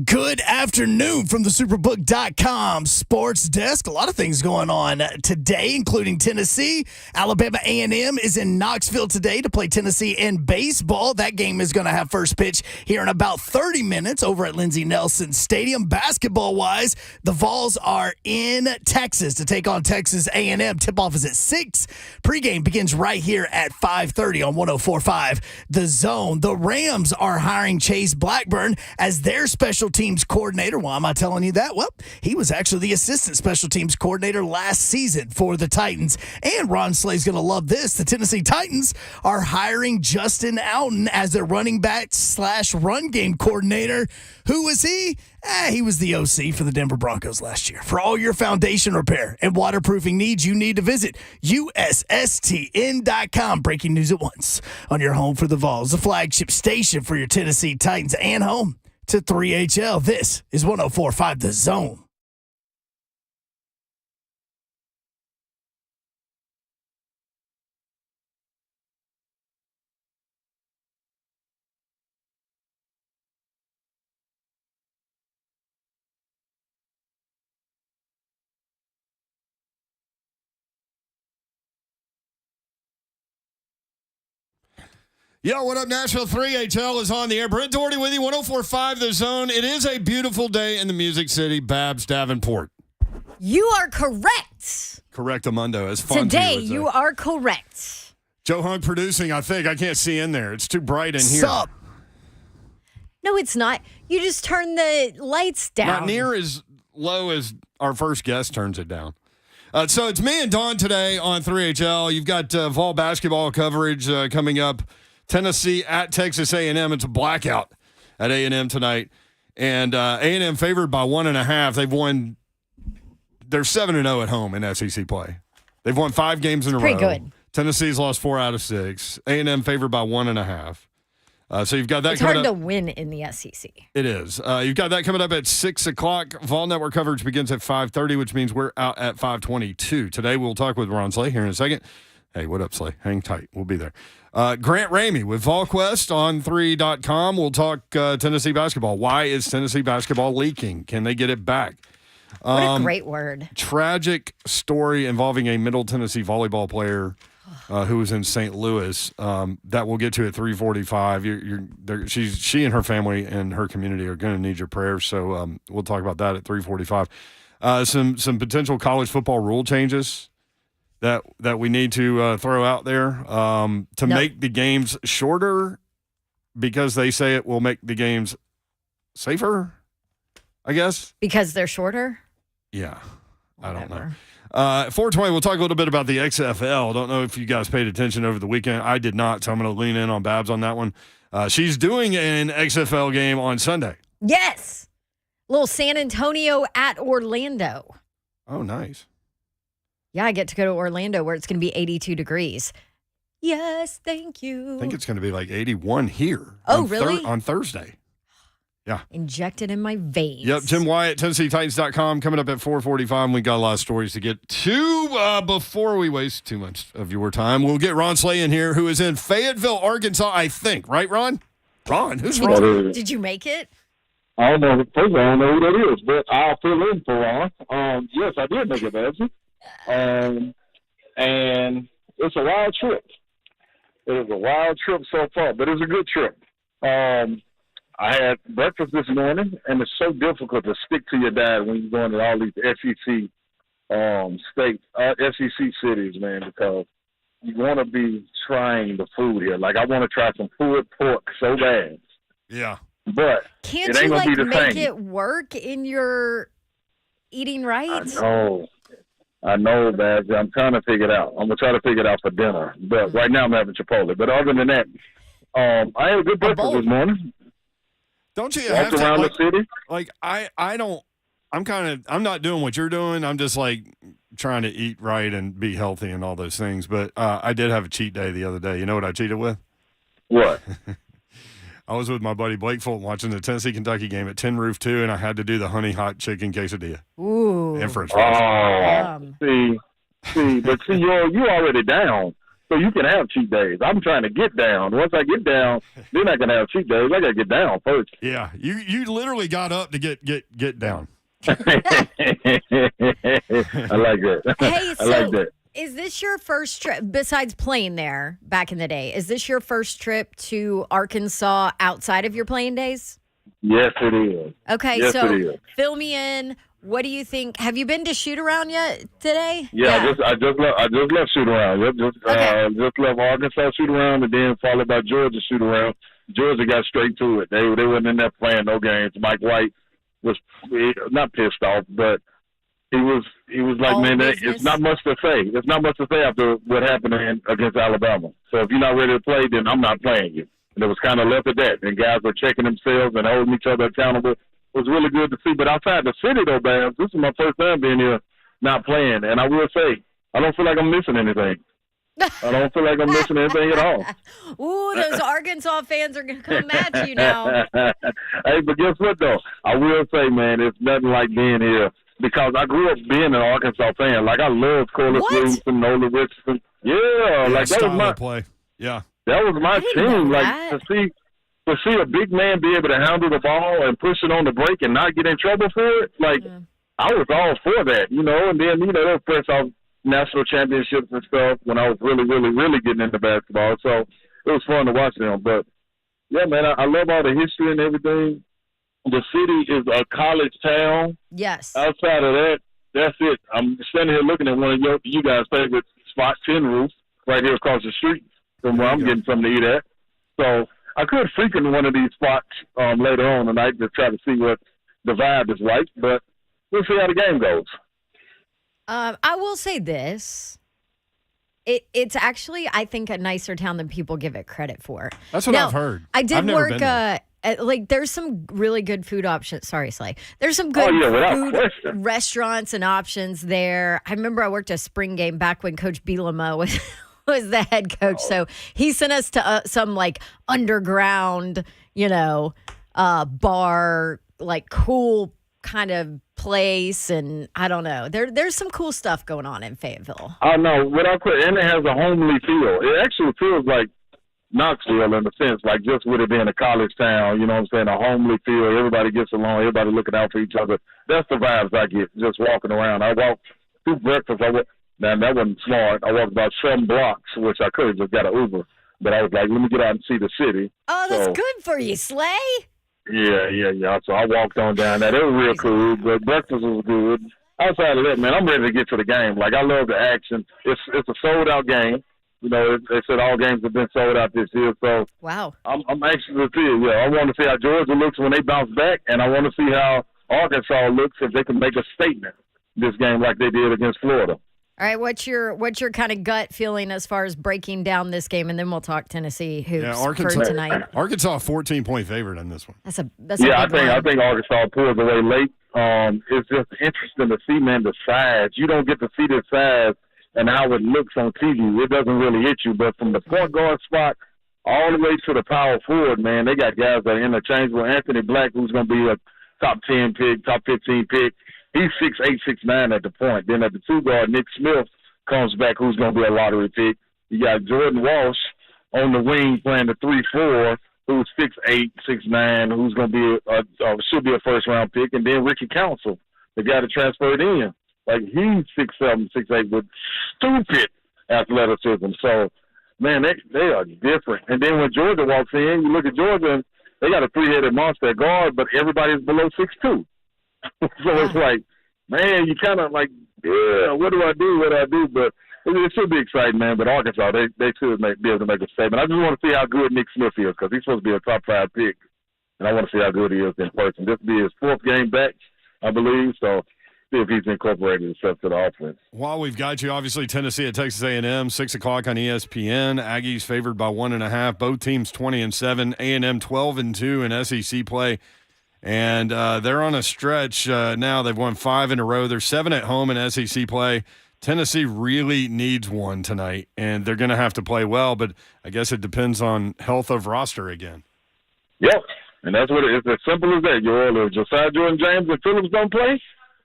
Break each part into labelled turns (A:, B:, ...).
A: Good afternoon from the Superbook.com sports desk. A lot of things going on today, including Tennessee. Alabama A&M is in Knoxville today to play Tennessee in baseball. That game is going to have first pitch here in about 30 minutes over at Lindsey Nelson Stadium. Basketball-wise, the Vols are in Texas to take on Texas A&M. Tip-off is at 6. Pregame begins right here at 5:30 on 104.5 The Zone. The Rams are hiring Chase Blackburn as their special teams coordinator. Why am I telling you that? Well, he was actually the assistant special teams coordinator last season for the Titans. And Ron Slay's going to love this. The Tennessee Titans are hiring Justin Alton as their running back / run game coordinator. Who was he? He was the OC for the Denver Broncos last year. For all your foundation repair and waterproofing needs, you need to visit USSTN.com. Breaking news at once on your home for the Vols, the flagship station for your Tennessee Titans, and home to 3HL. This is 104.5 The Zone.
B: Yo, what up, Nashville? 3HL is on the air. Brent Doherty with you, 104.5 The Zone. It is a beautiful day in the Music City, Babs Davenport.
C: You are correct.
B: Correctamundo. As fun
C: Today, you are correct.
B: Joe Hunk producing, I think. I can't see in there. It's too bright in here.
A: Sup?
C: No, it's not. You just turn the lights down.
B: Not near as low as our first guest turns it down. So it's me and Dawn today on 3HL. You've got Vol basketball coverage coming up. Tennessee at Texas A&M. It's a blackout at A&M tonight. And A&M favored by 1.5. They've won. They're 7-0 at home in SEC play. They've won 5 games in a row.
C: Pretty good.
B: Tennessee's lost 4 out of 6. A&M favored by 1.5. So you've got that
C: it's
B: coming
C: hard
B: up.
C: to win in the SEC.
B: It is. You've got that coming up at 6 o'clock. Vol Network coverage begins at 5:30, which means we're out at 5:22. Today we'll talk with Ron Slay here in a second. Hey, what up, Slay? Hang tight. We'll be there. Grant Ramey with VolQuest on 3.com. We'll talk Tennessee basketball. Why is Tennessee basketball leaking? Can they get it back?
C: What a great word. Tragic
B: story involving a Middle Tennessee volleyball player who was in St. Louis that we'll get to at 3:45. She and her family and her community are going to need your prayers, so we'll talk about that at 3:45. Some potential college football rule changes that we need to throw out there to make the games shorter because they say it will make the games safer, I guess.
C: Because they're shorter?
B: Yeah.
C: Whatever.
B: I don't know. 420, we'll talk a little bit about the XFL. Don't know if you guys paid attention over the weekend. I did not, so I'm going to lean in on Babs on that one. She's doing an XFL game on Sunday.
C: Yes. Little San Antonio at Orlando.
B: Oh, nice.
C: Yeah, I get to go to Orlando where it's going to be 82 degrees. Yes, thank you.
B: I think it's going to be like 81 here.
C: Oh, really?
B: On Thursday. Yeah.
C: Injected in my veins.
B: Yep. Jim Wyatt, TennesseeTitans.com, coming up at 4:45. We got a lot of stories to get to before we waste too much of your time. We'll get Ron Slay in here, who is in Fayetteville, Arkansas, I think. Right, Ron? Ron, who's Ron?
C: Did you make it?
D: I don't know. First of all, I don't know who that is, but I'll fill in for Ron. Yes, I did make it, Babsy. And it's a wild trip. It was a wild trip so far, but it was a good trip. I had breakfast this morning, and it's so difficult to stick to your diet when you're going to all these SEC states, SEC cities, man, because you want to be trying the food here. Like, I want to try some pulled pork so bad.
B: Yeah.
D: But
C: can't
D: it ain't
C: you,
D: gonna be the
C: make
D: same.
C: it work in your eating right?
D: I know, Babs. I'm trying to figure it out. I'm going to try to figure it out for dinner. But right now I'm having Chipotle. But other than that, I had a good breakfast this morning.
B: Don't you
D: Walked
B: have to,
D: around
B: like,
D: the city?
B: Like, I'm not doing what you're doing. I'm just, like, trying to eat right and be healthy and all those things. But I did have a cheat day the other day. You know what I cheated with?
D: What?
B: I was with my buddy Blake Fulton watching the Tennessee-Kentucky game at Tin Roof 2, and I had to do the honey hot chicken quesadilla.
C: Ooh.
B: And french fries.
D: See, you already down. So you can have cheat days. I'm trying to get down. Once I get down, then I can have cheat days. I got to get down first.
B: Yeah, you literally got up to get down.
D: I like that.
C: Hey,
D: I like
C: so
D: that.
C: is this your first trip, besides playing there back in the day, is this your first trip to Arkansas outside of your playing days?
D: Yes, it is.
C: Okay,
D: Yes,
C: so
D: it is.
C: fill me in. What do you think? Have you been to shoot around yet today?
D: Yeah. I just left shoot around. Just left Arkansas shoot around, and then followed by Georgia shoot around. Georgia got straight to it. They wasn't in there playing no games. Mike White was not pissed off, but he was like,
C: All
D: man,
C: business.
D: it's not much to say. It's not much to say after what happened against Alabama. So if you're not ready to play, then I'm not playing you. And it was kind of left at that. And guys were checking themselves and holding each other accountable. It was really good to see. But outside the city, though, Babs, this is my first time being here not playing. And I will say, I don't feel like I'm missing anything. I don't feel like I'm missing anything at all.
C: Ooh, those Arkansas fans are going to come at you now.
D: Hey, but guess what, though? I will say, man, it's nothing like being here because I grew up being an Arkansas fan. Like, I love Corliss
C: What?
D: Williamson, Nolan Richardson. Yeah, like that was
B: Style
D: my
B: of play. Yeah.
D: that was my
C: didn't know
D: team. Like
C: that.
D: to see a big man be able to handle the ball and push it on the break and not get in trouble for it. Like I was all for that, you know. And then they were press off national championships and stuff when I was really, really, really getting into basketball. So it was fun to watch them. But yeah, man, I love all the history and everything. The city is a college town.
C: Yes.
D: Outside of that, that's it. I'm standing here looking at one of you guys' favorite spots, Tin Roof, right here across the street from where I'm getting something to eat at. So I could frequent one of these spots later on tonight to try to see what the vibe is like, but we'll see how the game goes.
C: I will say this. It's actually, I think, a nicer town than people give it credit for.
B: That's what
C: Now,
B: I've heard.
C: I did
B: I've never
C: work
B: been there.
C: there's some really good food options. Sorry, Slay. There's some good
D: without
C: food
D: question.
C: restaurants and options there. I remember I worked a spring game back when Coach Bielema was the head coach. So he sent us to some like underground, bar, like cool kind of place. And I don't know. There's some cool stuff going on in Fayetteville.
D: I know, without question, and it has a homely feel. It actually feels like Knoxville in a sense, like just with it being a college town, you know what I'm saying, a homely feel. Everybody gets along, everybody looking out for each other. That's the vibes I get just walking around. I walked through breakfast. That wasn't smart. I walked about 7 blocks, which I could have just got an Uber. But I was like, let me get out and see the city.
C: Oh, that's good for you, Slay.
D: Yeah. So I walked on down there. It was real cool, but breakfast was good. Outside of that, man, I'm ready to get to the game. Like, I love the action. It's a sold-out game. They said all games have been sold out this year, so
C: Wow.
D: I'm anxious to see it. Yeah, I want to see how Georgia looks when they bounce back, and I want to see how Arkansas looks if they can make a statement this game like they did against Florida.
C: All right, what's your kind of gut feeling as far as breaking down this game, and then we'll talk Tennessee hoops for tonight.
B: Arkansas 14-point favorite in this one.
C: That's a
D: I
C: big line.
D: think Arkansas pulls away late. It's just interesting to see, man, the size. You don't get to see the size and how it looks on TV. It doesn't really hit you, but from the point guard spot all the way to the power forward, man, they got guys that are interchangeable. Anthony Black, who's going to be a top 10 pick, top 15 pick. He's 6'8", 6'9" at the point. Then at the 2 guard, Nick Smith comes back, who's going to be a lottery pick. You got Jordan Walsh on the wing playing the 3-4, who's 6'8", 6'9", who's going to be should be a first-round pick. And then Ricky Council, the guy that transferred in. Like, he's 6'7", 6'8", with stupid athleticism. So, man, they are different. And then when Georgia walks in, you look at Georgia, and they got a 3-headed monster at guard, but everybody's below 6'2". So it's like, man, you kind of like, yeah, what do I do? But it should be exciting, man. But Arkansas, they should be able to make a statement. I just want to see how good Nick Smith is because he's supposed to be a top 5 pick. And I want to see how good he is in person. This will be his 4th game back, I believe. So see if he's incorporated himself to the offense.
B: While we've got you, obviously Tennessee at Texas A&M, 6 o'clock on ESPN. Aggies favored by 1.5. Both teams 20-7. A&M 12-2 in SEC play. And they're on a stretch now. They've won 5 in a row. They're 7 at home in SEC play. Tennessee really needs one tonight, and they're going to have to play well, but I guess it depends on health of roster again.
D: Yep, and that's what it's as simple as that. If Josiah Jordan-James and Phillips don't play,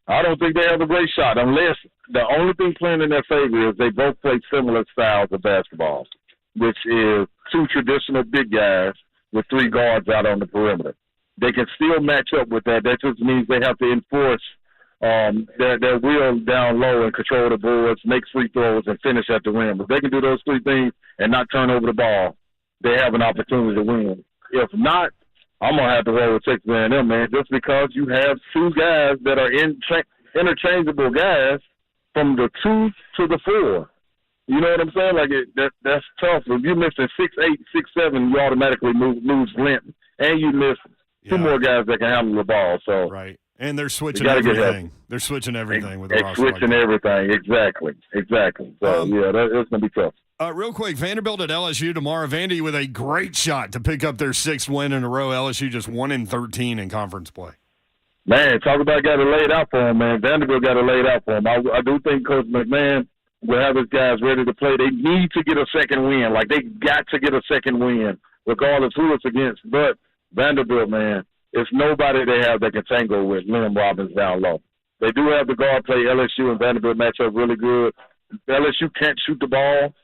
D: I don't think they have a great shot unless the only thing playing in their favor is they both play similar styles of basketball, which is two traditional big guys with three guards out on the perimeter. They can still match up with that. That just means they have to enforce their will down low and control the boards, make free throws, and finish at the rim. If they can do those three things and not turn over the ball, they have an opportunity to win. If not, I'm going to have to roll with Texas A&M, man, just because you have two guys that are interchangeable guys from the 2 to the 4. You know what I'm saying? Like, that's tough. If you're missing 6'8", 6'7", you automatically lose length. And you miss two more guys that can handle the ball. So
B: right. And they're switching everything. They're switching everything with the roster.
D: They're switching everything. Exactly. So, it's going to be tough.
B: Real quick, Vanderbilt at LSU tomorrow. Vandy with a great shot to pick up their 6th win in a row. LSU just 1-13 in conference play.
D: Man, talk about got it laid out for him, man. Vanderbilt got it laid out for him. I do think Coach McMahon will have his guys ready to play. They need to get a second win. Like, they got to get a second win, regardless who it's against. But Vanderbilt, man, it's nobody they have that can tangle with Liam Robbins down low. They do have the guard play. LSU and Vanderbilt match up really good. LSU can't shoot the ball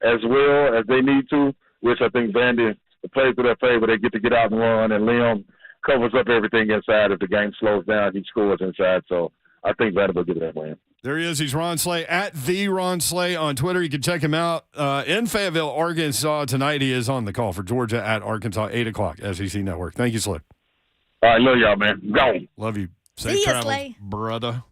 D: as well as they need to, which I think Vandy plays to their favor. They get to get out and run, and Liam covers up everything inside. If the game slows down, he scores inside. So I think Vanderbilt get that win.
B: There he is. He's Ron Slay at the Ron Slay on Twitter. You can check him out in Fayetteville, Arkansas. Tonight he is on the call for Georgia at Arkansas, 8 o'clock, SEC Network. Thank you, Slay.
D: All right, love y'all, man. Go.
B: Love you. Safe
C: See ya,
B: travels,
C: Slay.
B: brother.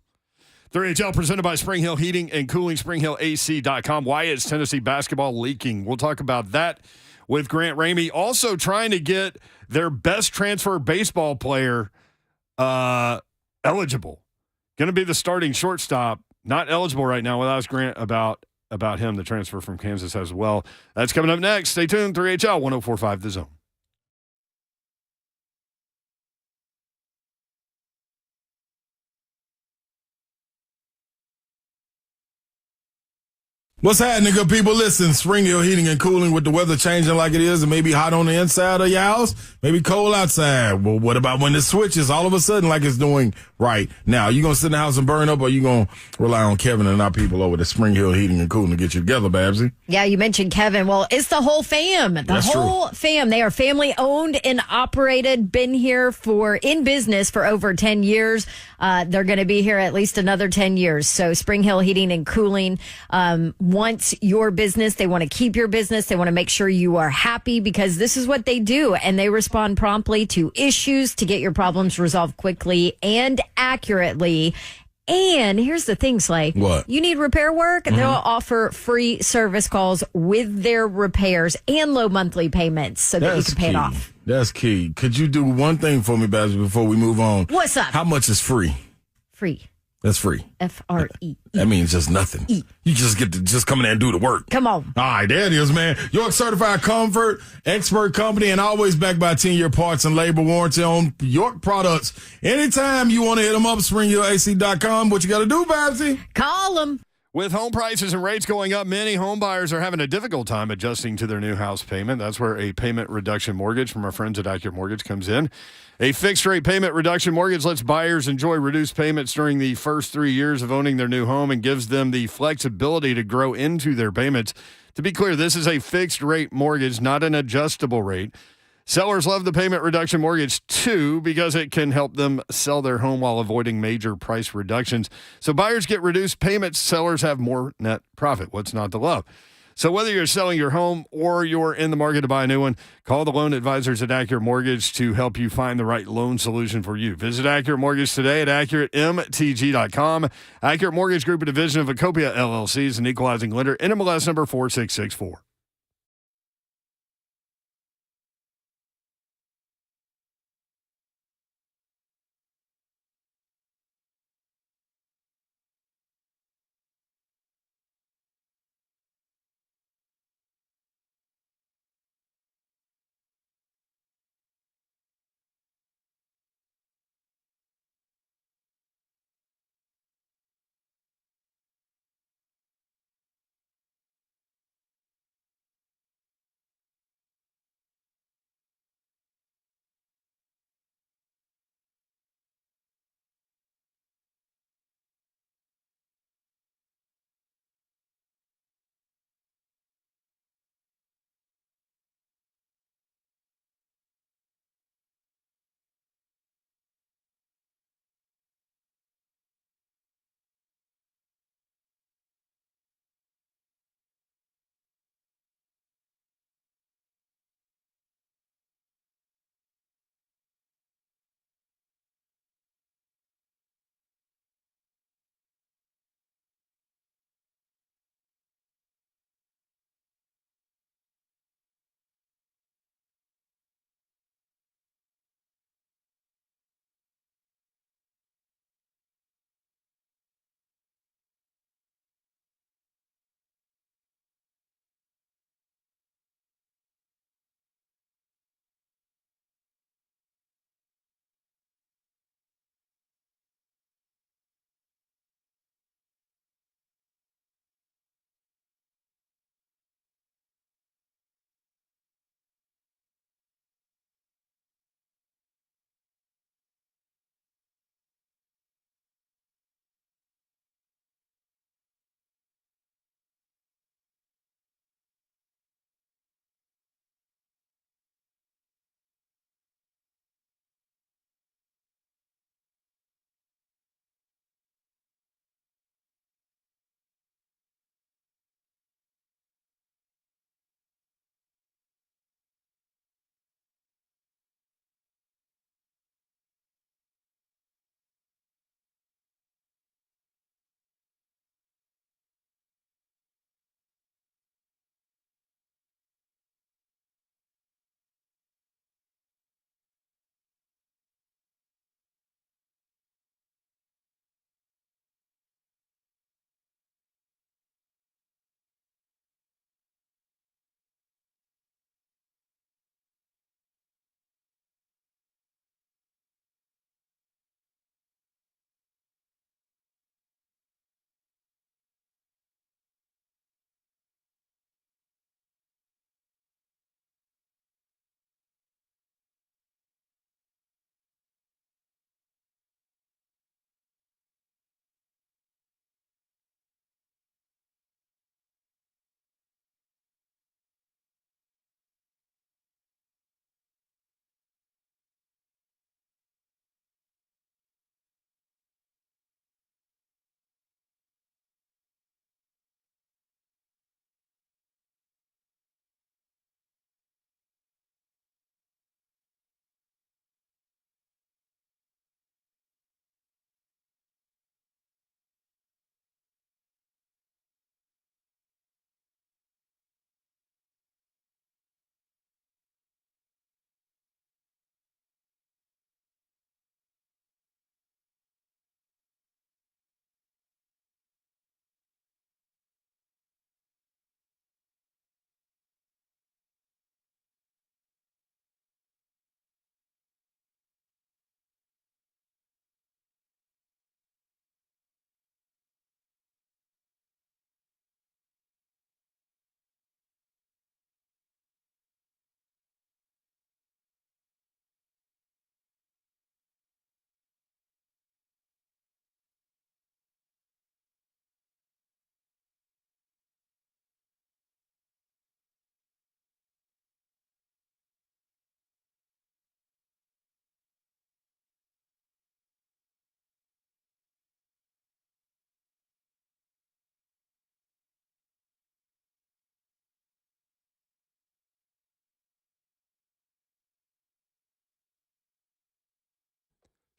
B: 3HL presented by Spring Hill Heating and Cooling, SpringHillAC.com. Wyatt's Tennessee basketball leaking. We'll talk about that with Grant Ramey. Also trying to get their best transfer baseball player eligible. Going to be the starting shortstop. Not eligible right now. We'll ask Grant about him, the transfer from Kansas as well. That's coming up next. Stay tuned. 3HL 104.5 The Zone.
E: What's happening, good people? Listen, Spring Hill Heating and Cooling, with the weather changing like it is, and maybe hot on the inside of your house, maybe cold outside. Well, what about when it switches all of a sudden like it's doing right now? You going to sit in the house and burn up, or you going to rely on Kevin and our people over at Spring Hill Heating and Cooling to get you together, Babsy?
C: Yeah, you mentioned Kevin. Well, it's the whole fam.
E: That's
C: whole fam. They are family owned and operated, been here in business for over 10 years. They're going to be here at least another 10 years. So Spring Hill Heating and Cooling wants your business. They want to keep your business. They want to make sure you are happy, because this is what they do. And they respond promptly to issues to get your problems resolved quickly and accurately. And here's the thing, Slay.
E: What?
C: You need repair work? They'll offer free service calls with their repairs and low monthly payments so that you can pay it off.
E: That's key. Could you do one thing for me, Babsy, before we move on?
C: What's up?
E: How much is free?
C: Free.
E: That's free.
C: F-R-E.
E: That means just nothing. You just get to just come in there and do the work.
C: Come on.
E: All right, there it is, man. York Certified Comfort, expert company, and always backed by 10-year parts and labor warranty on York products. Anytime you want to hit them up, SpringHillAC.com. What you got to do, Babsy?
C: Call them.
B: With home prices and rates going up, many home buyers are having a difficult time adjusting to their new house payment. That's where a payment reduction mortgage from our friends at Accurate Mortgage comes in. A fixed-rate payment reduction mortgage lets buyers enjoy reduced payments during the first 3 years of owning their new home and gives them the flexibility to grow into their payments. To be clear, this is a fixed-rate mortgage, not an adjustable rate. Sellers love the payment reduction mortgage, too, because it can help them sell their home while avoiding major price reductions. So buyers get reduced payments, sellers have more net profit. What's not to love? So whether you're selling your home or you're in the market to buy a new one, call the loan advisors at Accurate Mortgage to help you find the right loan solution for you. Visit Accurate Mortgage today at AccurateMTG.com. Accurate Mortgage Group, a division of Acopia LLC, is an equalizing lender. NMLS number 4664.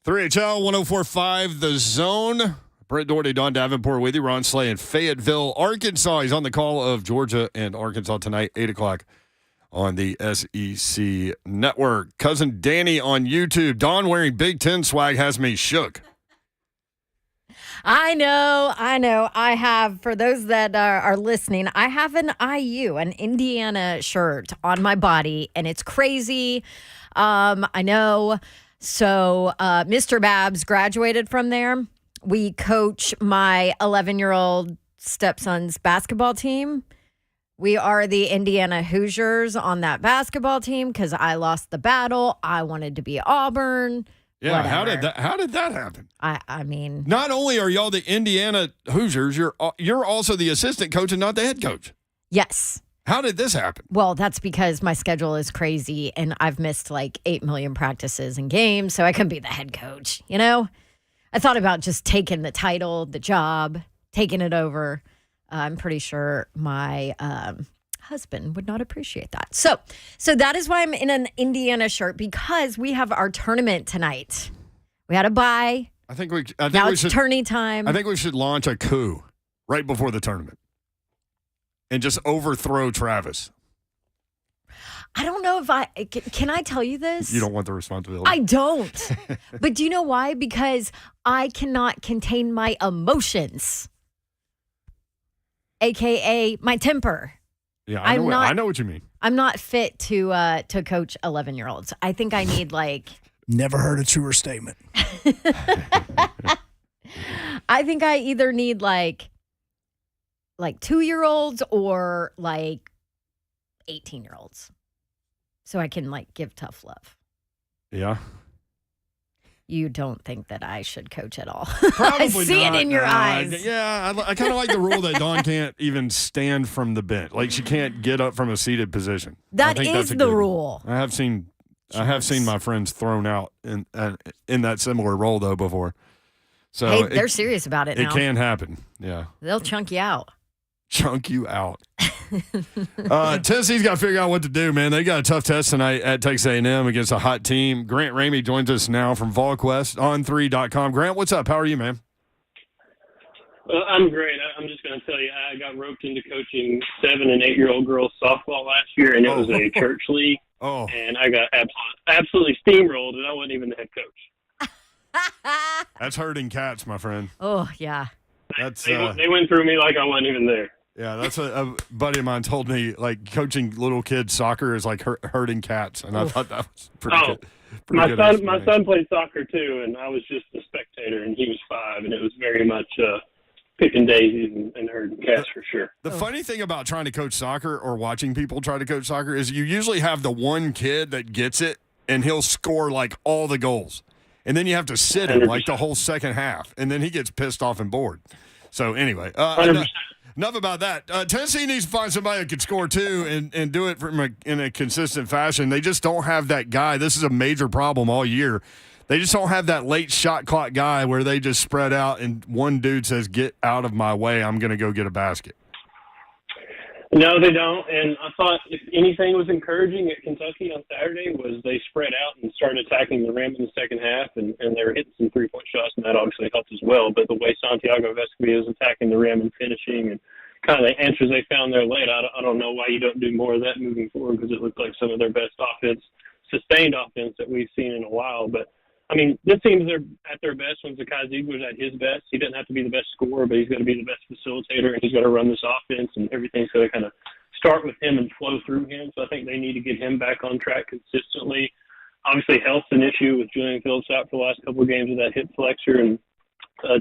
B: 3HL 104.5 The Zone. Brent Doherty, Don Davenport with you. Ron Slay in Fayetteville, Arkansas. He's on the call of Georgia and Arkansas tonight, 8 o'clock on the SEC Network. Cousin Danny on YouTube. Don wearing Big Ten swag has me shook.
C: I know. I have, for those that are listening, I have an IU, an Indiana shirt on my body, and it's crazy. I know. So Mr. Babs graduated from there. We coach my 11-year-old stepson's basketball team. We are the Indiana Hoosiers on that basketball team because I lost the battle. I wanted to be Auburn.
B: Yeah,
C: Whatever.
B: how did that happen?
C: I mean,
B: Not only are y'all the Indiana Hoosiers, you're also the assistant coach and not the head coach.
C: yes.
B: How did this happen?
C: Well, that's because my schedule is crazy and I've missed like 8 million practices and games, so I couldn't be the head coach, you know? I thought about just taking the title, the job, taking it over. I'm pretty sure my husband would not appreciate that. So that is why I'm in an Indiana shirt, because we have our tournament tonight. We had a bye. Now it's tourney time.
B: I think we should launch a coup right before the tournament and just overthrow Travis.
C: I don't know if can I tell you this?
B: You don't want the responsibility.
C: I don't. But do you know why? Because I cannot contain my emotions, AKA my temper.
B: Yeah, I know what you mean.
C: I'm not fit to coach 11-year-olds. I think I need like.
A: Never heard a truer statement.
C: I think I either need like 2-year-olds or like 18-year-olds. So I can like give tough love.
B: Yeah.
C: You don't think that I should coach at all.
B: Probably
C: I see
B: not.
C: it in your eyes.
B: Yeah, I kind of like the rule that Dawn can't even stand from the bench. Like she can't get up from a seated position.
C: That is the rule.
B: I have seen my friends thrown out in that similar role though before. So
C: hey, they're serious about it now.
B: It can happen. Yeah.
C: They'll chunk you out.
B: Chunk you out. Tennessee's got to figure out what to do, man. They got a tough test tonight at Texas A&M against a hot team. Grant Ramey joins us now from VolQuest on3.com. Grant, what's up? How are you, man?
F: Well, I'm great. I'm just going to tell you, I got roped into coaching 7- and 8-year-old girls softball last year, and it was a church league.
B: Oh.
F: And I got absolutely steamrolled, and I wasn't even the head coach.
B: That's herding cats, my friend.
C: Oh, yeah.
F: They went through me like I wasn't even there.
B: Yeah, that's what a buddy of mine told me. Like coaching little kids soccer is like herding cats, and I thought that was pretty good.
F: My son played soccer too, and I was just a spectator, and he was 5, and it was very much picking daisies and herding cats for sure.
B: The funny thing about trying to coach soccer or watching people try to coach soccer is you usually have the one kid that gets it, and he'll score like all the goals, and then you have to sit him like the whole second half, and then he gets pissed off and bored. So anyway, enough about that. Tennessee needs to find somebody that can score too and do it in a consistent fashion. They just don't have that guy. This is a major problem all year. They just don't have that late shot clock guy where they just spread out and one dude says, "Get out of my way. I'm going to go get a basket."
F: No, they don't. And I thought if anything was encouraging at Kentucky on Saturday was they spread out and started attacking the rim in the second half, and they were hitting some three-point shots, and that obviously helped as well. But the way Santiago Vescovi is attacking the rim and finishing and kind of the answers they found there late, I don't know why you don't do more of that moving forward, because it looked like some of their best offense, sustained offense that we've seen in a while. But I mean, this team's at their best when Zakai Ziegler's at his best. He doesn't have to be the best scorer, but he's got to be the best facilitator, and he's got to run this offense, and everything's got to kind of start with him and flow through him. So I think they need to get him back on track consistently. Obviously, health's an issue with Julian Phillips out for the last couple of games with that hip flexor, and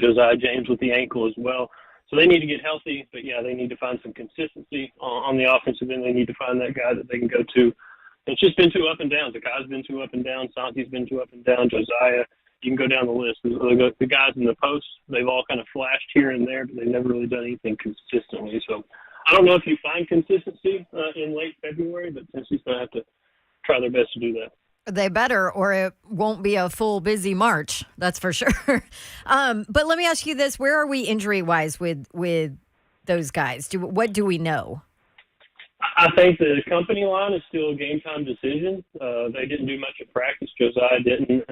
F: Josiah James with the ankle as well. So they need to get healthy, but yeah, they need to find some consistency on the offensive end. They need to find that guy that they can go to. It's just been too up and down. Zakai's been too up and down. Santi's been too up and down. Josiah, you can go down the list. The guys in the post, they've all kind of flashed here and there, but they've never really done anything consistently. So I don't know if you find consistency in late February, but Tennessee's going to have to try their best to do that.
C: They better, or it won't be a full busy March. That's for sure. But let me ask you this: where are we injury-wise with those guys? What do we know?
F: I think the company line is still a game-time decision. They didn't do much at practice. Josiah didn't.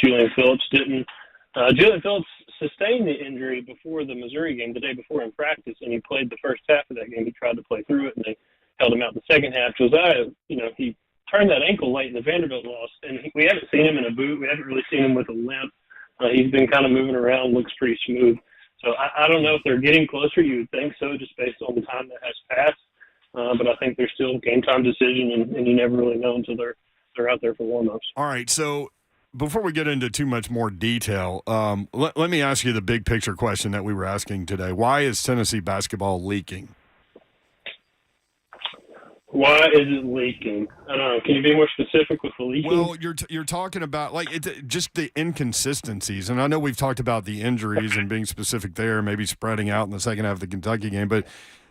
F: Julian Phillips didn't. Julian Phillips sustained the injury before the Missouri game, the day before in practice, and he played the first half of that game. He tried to play through it, and they held him out the second half. Josiah, he turned that ankle late in the Vanderbilt loss, and we haven't seen him in a boot. We haven't really seen him with a limp. He's been kind of moving around, looks pretty smooth. So I don't know if they're getting closer. You would think so, just based on the time that has passed. But I think there's still a game time decision, and you never really know until they're out there for warm-ups.
B: All right, so before we get into too much more detail, let me ask you the big picture question that we were asking today. Why is Tennessee basketball leaking?
F: Why is it leaking? I don't know. Can you be more specific with the leaking?
B: Well, you're talking about just the inconsistencies, and I know we've talked about the injuries and being specific there, maybe spreading out in the second half of the Kentucky game, but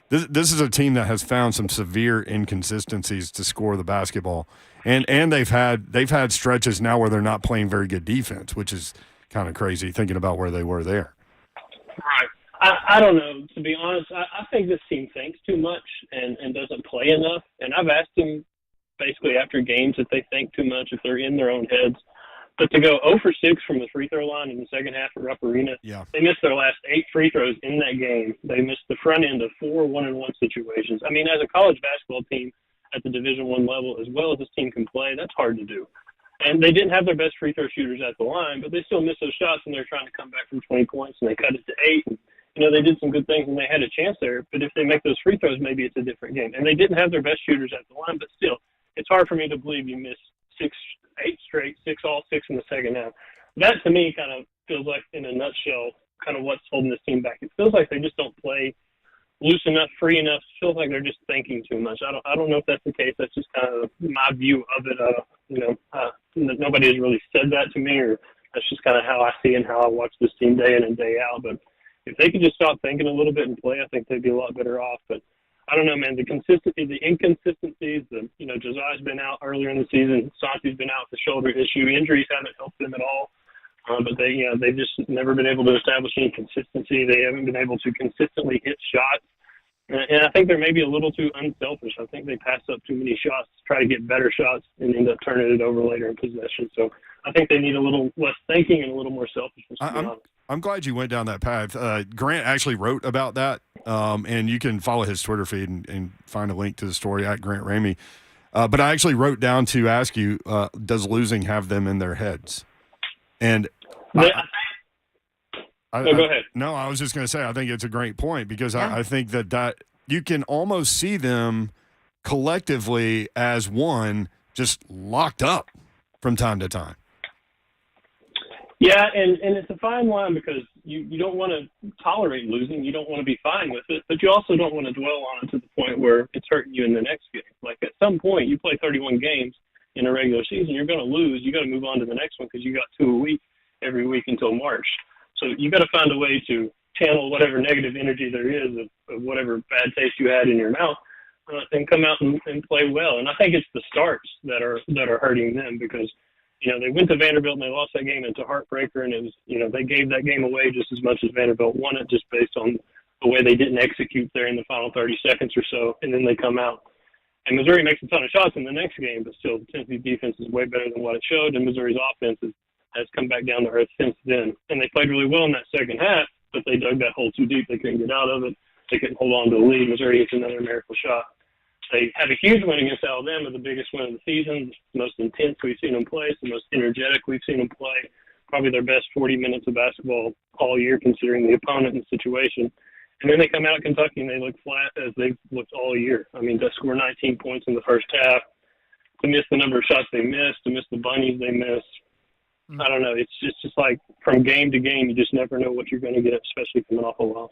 B: this is a team that has found some severe inconsistencies to score the basketball, and they've had stretches now where they're not playing very good defense, which is kind of crazy thinking about where they were there.
F: Right. I don't know. To be honest, I think this team thinks too much and doesn't play enough. And I've asked them basically after games if they think too much, if they're in their own heads. But to go 0 for 6 from the free throw line in the second half at Rupp Arena, They missed their last 8 free throws in that game. They missed the front end of 4 1-and-1 situations. I mean, as a college basketball team at the Division I level, as well as this team can play, that's hard to do. And they didn't have their best free throw shooters at the line, but they still missed those shots, and they're trying to come back from 20 points, and they cut it to 8. And, they did some good things, and they had a chance there. But if they make those free throws, maybe it's a different game. And they didn't have their best shooters at the line, but still, it's hard for me to believe you missed 8 straight, 6 in the second half. That, to me, kind of feels like, in a nutshell, kind of what's holding this team back. It feels like they just don't play loose enough, free enough. It feels like they're just thinking too much. I don't know if that's the case. That's just kind of my view of it. Nobody has really said that to me, or that's just kind of how I see and how I watch this team day in and day out. But if they could just stop thinking a little bit and play, I think they'd be a lot better off. But I don't know, man. The inconsistencies. Josiah's been out earlier in the season. Santi's been out with the shoulder issue. Injuries haven't helped them at all. But they've just never been able to establish any consistency. They haven't been able to consistently hit shots. And I think they're maybe a little too unselfish. I think they pass up too many shots to try to get better shots and end up turning it over later in possession. So I think they need a little less thinking and a little more selfishness.
B: I'm glad you went down that path. Grant actually wrote about that, and you can follow his Twitter feed and find a link to the story at Grant Ramey. But I actually wrote down to ask you, does losing have them in their heads? And
F: go ahead.
B: No, I was just going to say I think it's a great point because I think that you can almost see them collectively as one just locked up from time to time.
F: Yeah, and it's a fine line because you don't want to tolerate losing. You don't want to be fine with it, but you also don't want to dwell on it to the point where it's hurting you in the next game. Like at some point, you play 31 games in a regular season, you're going to lose. You got to move on to the next one because you got 2 a week every week until March. So you got to find a way to channel whatever negative energy there is of whatever bad taste you had in your mouth and come out and play well. And I think it's the starts that are hurting them because they went to Vanderbilt and they lost that game. It's a heartbreaker, and it was, they gave that game away just as much as Vanderbilt won it, just based on the way they didn't execute there in the final 30 seconds or so. And then they come out, and Missouri makes a ton of shots in the next game, but still, Tennessee's defense is way better than what it showed, and Missouri's offense has come back down to earth since then. And they played really well in that second half, but they dug that hole too deep. They couldn't get out of it. They couldn't hold on to the lead. Missouri hits another miracle shot. They have a huge win against Alabama, the biggest win of the season, the most intense we've seen them play, it's the most energetic we've seen them play, probably their best 40 minutes of basketball all year considering the opponent and the situation. And then they come out at Kentucky and they look flat as they've looked all year. I mean, to score 19 points in the first half, to miss the number of shots they missed, to miss the bunnies they missed. I don't know. It's just like from game to game, you just never know what you're going to get, especially coming off a loss.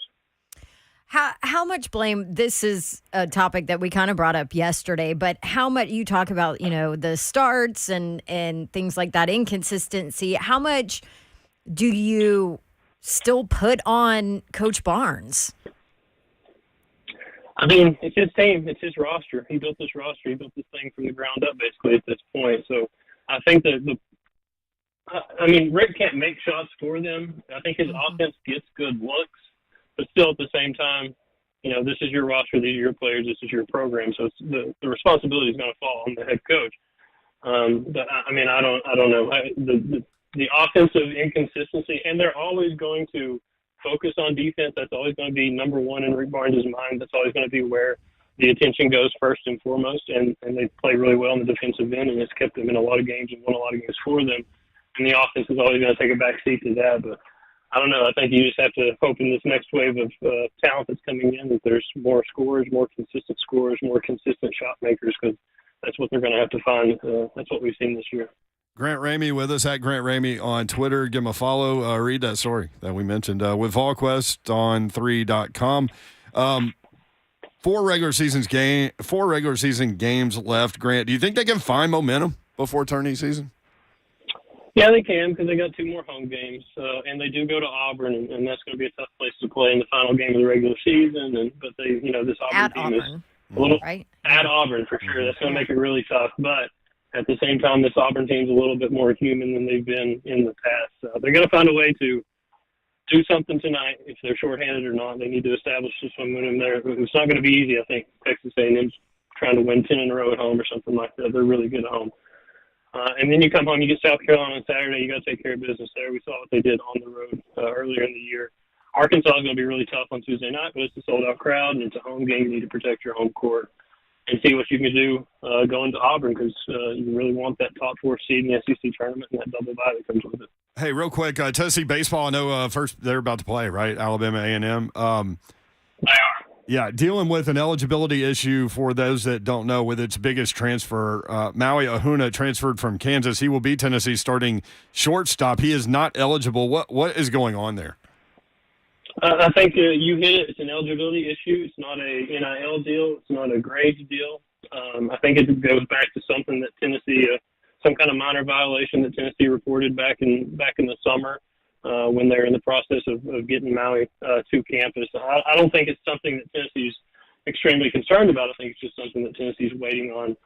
C: How much blame, this is a topic that we kind of brought up yesterday, but how much you talk about, the starts and things like that, inconsistency, how much do you still put on Coach Barnes?
F: I mean, it's his team. It's his roster. He built this roster. He built this thing from the ground up basically at this point. So I think that Rick can't make shots for them. I think his offense gets good looks. But still, at the same time, this is your roster, these are your players, this is your program, so it's the responsibility is going to fall on the head coach. But I don't know. The the offensive inconsistency, and they're always going to focus on defense. That's always going to be number one in Rick Barnes' mind. That's always going to be where the attention goes first and foremost, and they play really well on the defensive end, and it's kept them in a lot of games and won a lot of games for them. And the offense is always going to take a back seat to that. But I don't know. I think you just have to hope in this next wave of talent that's coming in that there's more scorers, more consistent scorers, more consistent shot makers, because that's what they're going to have to find. That's what we've seen this year.
B: Grant Ramey with us at Grant Ramey on Twitter. Give him a follow. Read that story that we mentioned with VolQuest on 3.com. Four regular season games left. Grant, do you think they can find momentum before turning season?
F: Yeah, they can, because they got 2 more home games, and they do go to Auburn, and that's going to be a tough place to play in the final game of the regular season. But they, this Auburn team is a little
C: right
F: at Auburn for sure. That's going to make it really tough. But at the same time, this Auburn team's a little bit more human than they've been in the past. So they're going to find a way to do something tonight. If they're shorthanded or not, they need to establish some momentum there. It's not going to be easy. I think Texas A&M's trying to win 10 in a row at home or something like that. They're really good at home. And then you come home, you get South Carolina on Saturday. You got to take care of business there. We saw what they did on the road earlier in the year. Arkansas is going to be really tough on Tuesday night, but it's a sold-out crowd, and it's a home game. You need to protect your home court and see what you can do going to Auburn, because you really want that top 4 seed in the SEC tournament and that double bye that comes with it.
B: Hey, real quick, Tennessee baseball, I know first they're about to play, right? Alabama A&M.
F: They are.
B: Yeah, dealing with an eligibility issue for those that don't know with its biggest transfer. Maui Ahuna transferred from Kansas. He will be Tennessee's starting shortstop. He is not eligible. What is going on there?
F: I think you hit it. It's an eligibility issue. It's not a NIL deal. It's not a grades deal. I think it goes back to something that Tennessee, some kind of minor violation that Tennessee reported back in the summer when they're in the process of getting Maui to campus. I don't think it's something that Tennessee's extremely concerned about. I think it's just something that Tennessee's waiting on.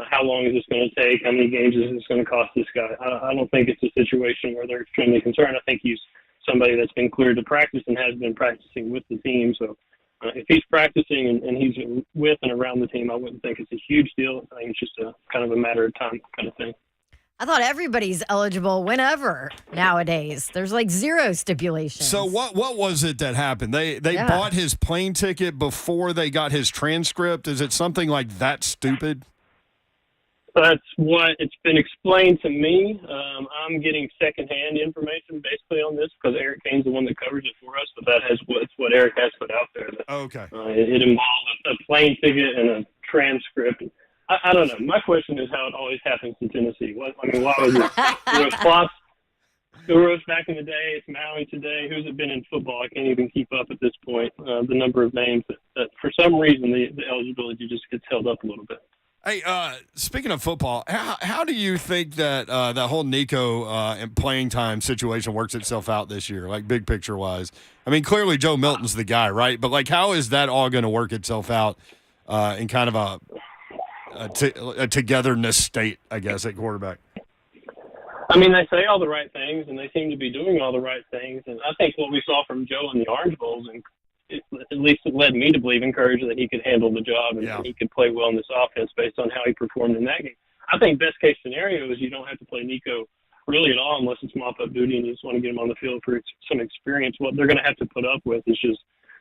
F: How long is this going to take? How many games is this going to cost this guy? I don't think it's a situation where they're extremely concerned. I think he's somebody that's been cleared to practice and has been practicing with the team. So if he's practicing and he's with and around the team, I wouldn't think it's a huge deal. I think it's just a kind of a matter of time kind of thing.
C: I thought everybody's eligible whenever nowadays. There's like zero stipulations.
B: So what was it that happened? They bought his plane ticket before they got his transcript. Is it something like that stupid?
F: That's what it's been explained to me. I'm getting secondhand information basically on this because Eric Kane's the one that covers it for us, but that's what Eric has put out there.
B: Okay.
F: It involves a plane ticket and a transcript. I don't know. My question is how it always happens in Tennessee. Why was it? It was Klopp, Gurus back in the day. It's Maui today. Who's it been in football? I can't even keep up at this point. The number of names that for some reason the eligibility just gets held up a little bit.
B: Hey, speaking of football, how do you think that that whole Nico and playing time situation works itself out this year, like big picture wise? I mean, clearly Joe Milton's the guy, right? But like, how is that all going to work itself out in kind of a togetherness state, I guess, at quarterback?
F: I mean, they say all the right things, and they seem to be doing all the right things. And I think what we saw from Joe in the Orange Bowls, and at least it led me to believe, encouraged that he could handle the job and he could play well in this offense based on how he performed in that game. I think best case scenario is you don't have to play Nico really at all unless it's mop-up duty and you just want to get him on the field for some experience. What they're going to have to put up with is just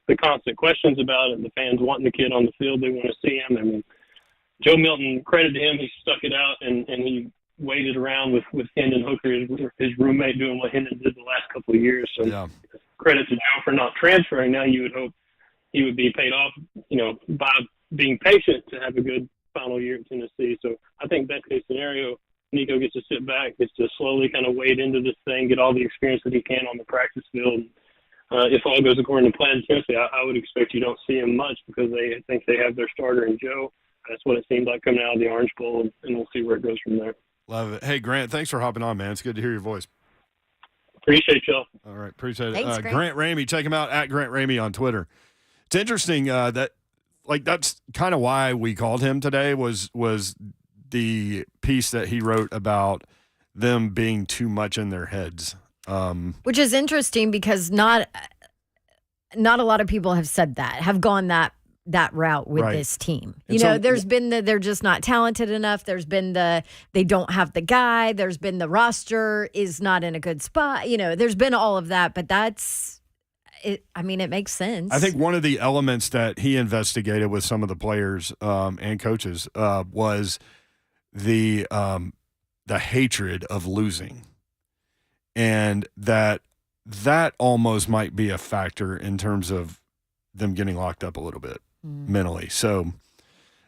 F: the constant questions about it, the fans wanting the kid on the field. They want to see him. I mean, Joe Milton, credit to him, he stuck it out and he waited around with Hendon Hooker, his roommate, doing what Hendon did the last couple of years. So credit to Joe for not transferring. Now you would hope he would be paid off, by being patient to have a good final year at Tennessee. So I think best case scenario, Nico gets to sit back, gets to slowly kind of wade into this thing, get all the experience that he can on the practice field. If all goes according to plan in Tennessee, I would expect you don't see him much because they think they have their starter in Joe. That's what it seemed like coming out of the Orange Bowl, and we'll see where it goes from there.
B: Love it. Hey, Grant, thanks for hopping on, man. It's good to hear your voice.
F: Appreciate y'all.
B: All right, appreciate it.
C: Thanks,
B: Grant Ramey, check him out at Grant Ramey on Twitter. It's interesting that that's kind of why we called him today was the piece that he wrote about them being too much in their heads.
C: Which is interesting because not a lot of people have said that, have gone that that route with
B: Right.
C: this team.
B: And
C: You know,
B: so-
C: there's been they're just not talented enough. There's been they don't have the guy. There's been the roster is not in a good spot. You know, there's been all of that, but that's it. I mean, it makes sense.
B: I think one of the elements that he investigated with some of the players and coaches was the hatred of losing, and that almost might be a factor in terms of them getting locked up a little bit mentally. So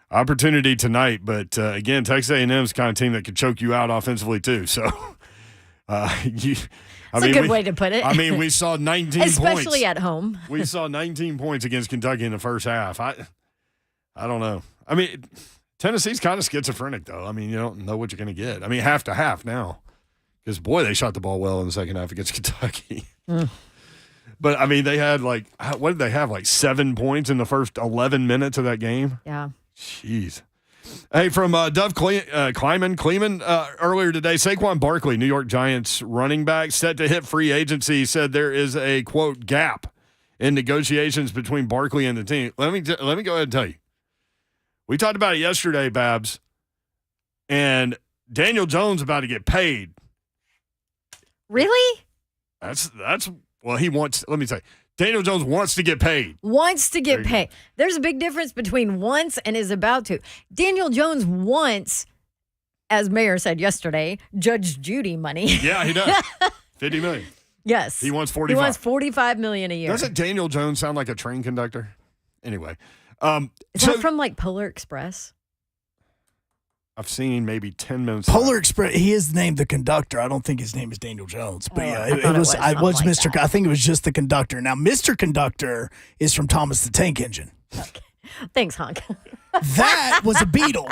B: opportunity tonight, but again, Texas A&M is the kind of team that could choke you out offensively too. So
C: That's a good way to put it.
B: I mean, we saw 19
C: especially
B: points.
C: at home.
B: We saw 19 points against Kentucky in the first half. I don't know. I mean, Tennessee's kind of schizophrenic, though. I mean, you don't know what you're going to get. I mean, half to half now. Because, boy, they shot the ball well in the second half against Kentucky. But, I mean, they had, what did they have, 7 points in the first 11 minutes of that game?
C: Yeah.
B: Jeez. Hey, from Dove Kleeman earlier today, Saquon Barkley, New York Giants running back, set to hit free agency, said there is a, quote, gap in negotiations between Barkley and the team. Let me go ahead and tell you. We talked about it yesterday, Babs, and Daniel Jones about to get paid.
C: Really?
B: That's well, he wants. Let me say, Daniel Jones wants to get paid.
C: Wants to
B: There
C: get
B: you
C: paid. There's a big difference between wants and is about to. Daniel Jones wants, as Mayor said yesterday, Judge Judy money.
B: Yeah, he does. $50 million.
C: Yes.
B: He wants 45.
C: He wants $45 million a year.
B: Doesn't Daniel Jones sound like a train conductor? Anyway,
C: Is that from Polar Express?
B: I've seen maybe 10 minutes.
A: Polar Express. He is named the conductor. I don't think his name is Daniel Jones, but yeah,
C: I thought it was
A: I was
C: something like
A: Mr.
C: that.
A: I think it was just the conductor. Now, Mr. Conductor is from Thomas the Tank Engine.
C: Thanks, Honk.
A: That was a Beetle.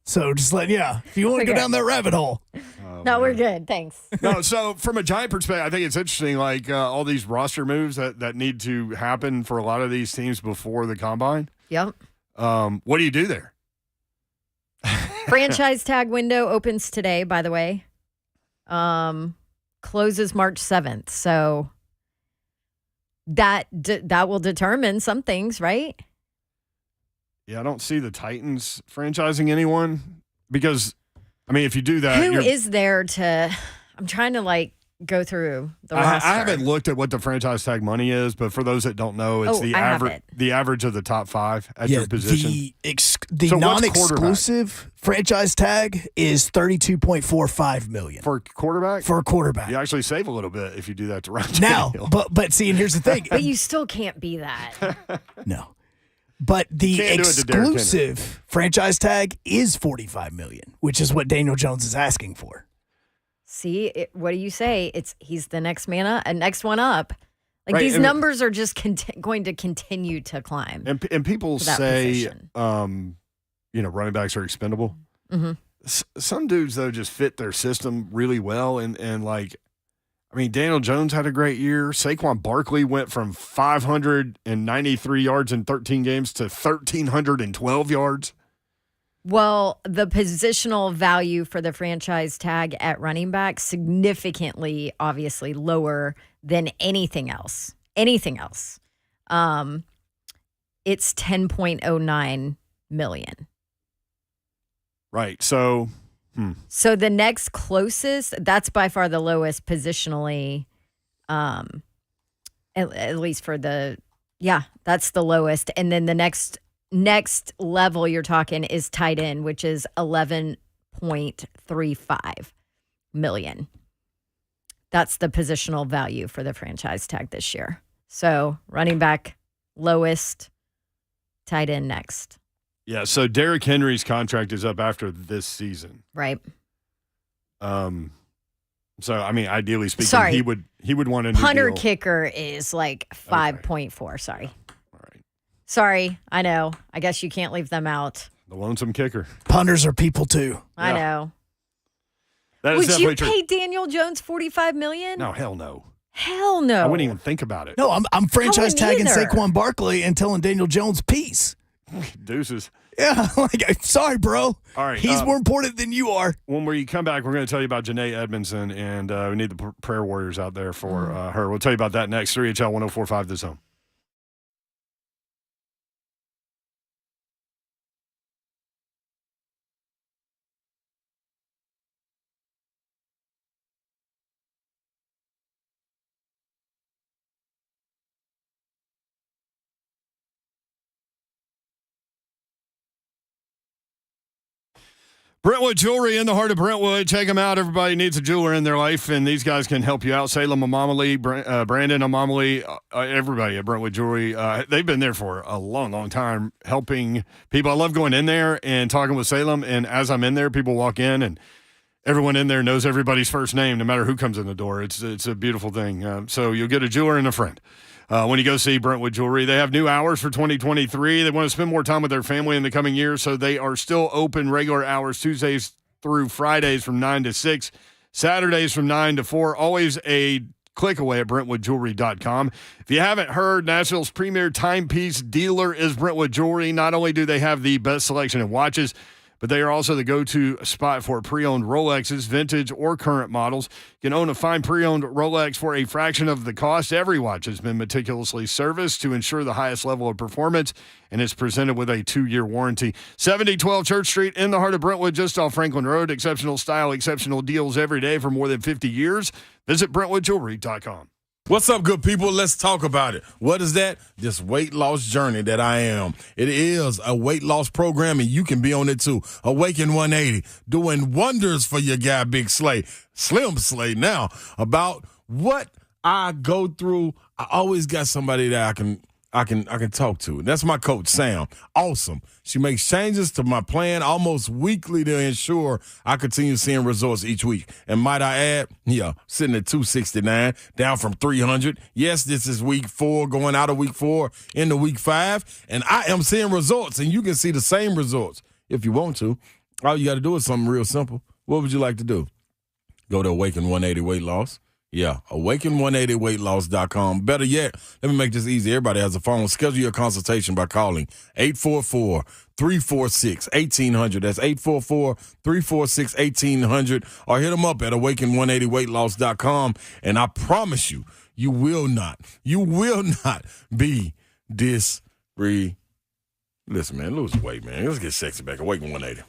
A: So just if you want to go
C: Okay.
A: down that rabbit hole.
C: No, we're good. Thanks.
B: No, so from a Giant perspective, I think it's interesting, all these roster moves that need to happen for a lot of these teams before the combine.
C: Yep.
B: What do you do there?
C: Franchise tag window opens today, by the way. Closes March 7th. So that will determine some things, right?
B: Yeah, I don't see the Titans franchising anyone because, I mean, if you do that,
C: Who is there to? I'm trying to go through the roster.
B: I haven't looked at what the franchise tag money is, but for those that don't know, it's
C: I have it.
B: the average of the top 5 at your position.
A: The
B: So what's
A: non-exclusive franchise tag is $32.45 million
B: For quarterback?
A: for a quarterback.
B: You actually save a little bit if you do that to Ryan
A: Now,
B: Tannehill.
A: but see, and here's the thing.
C: But you still can't be that.
A: No. But the
B: Can't do it to Derrick Henry.
A: exclusive franchise tag is $45 million, which is what Daniel Jones is asking for.
C: See, what do you say? He's the next man up, next one up.
B: Right,
C: These
B: and-
C: numbers are just going to continue to climb.
B: And people
C: for that
B: say,
C: position.
B: running backs are expendable.
C: Mm-hmm.
B: Some dudes, though, just fit their system really well. And Daniel Jones had a great year. Saquon Barkley went from 593 yards in 13 games to 1,312 yards.
C: Well, the positional value for the franchise tag at running back significantly, obviously, lower than anything else. Anything else. It's $10.09 million.
B: Right. So,
C: So the next closest, that's by far the lowest positionally, at least for that's the lowest. And then the next level you're talking is tight end, which is $11.35 million. That's the positional value for the franchise tag this year. So running back lowest, tight end next.
B: yeah. So Derrick Henry's contract is up after this season.
C: Right.
B: So, ideally speaking,
C: Sorry.
B: he would want a new
C: Punter
B: deal.
C: kicker is 5.4. Sorry.
B: All right.
C: Sorry, I know. I guess you can't leave them out.
B: The lonesome kicker.
A: Punters are people too.
C: I
B: Yeah.
C: know.
B: That is
C: Would you
B: definitely
C: pay Daniel Jones $45 million?
B: true. No, hell no.
C: Hell no.
B: I wouldn't even think about it.
A: No, I'm franchise tagging
C: either.
A: Saquon Barkley and telling Daniel Jones peace.
B: Deuces.
A: Yeah, sorry, bro.
B: All right.
A: He's more important than you are.
B: When we come back, we're going to tell you about Janae Edmondson, and we need the prayer warriors out there for her. We'll tell you about that next. 3HL 1045 The Zone. Brentwood Jewelry in the heart of Brentwood. Check them out. Everybody needs a jeweler in their life, and these guys can help you out. Salem Amamali, Brandon Amamali, everybody at Brentwood Jewelry. They've been there for a long, long time helping people. I love going in there and talking with Salem, and as I'm in there, people walk in, and everyone in there knows everybody's first name, no matter who comes in the door. It's a beautiful thing. So you'll get a jeweler and a friend. When you go see Brentwood Jewelry, they have new hours for 2023. They want to spend more time with their family in the coming years, so they are still open regular hours Tuesdays through Fridays from 9 to 6, Saturdays from 9 to 4. Always a click away at BrentwoodJewelry.com. If you haven't heard, Nashville's premier timepiece dealer is Brentwood Jewelry. Not only do they have the best selection of watches, but they are also the go-to spot for pre-owned Rolexes, vintage or current models. You can own a fine pre-owned Rolex for a fraction of the cost. Every watch has been meticulously serviced to ensure the highest level of performance, and it's presented with a 2-year warranty. 7012 Church Street in the heart of Brentwood, just off Franklin Road. Exceptional style, exceptional deals every day for more than 50 years. Visit BrentwoodJewelry.com.
E: What's up, good people? Let's talk about it. What is that? This weight loss journey that I am. It is a weight loss program, and you can be on it too. Awaken 180, doing wonders for your guy, Big Slay, Slim Slay. Now, about what I go through, I always got somebody that I can talk to. And that's my coach, Sam. Awesome. She makes changes to my plan almost weekly to ensure I continue seeing results each week. And might I add, sitting at 269, down from 300. Yes, this is week 4, going out of week 4 into week 5. And I am seeing results, and you can see the same results if you want to. All you got to do is something real simple. What would you like to do? Go to Awaken 180 Weight Loss. Yeah, awaken180weightloss.com. Better yet, let me make this easy. Everybody has a phone. Schedule your consultation by calling 844-346-1800. That's 844-346-1800. Or hit them up at awaken180weightloss.com. And I promise you, you will not be Listen, man, lose weight, man. Let's get sexy back. Awaken 180.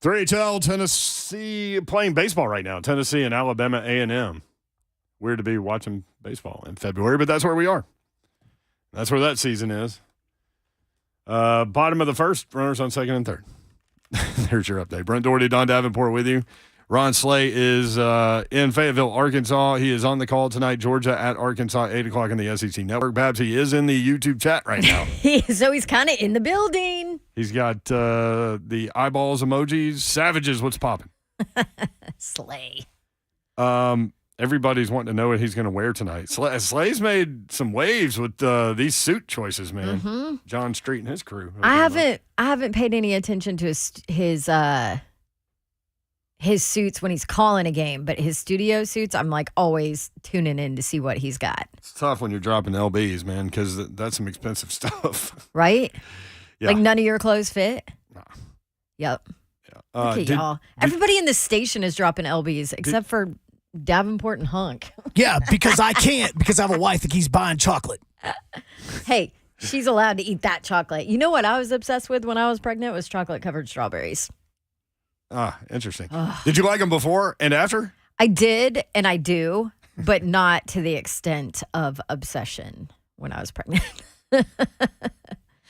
B: 3HL, Tennessee playing baseball right now. Tennessee and Alabama A&M. Weird to be watching baseball in February, but that's where we are. That's where that season is. Bottom of the first, runners on second and third. There's your update. Brent Doherty, Don Davenport with you. Ron Slay is in Fayetteville, Arkansas. He is on the call tonight. Georgia at Arkansas, 8 o'clock in the SEC Network. Babs, he is in the YouTube chat right now.
C: So he's kind of in the building.
B: He's got the eyeballs emojis. Savages, what's popping?
C: Slay.
B: Everybody's wanting to know what he's going to wear tonight. Slay's made some waves with these suit choices, man.
C: Mm-hmm.
B: John Street and his crew.
C: I haven't paid any attention to his suits when he's calling a game, but his studio suits, I'm like always tuning in to see what he's got.
B: It's tough when you're dropping LBs, man, because that's some expensive stuff.
C: Right?
B: Yeah.
C: Like none of your clothes fit?
B: Nah.
C: Yep.
B: Yeah.
C: Look at y'all. Everybody in this station is dropping LBs except for Davenport and Hunk.
A: Yeah, because I can't, because I have a wife that keeps buying chocolate.
C: Hey, she's allowed to eat that chocolate. You know what I was obsessed with when I was pregnant was chocolate-covered strawberries.
B: Interesting. Did you like them before and after?
C: I did, and I do, but not to the extent of obsession when I was pregnant.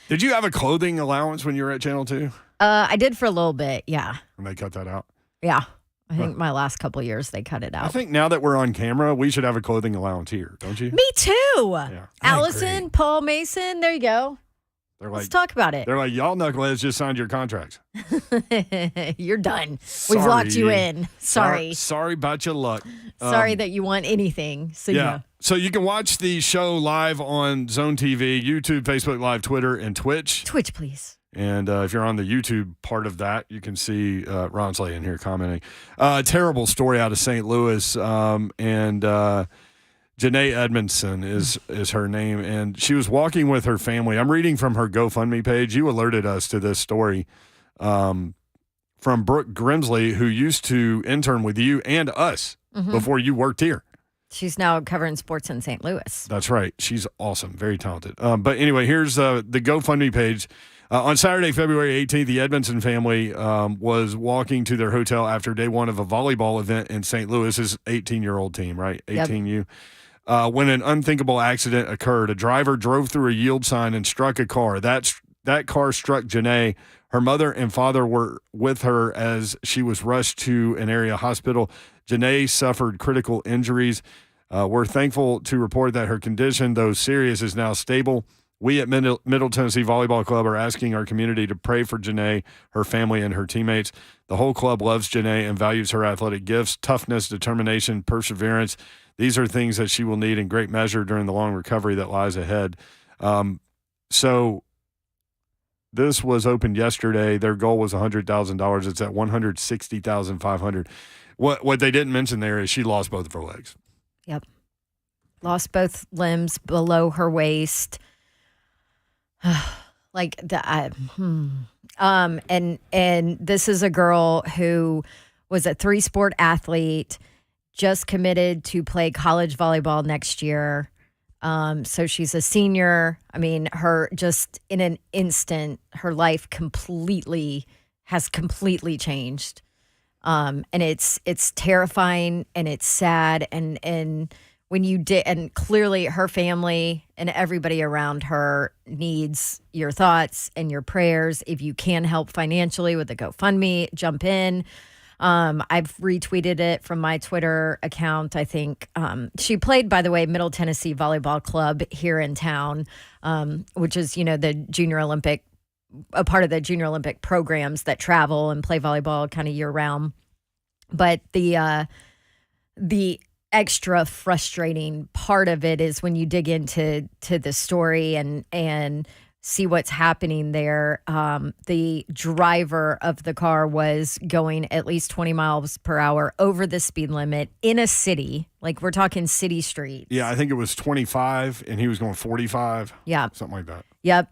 B: Did you have a clothing allowance when you were at Channel 2?
C: I did for a little bit, yeah.
B: And they cut that out?
C: Yeah. I think my last couple of years they cut it out.
B: I think now that we're on camera, we should have a clothing allowance here, don't you?
C: Me too.
B: Yeah.
C: Allison, Paul Mason, there you go.
B: They're
C: Let's talk about it.
B: They're like, y'all knuckleheads just signed your contracts.
C: You're done.
B: Sorry.
C: We've locked you in. Sorry.
B: Sorry about your luck.
C: Sorry that you want anything. So yeah.
B: So you can watch the show live on Zone TV, YouTube, Facebook Live, Twitter, and Twitch.
C: Twitch, please.
B: And if you're on the YouTube part of that, you can see Ron Slay in here commenting. Terrible story out of St. Louis. Janae Edmondson is her name, and she was walking with her family. I'm reading from her GoFundMe page. You alerted us to this story from Brooke Grimsley, who used to intern with you and us before you worked here.
C: She's now covering sports in St. Louis.
B: That's right. She's awesome. Very talented. But anyway, here's the GoFundMe page. On Saturday, February 18th, the Edmondson family was walking to their hotel after day one of a volleyball event in St. Louis. His 18-year-old team, right? 18U. When an unthinkable accident occurred. A driver drove through a yield sign and struck a car. That car struck Janae. Her mother and father were with her as she was rushed to an area hospital. Janae suffered critical injuries. We're thankful to report that her condition, though serious, is now stable. We at Middle Tennessee Volleyball Club are asking our community to pray for Janae, her family, and her teammates. The whole club loves Janae and values her athletic gifts, toughness, determination, perseverance. These are things that she will need in great measure during the long recovery that lies ahead. So this was opened yesterday. Their goal was $100,000. It's at $160,500. What they didn't mention there is she lost both of her legs.
C: Yep. Lost both limbs below her waist. Like the and this is a girl who was a 3-sport athlete, just committed to play college volleyball next year. So she's a senior. I mean, her just in an instant, her life has completely changed. And it's terrifying and it's sad. And when you did, and clearly her family and everybody around her needs your thoughts and your prayers. If you can help financially with the GoFundMe, jump in. I've retweeted it from my Twitter account. I think she played, by the way, Middle Tennessee Volleyball Club here in town, which is, the Junior Olympic, a part of the Junior Olympic programs that travel and play volleyball kind of year round. But the extra frustrating part of it is when you dig into the story and see what's happening there. The driver of the car was going at least 20 miles per hour over the speed limit in a city. Like, we're talking city streets.
B: Yeah, I think it was 25 and he was going 45.
C: Yeah.
B: Something like that.
C: Yep.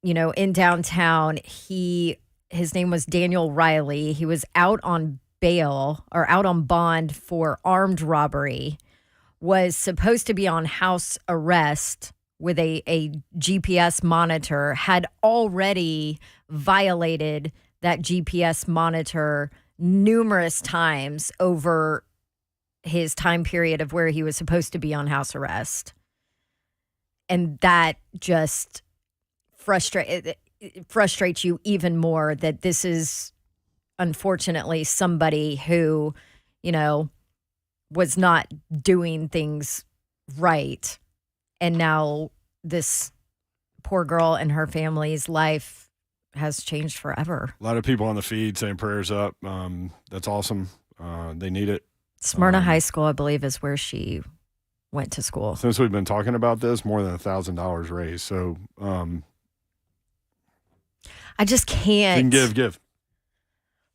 C: In downtown, his name was Daniel Riley. He was out on bail or out on bond for armed robbery, was supposed to be on house arrest with a GPS monitor, had already violated that GPS monitor numerous times over his time period of where he was supposed to be on house arrest. And that just frustrates you even more that this is unfortunately somebody who, was not doing things right. And now this poor girl and her family's life has changed forever.
B: A lot of people on the feed saying prayers up. That's awesome. They need it.
C: Smyrna High School, I believe, is where she went to school.
B: Since we've been talking about this, more than $1,000 raised. So
C: I just can't.
B: You can give.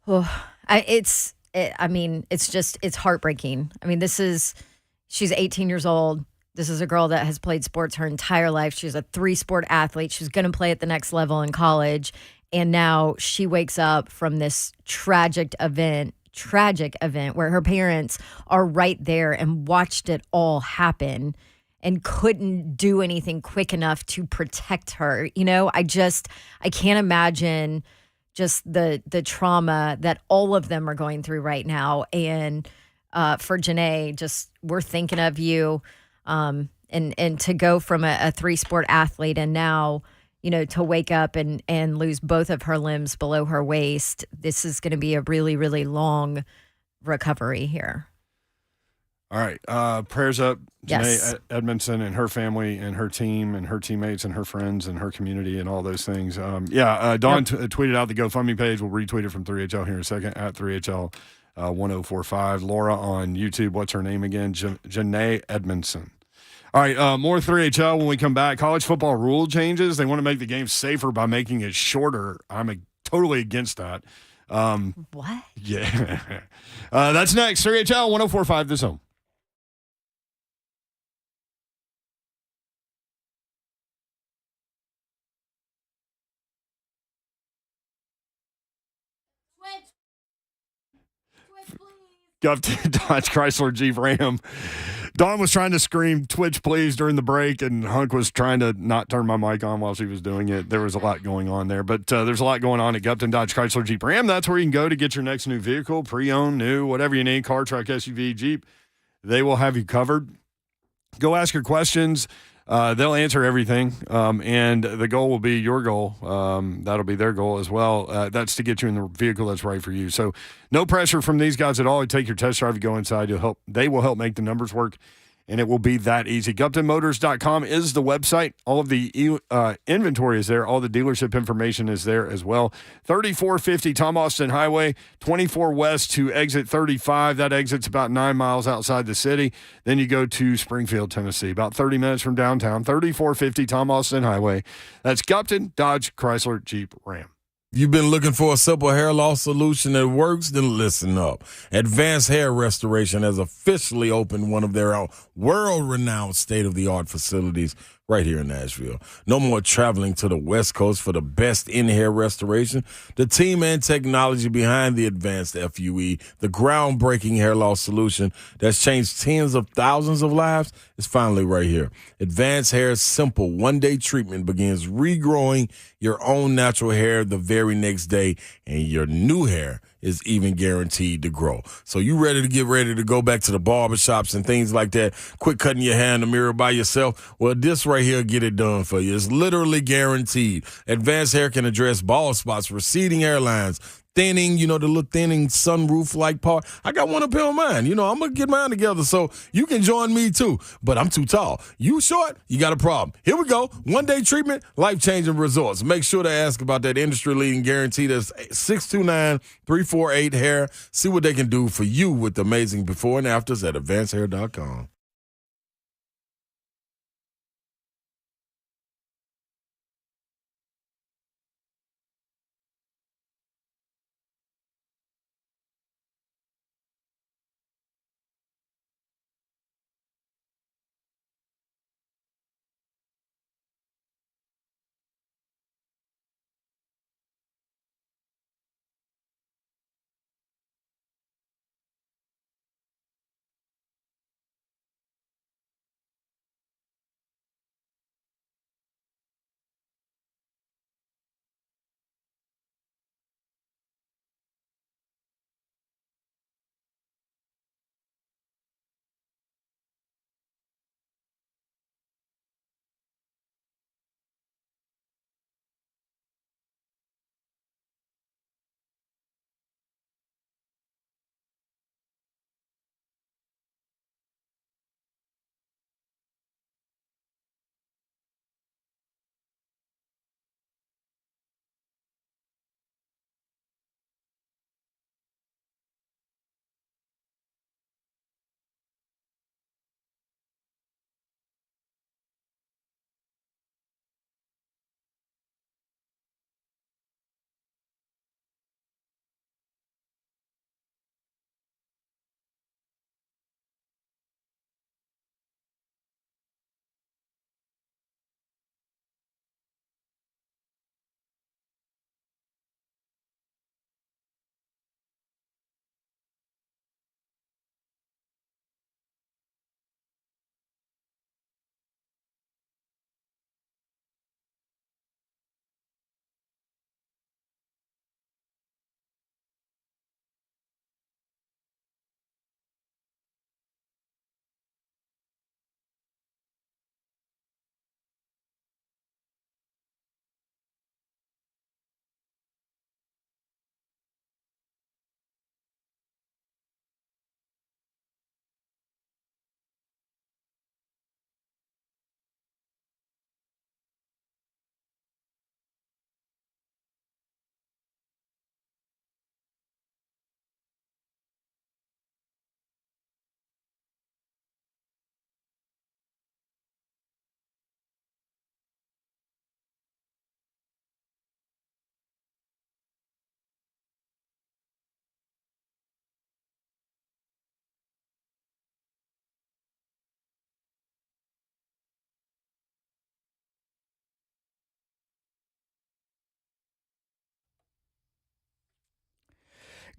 C: Oh, it's heartbreaking. I mean, she's 18 years old. This is a girl that has played sports her entire life. She's a 3-sport athlete. She's going to play at the next level in college. And now she wakes up from this tragic event where her parents are right there and watched it all happen and couldn't do anything quick enough to protect her. I can't imagine just the trauma that all of them are going through right now. And for Janae, we're thinking of you. And to go from a 3-sport athlete and now, to wake up and lose both of her limbs below her waist, this is going to be a really, really long recovery here.
B: All right. Prayers up,
C: Yes.
B: Janae Edmondson and her family and her team and her teammates and her friends and her community and all those things. Dawn tweeted out the GoFundMe page. We'll retweet it from 3HL here in a second at 3HL 1045. Laura on YouTube. What's her name again? Janae Edmondson. All right, more 3HL when we come back. College football rule changes. They want to make the game safer by making it shorter. I'm totally against that.
C: What?
B: Yeah. That's next. 3HL 1045 this home. Up to Dodge Chrysler Jeep Ram. Dawn was trying to scream Twitch please during the break, and Hunk was trying to not turn my mic on while she was doing it. There was a lot going on there, but there's a lot going on at Gupton Dodge Chrysler Jeep Ram. That's where you can go to get your next new vehicle, pre-owned, new, whatever you need, car, truck, SUV, Jeep. They will have you covered. Go ask your questions. They'll answer everything, and the goal will be your goal. That'll be their goal as well. That's to get you in the vehicle that's right for you. So no pressure from these guys at all. You take your test drive, you go inside, they will help make the numbers work, and it will be that easy. GuptonMotors.com is the website. All of the inventory is there. All the dealership information is there as well. 3450 Tom Austin Highway, 24 west to exit 35. That exit's about 9 miles outside the city. Then you go to Springfield, Tennessee, about 30 minutes from downtown. 3450 Tom Austin Highway. That's Gupton Dodge Chrysler Jeep Ram.
E: You've been looking for a simple hair loss solution that works? Then listen up. Advanced Hair Restoration has officially opened one of their own world-renowned state-of-the-art facilities right here in Nashville. No more traveling to the West Coast for the best in-hair restoration. The team and technology behind the Advanced FUE, the groundbreaking hair loss solution that's changed tens of thousands of lives, is finally right here. Advanced Hair's simple one-day treatment begins regrowing your own natural hair the very next day, and your new hair is even guaranteed to grow. So you ready to go back to the barbershops and things like that, quit cutting your hair in the mirror by yourself? Well, this right here get it done for you. It's literally guaranteed. Advanced Hair can address bald spots, receding hairlines, thinning, the little thinning sunroof-like part. I got one up here on mine. I'm going to get mine together so you can join me too. But I'm too tall. You short, you got a problem. Here we go. One-day treatment, life-changing results. Make sure to ask about that industry-leading guarantee. That's 629-348-HAIR. See what they can do for you with amazing before and afters at advancedhair.com.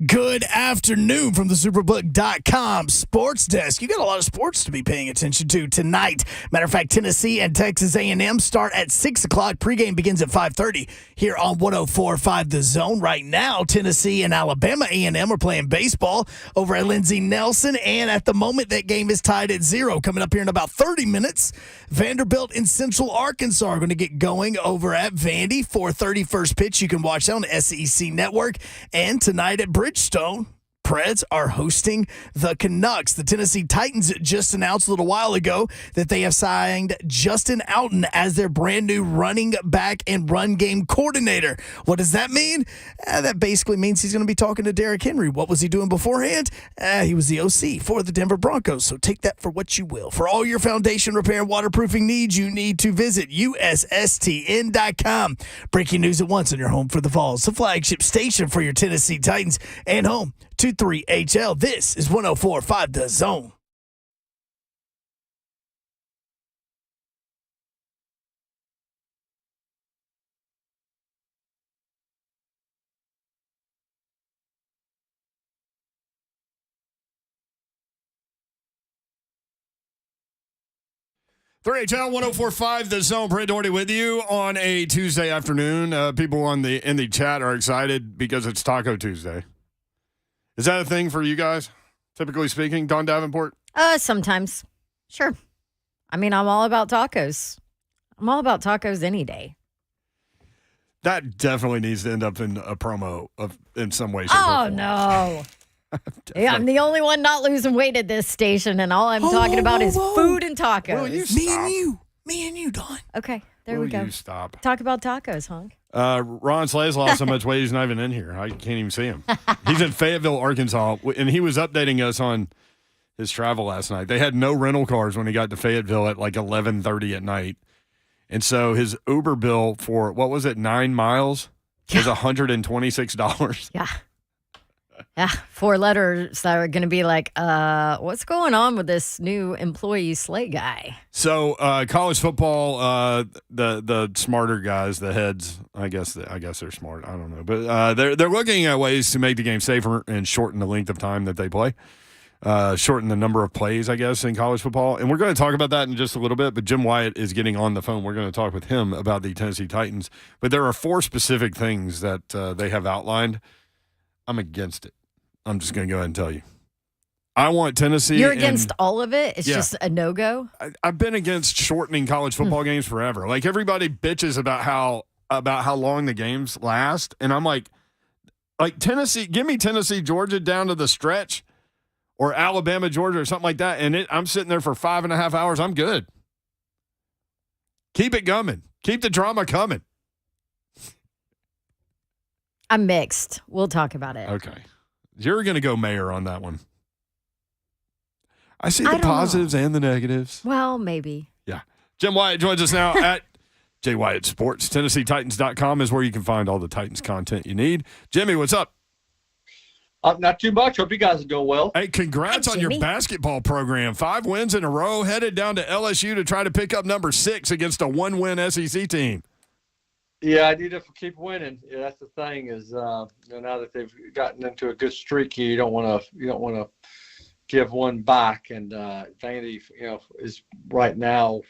A: Good afternoon from the Superbook.com sports desk. You got a lot of sports to be paying attention to tonight. Matter of fact, Tennessee and Texas A&M start at 6 o'clock. Pregame begins at 5:30 here on 104.5 The Zone. Right now, Tennessee and Alabama A&M are playing baseball over at Lindsey Nelson, and at the moment, that game is tied at 0. Coming up here in about 30 minutes, Vanderbilt and Central Arkansas are going to get going over at Vandy. 4:30 first pitch. You can watch that on the SEC Network. And tonight at Bridgestone, Preds are hosting the Canucks. The Tennessee Titans just announced a little while ago that they have signed Justin Outen as their brand new running back and run game coordinator. What does that mean? That basically means he's going to be talking to Derrick Henry. What was he doing beforehand? He was the OC for the Denver Broncos, so take that for what you will. For all your foundation repair and waterproofing needs, you need to visit USSTN.com. Breaking news at once on your home for the Vols, the flagship station for your Tennessee Titans, and home to 3HL. This is 104.5 The Zone.
B: HL 104.5 The Zone. Brent Doherty with you on a Tuesday afternoon. People in the chat are excited because it's Taco Tuesday. Is that a thing for you guys, typically speaking, Don Davenport?
C: Sometimes. Sure. I mean, I'm all about tacos. I'm all about tacos any day.
B: That definitely needs to end up in a promo in some way. Shape,
C: Oh,
B: or form.
C: no. Yeah, I'm the only one not losing weight at this station, and all I'm talking about is food and tacos.
B: Will you
A: Me and you, Don.
C: Okay, there we go.
B: You stop.
C: Talk about tacos, Honk.
B: Ron Slay's lost so much weight he's not even in here. I can't even see him. He's in Fayetteville, Arkansas, and he was updating us on his travel last night. They had no rental cars when he got to Fayetteville at like 11:30 at night, and so his Uber bill for what was it, 9 miles was $126.
C: Yeah. Yeah, 4 letters that are going to be like, what's going on with this new employee Slay guy?
B: So college football, the smarter guys, the heads, I guess they're smart. I don't know, but they're looking at ways to make the game safer and shorten the length of time that they play, shorten the number of plays, I guess, in college football. And we're going to talk about that in just a little bit. But Jim Wyatt is getting on the phone. We're going to talk with him about the Tennessee Titans. But there are 4 specific things that they have outlined. I'm against it. I'm just going to go ahead and tell you. I want Tennessee.
C: You're against all of it? It's
B: Yeah.
C: just a no-go?
B: I've been against shortening college football games forever. Like, everybody bitches about how long the games last. And I'm like Tennessee, give me Tennessee, Georgia down to the stretch, or Alabama, Georgia, or something like that. And I'm sitting there for 5.5 hours. I'm good. Keep it coming. Keep the drama coming.
C: I'm mixed. We'll talk about it.
B: Okay. You're going to go mayor on that one. I see
C: I
B: the
C: don't
B: positives and the negatives.
C: Well, maybe.
B: Yeah. Jim Wyatt joins us now at J. Wyatt Sports. TennesseeTitans.com is where you can find all the Titans content you need. Jimmy, what's up?
G: Not too much. Hope you guys are doing well.
B: Hey, congrats
C: Hi,
B: on your
C: Jimmy.
B: basketball program. 5 wins in a row, headed down to LSU to try to pick up number 6 against a 1-win SEC team.
G: Yeah, I need to keep winning. Yeah, that's the thing is, now that they've gotten into a good streak here, you don't want to give one back. And Vandy, is right now,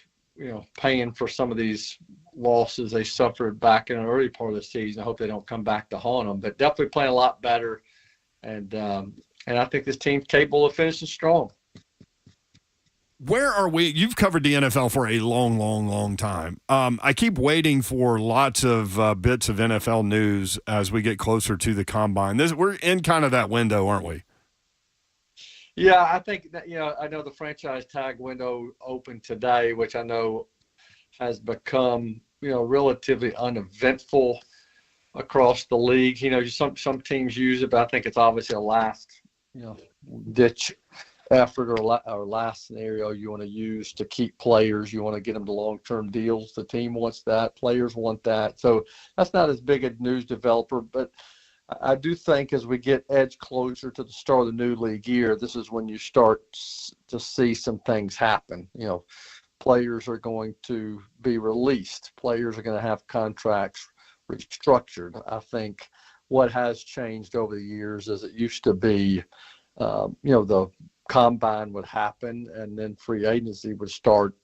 G: paying for some of these losses they suffered back in the early part of the season. I hope they don't come back to haunt them, but definitely playing a lot better. And I think this team's capable of finishing strong.
B: Where are we? You've covered the NFL for a long, long, long time. I keep waiting for lots of bits of NFL news as we get closer to the combine. We're in kind of that window, aren't we?
G: Yeah, I think that, I know the franchise tag window opened today, which I know has become, relatively uneventful across the league. Some teams use it, but I think it's obviously a last, ditch effort or last scenario you want to use to keep players. You want to get them to long-term deals. The team wants that. Players want that. So that's not as big a news developer, but I do think as we get edge closer to the start of the new league year, this is when you start to see some things happen. Players are going to be released. Players are going to have contracts restructured. I think what has changed over the years is it used to be, the combine would happen and then free agency would start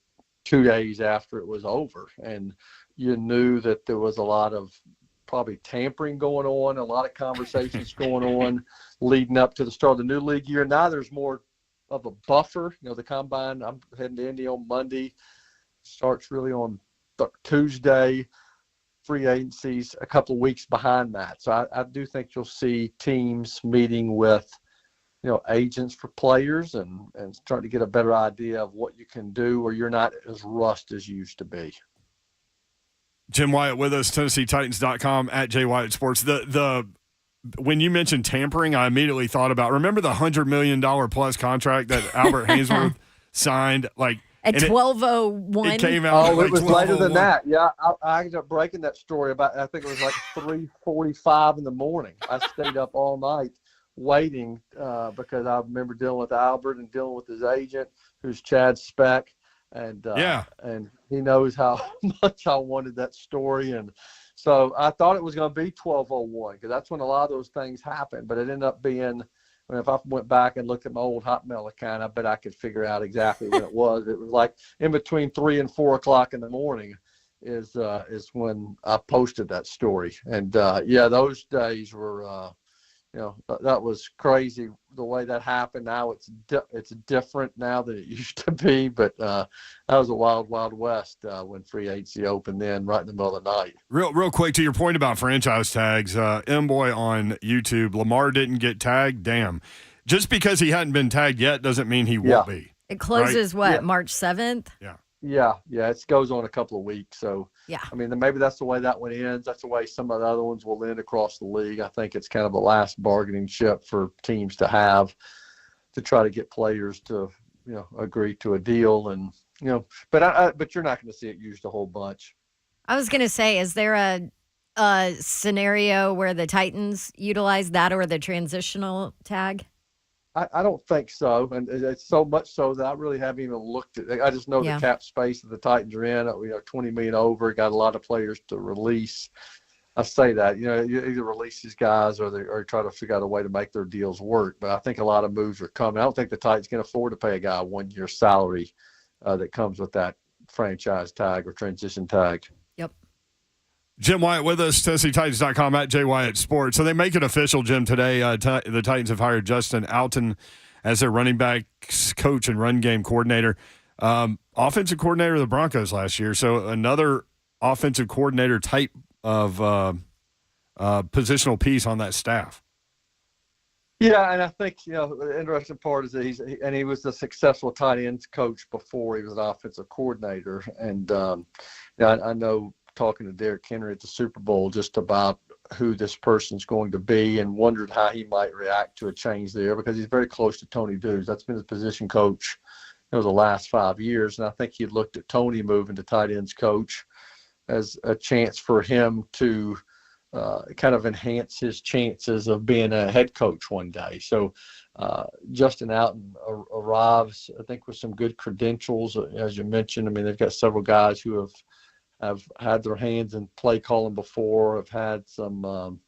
G: 2 days after it was over. And you knew that there was a lot of probably tampering going on, a lot of conversations going on leading up to the start of the new league year. Now there's more of a buffer. The combine, I'm heading to Indy on Monday, starts really on Tuesday. Free agencies a couple of weeks behind that. So I do think you'll see teams meeting with, agents for players and starting to get a better idea of what you can do, or you're not as rushed as you used to be.
B: Jim Wyatt with us, TennesseeTitans.com, at Jay Wyatt Sports. When you mentioned tampering, I immediately thought about, remember the $100 million plus contract that Albert Hainsworth signed?
C: At 12:01.
B: It came out.
G: It was later than that. Yeah, I ended up breaking that story about, I think it was like 3:45 in the morning. I stayed up all night waiting because I remember dealing with Albert and dealing with his agent, who's Chad Speck. And and he knows how much I wanted that story. And so I thought it was going to be 12:01 because that's when a lot of those things happen. But it ended up being, if I went back and looked at my old Hotmail account, I bet I could figure out exactly when it was. It was like in between 3 and 4 o'clock in the morning is when I posted that story. And those days were, that was crazy the way that happened. Now it's different now than it used to be, but that was a wild, wild west when free agency opened then, right in the middle of the night.
B: Real quick, to your point about franchise tags, M-Boy on YouTube, Lamar didn't get tagged. Damn. Just because he hadn't been tagged yet doesn't mean he won't be.
C: It closes, March 7th?
B: Yeah.
G: Yeah, it goes on a couple of weeks. So,
C: yeah.
G: I mean, maybe that's the way that one ends. That's the way some of the other ones will end across the league. I think it's kind of a last bargaining chip for teams to have to try to get players to, agree to a deal. And, but you're not going to see it used a whole bunch.
C: I was going to say, is there a scenario where the Titans utilize that or the transitional tag?
G: I don't think so, and it's so much so that I really haven't even looked at it. I just know the cap space that the Titans are in. We have $20 million over, got a lot of players to release. I say that, you either release these guys or try to figure out a way to make their deals work. But I think a lot of moves are coming. I don't think the Titans can afford to pay a guy a 1-year salary that comes with that franchise tag or transition tag.
C: Yep.
B: Jim Wyatt with us, TennesseeTitans.com, at Jay Wyatt Sports. So they make it official, Jim, today. The Titans have hired Justin Alton as their running backs coach and run game coordinator. Offensive coordinator of the Broncos last year. So another offensive coordinator type of positional piece on that staff.
G: Yeah, and I think, the interesting part is that he was a successful tight ends coach before he was an offensive coordinator. And I know, talking to Derrick Henry at the Super Bowl just about who this person's going to be and wondered how he might react to a change there because he's very close to Tony Dews. That's been his position coach the last 5 years. And I think he looked at Tony moving to tight ends coach as a chance for him to kind of enhance his chances of being a head coach one day. So Justin Alton arrives, I think, with some good credentials, as you mentioned. I mean, they've got several guys who have had their hands in play calling before, have had some,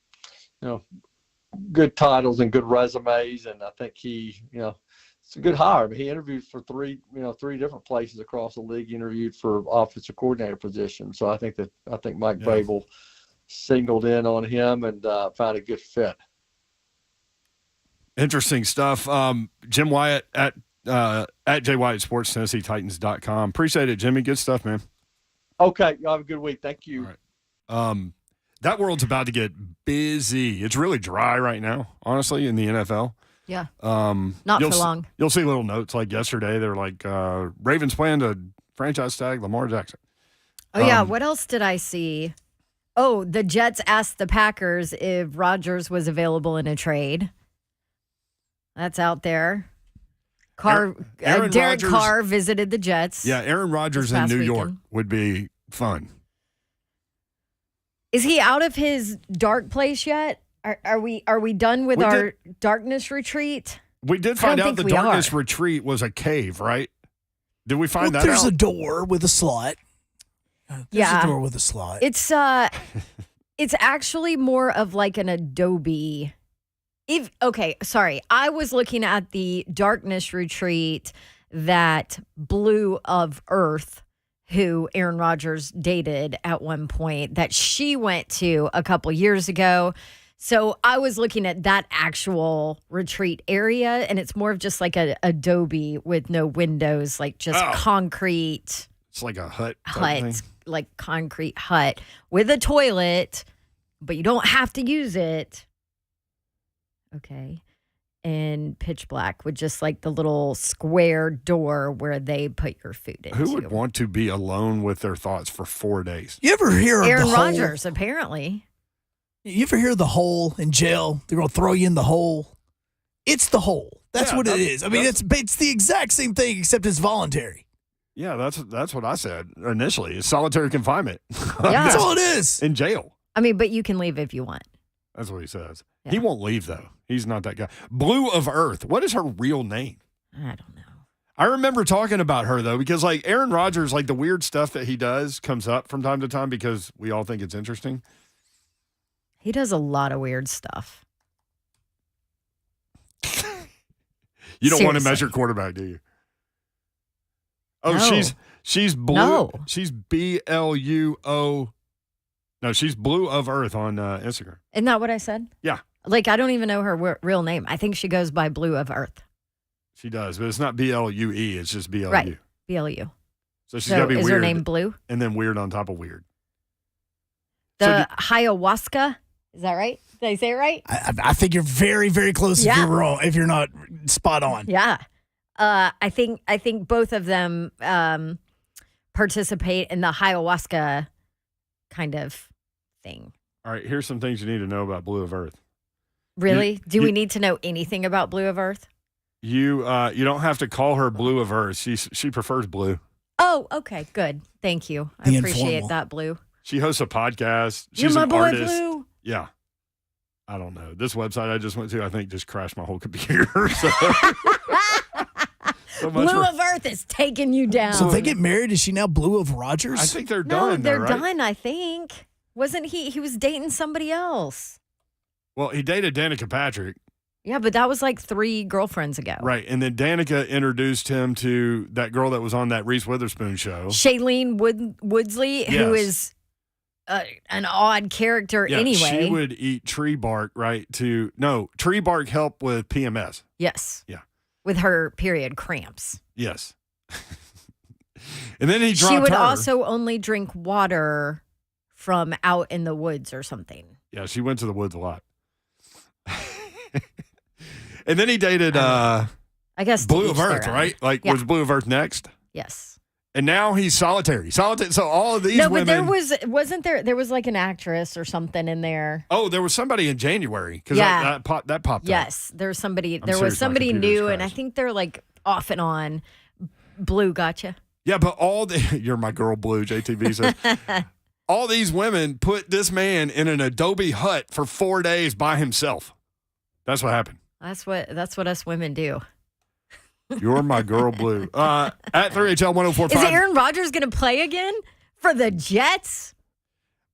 G: good titles and good resumes. And I think it's a good hire. I mean, he interviewed for three different places across the league. He interviewed for offensive coordinator position. So I think Mike Vrabel singled in on him and found a good fit.
B: Interesting stuff. Jim Wyatt at Jay Wyatt Sports, TennesseeTitans.com. Appreciate it, Jimmy. Good stuff, man.
G: Okay, you have a good week. Thank you.
B: All right. That world's about to get busy. It's really dry right now, honestly, in the NFL.
C: Yeah. Not for long.
B: You'll see little notes like yesterday. They're like, Ravens plan to franchise tag Lamar Jackson.
C: Oh, yeah. What else did I see? Oh, the Jets asked the Packers if Rodgers was available in a trade. That's out there. Derek Carr visited the Jets.
B: Yeah, Aaron Rodgers in New York would be fun.
C: Is he out of his dark place yet? Are we done with our darkness retreat?
B: We did find out the darkness retreat was a cave, right? Did we find that
A: there's
B: out?
A: a door with a slot. There's a door with a slot.
C: It's It's actually more of like an Adobe. I was looking at the darkness retreat that Blue of Earth, who Aaron Rodgers dated at one point, that she went to a couple years ago. So I was looking at that actual retreat area, and it's more of just like a Adobe with no windows, like just concrete.
B: It's like a hut,
C: like concrete hut with a toilet, but you don't have to use it. Okay. And pitch black with just like the little square door where they put your food into.
B: Who would want to be alone with their thoughts for 4 days?
A: You ever hear of
C: Aaron
A: the hole?
C: Rodgers, apparently.
A: You ever hear the hole in jail? They're going to throw you in the hole. It's the hole. That's what it is. I mean, it's the exact same thing except it's voluntary.
B: Yeah, that's what I said initially. It's solitary confinement.
C: Yeah.
A: That's all it is.
B: In jail.
C: I mean, but you can leave if you want.
B: That's what he says.
C: Yeah.
B: He won't leave, though. He's not that guy. Blue of Earth. What is her real name?
C: I don't know.
B: I remember talking about her, though, because, like, Aaron Rodgers, like, the weird stuff that he does comes up from time to time because we all think it's interesting.
C: He does a lot of weird stuff.
B: You don't want to
C: Seriously.
B: measure quarterback, do you? Oh,
C: No.
B: she's blue.
C: No.
B: She's BLUO. No, she's Blue of Earth on Instagram.
C: Isn't that what I said?
B: Yeah.
C: Like, I don't even know her real name. I think she goes by Blue of Earth.
B: She does, but it's not BLUE. It's just BLU.
C: Right. BLU.
B: So she's
C: So
B: got to be
C: is
B: weird.
C: her name Blue?
B: And then weird on top of weird.
C: The ayahuasca. Is that right? Did I say it right?
A: I think you're very, very close if you're wrong, if you're not spot on.
C: Yeah. I think both of them participate in the ayahuasca kind of thing.
B: All right, here's some things you need to know about Blue of Earth.
C: Really? Do we need to know anything about Blue of Earth?
B: You don't have to call her Blue of Earth. She prefers blue.
C: Oh, okay, good. Thank you. I
A: The
C: appreciate
A: informal.
C: that, Blue.
B: She hosts a podcast.
C: You're
B: She's
C: my
B: an
C: boy,
B: artist.
C: Blue.
B: Yeah. I don't know. This website I just went to, I think, just crashed my whole computer. So, so much
C: Blue
B: for-
C: of Earth is taking you down.
A: So if they get married, is she now Blue of Rodgers?
B: I think they're
C: no,
B: done.
C: they're
B: though, right?
C: done, I think. Wasn't he? He was dating somebody else.
B: Well, he dated Danica Patrick.
C: Yeah, but that was like 3 girlfriends ago.
B: Right. And then Danica introduced him to that girl that was on that Reese Witherspoon show.
C: Shailene Woodsley, who
B: Yes.
C: is an odd character
B: Yeah,
C: anyway.
B: she would eat tree bark, right? Tree bark help with PMS.
C: Yes.
B: Yeah.
C: With her period cramps.
B: Yes. And then he dropped
C: She would
B: her.
C: also only drink water from out in the woods or something.
B: Yeah, she went to the woods a lot. And then he dated
C: I guess to
B: Blue
C: each
B: of
C: their
B: Earth,
C: own.
B: right? Like,
C: Yeah.
B: was Blue of Earth next?
C: Yes.
B: And now he's solitary. So all of these
C: No,
B: women.
C: but there was like an actress or something in there.
B: Oh, there was somebody in January because
C: Yeah.
B: that popped up.
C: Yes, there was somebody.
B: I'm
C: There
B: serious,
C: was
B: my
C: somebody
B: computer's
C: new, and I
B: crashed.
C: think they're like off and on. Blue, gotcha.
B: Yeah, but you're my girl, Blue. JTV says all these women put this man in an Adobe hut for 4 days by himself. That's what happened.
C: That's what us women do.
B: You're my girl, Blue. At 3HL 1045.
C: Is Aaron Rodgers going to play again for the Jets?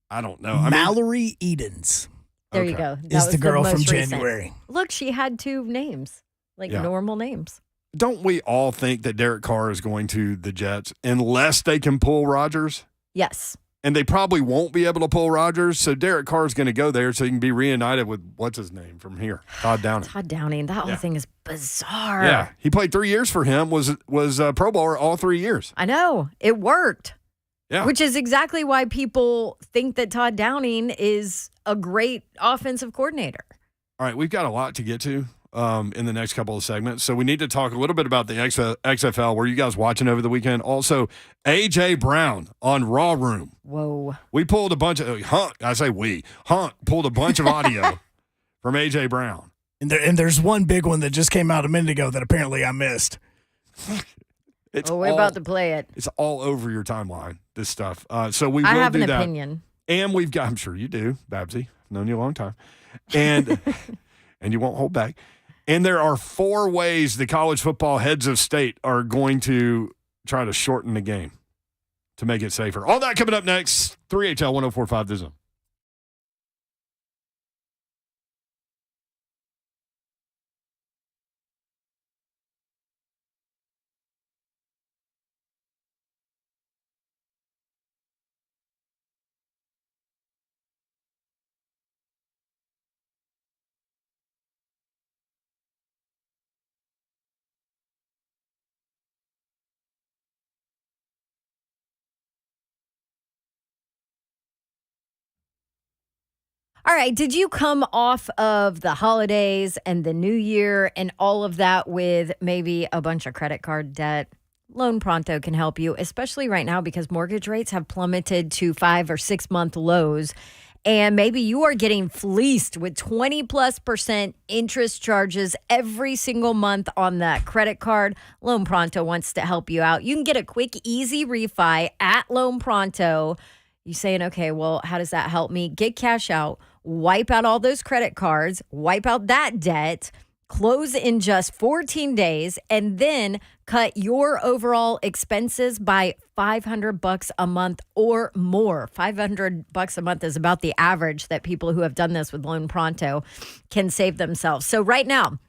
B: I don't know. I mean,
A: Mallory Edens
C: There you
B: Okay.
C: go. That
A: is
C: was
A: the girl from
C: most recent.
A: January.
C: Look, she had 2 names, like
B: Yeah.
C: normal names.
B: don't we all think that Derek Carr is going to the Jets unless they can pull Rodgers?
C: Yes.
B: And they probably won't be able to pull Rodgers. So Derek Carr is going to go there so he can be reunited with what's his name from here, Todd Downing.
C: Todd Downing. That whole
B: Yeah.
C: thing is bizarre.
B: Yeah, he played 3 years for him. Was a Pro Bowler all 3 years.
C: I know. It worked.
B: Yeah,
C: Which is exactly why people think that Todd Downing is a great offensive coordinator.
B: All right, we've got a lot to get to in the next couple of segments. So we need to talk a little bit about the XFL. Were you guys watching over the weekend? Also, A.J. Brown on Raw Room.
C: Whoa.
B: We pulled a bunch of Hunt pulled a bunch of audio from A.J. Brown.
A: And there's one big one that just came out a minute ago that apparently I missed.
C: We're about to play it.
B: It's all over your timeline, this stuff. So we will
C: I have
B: do
C: an
B: that.
C: opinion.
B: And we've got, I'm sure you do, Babsy. Known you a long time. And and you won't hold back. And there are 4 ways the college football heads of state are going to try to shorten the game to make it safer. All that coming up next. 3HL 1045 The Zone.
C: All right. Did you come off of the holidays and the new year and all of that with maybe a bunch of credit card debt? Loan Pronto can help you, especially right now because mortgage rates have plummeted to 5 or 6 month lows. And maybe you are getting fleeced with 20+% interest charges every single month on that credit card. Loan Pronto wants to help you out. You can get a quick, easy refi at Loan Pronto. You saying, okay, well, how does that help me? Get cash out, wipe out all those credit cards, wipe out that debt, close in just 14 days, and then cut your overall expenses by $500 a month or more. $500 a month is about the average that people who have done this with Loan Pronto can save themselves. So right now,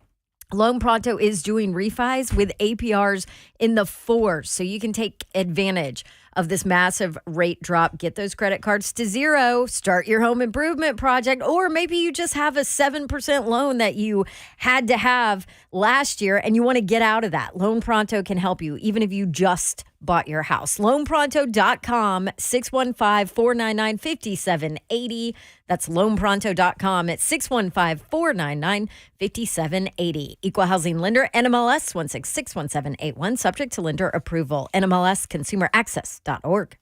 C: Loan Pronto is doing refis with APRs in the 4s, so you can take advantage of this massive rate drop. Get those credit cards to zero, start your home improvement project, or maybe you just have a 7% loan that you had to have last year and you want to get out of that. Loan Pronto can help you, even if you just bought your house. LoanPronto.com, 615-499-5780. That's LoanPronto.com at 615-499-5780. Equal housing lender, NMLS 1661781, subject to lender approval. NMLS Consumer Access.org.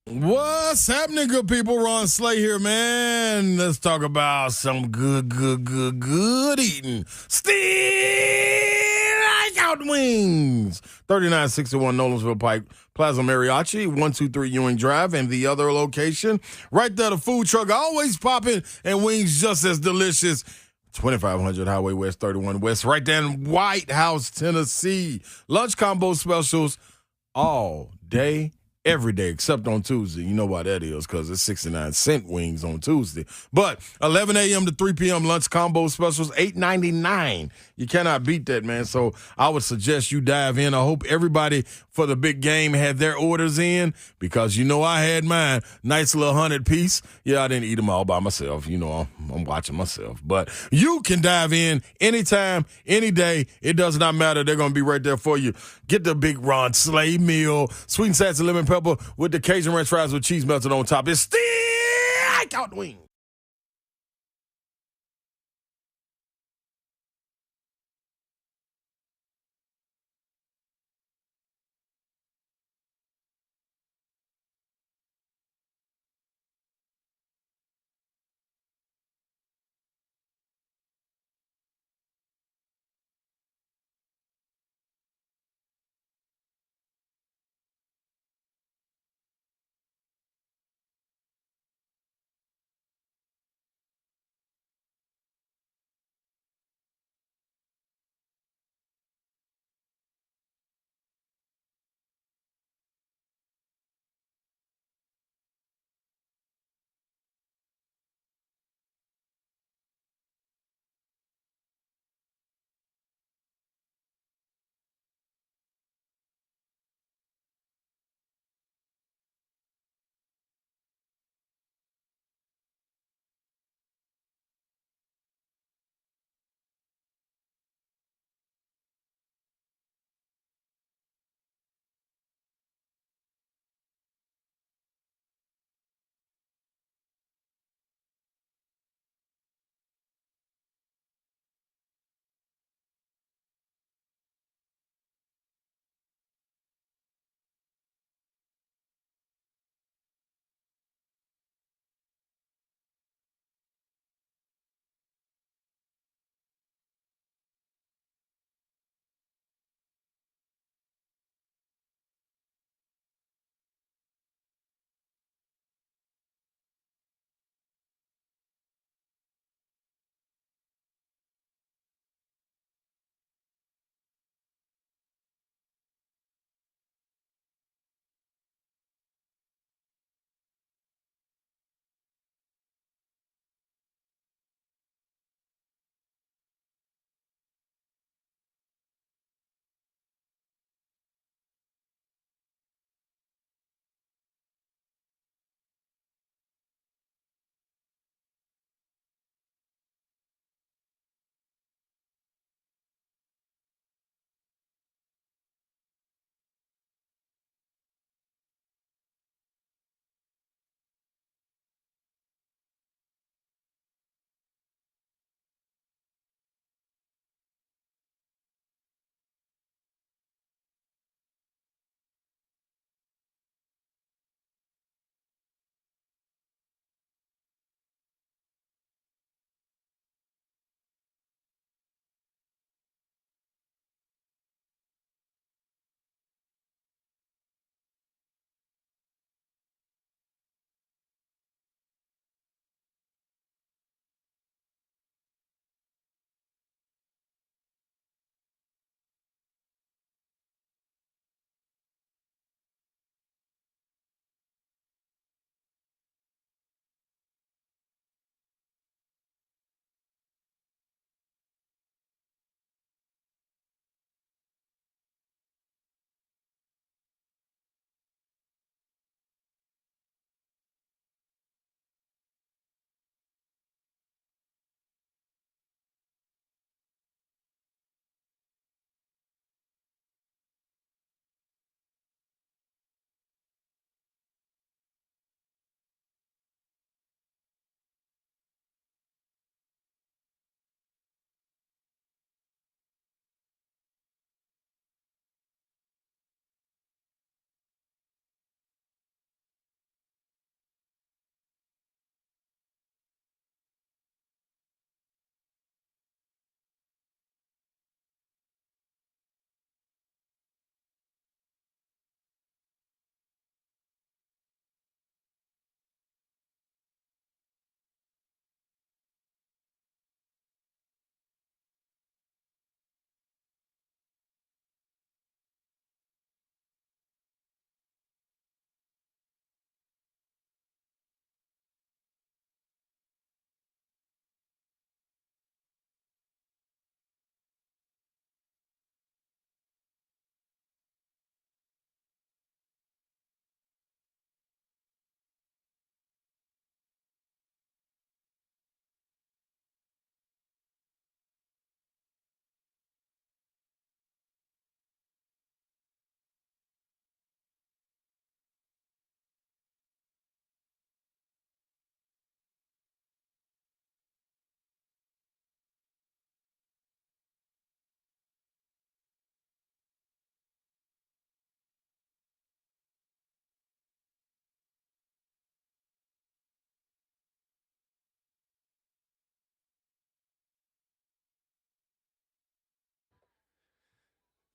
E: What's happening, good people? Ron Slay here, man. Let's talk about some good eating. Steak-out wings. 3961 Nolensville Pike Plaza Mariachi, 123 Ewing Drive, and the other location. Right there, the food truck always popping and wings just as delicious. 2500 Highway West, 31 West, right there in White House, Tennessee. Lunch combo specials all day, every day, except on Tuesday. You know why that is, because it's 69-cent wings on Tuesday. But 11 a.m. to 3 p.m. lunch combo specials, $8.99. You cannot beat that, man. So I would suggest you dive in. I hope everybody for the big game had their orders in, because you know I had mine. Nice little 100-piece. Yeah, I didn't eat them all by myself. You know, I'm watching myself. But you can dive in anytime, any day. It does not matter. They're going to be right there for you. Get the big Ron Slay meal. Sweet and sassy lemon pepper with the Cajun ranch fries with cheese melted on top. It's steak-out wings.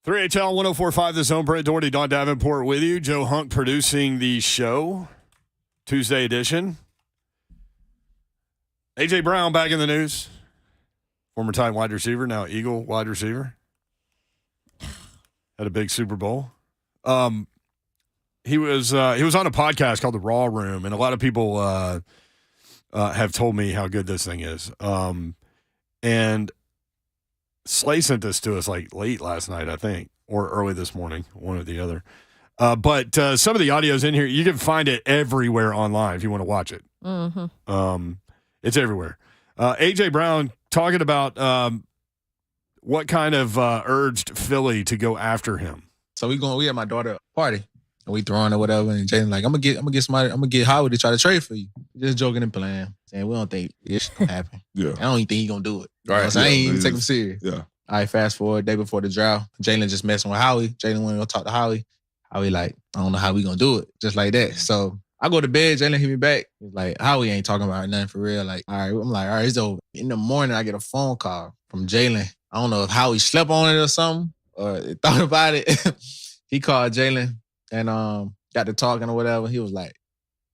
B: 3HL 104.5 The Zone. Brent Doherty, Don Davenport with you. Joe Hunk producing the show. Tuesday edition. A.J. Brown back in the news. Former Titan wide receiver, now Eagle wide receiver. Had a big Super Bowl. He was on a podcast called The Raw Room, and a lot of people have told me how good this thing is. And Slay sent this to us like late last night, I think, or early this morning, one or the other. But some of the audio's in here. You can find it everywhere online if you want to watch it. Mm-hmm. It's everywhere. A.J. Brown talking about what kind of urged Philly to go after him.
H: So we had my daughter party and we throwing or whatever, and Jalen like, I'm gonna get Howard to try to trade for you. Just joking and playing. Saying we don't think it's gonna happen.
E: Yeah.
H: I don't even think he gonna do it.
E: Right.
H: So I ain't even take him serious.
E: Yeah.
H: All right, fast forward, day before the draft. Jalen just messing with Howie. Jalen went to go talk to Howie. Howie like, I don't know how we gonna do it. Just like that. So I go to bed, Jalen hit me back. He's like, Howie ain't talking about nothing for real. Like, all right, I'm like, all right, it's over. In the morning, I get a phone call from Jalen. I don't know if Howie slept on it or something or thought about it. He called Jalen and got to talking or whatever. He was like,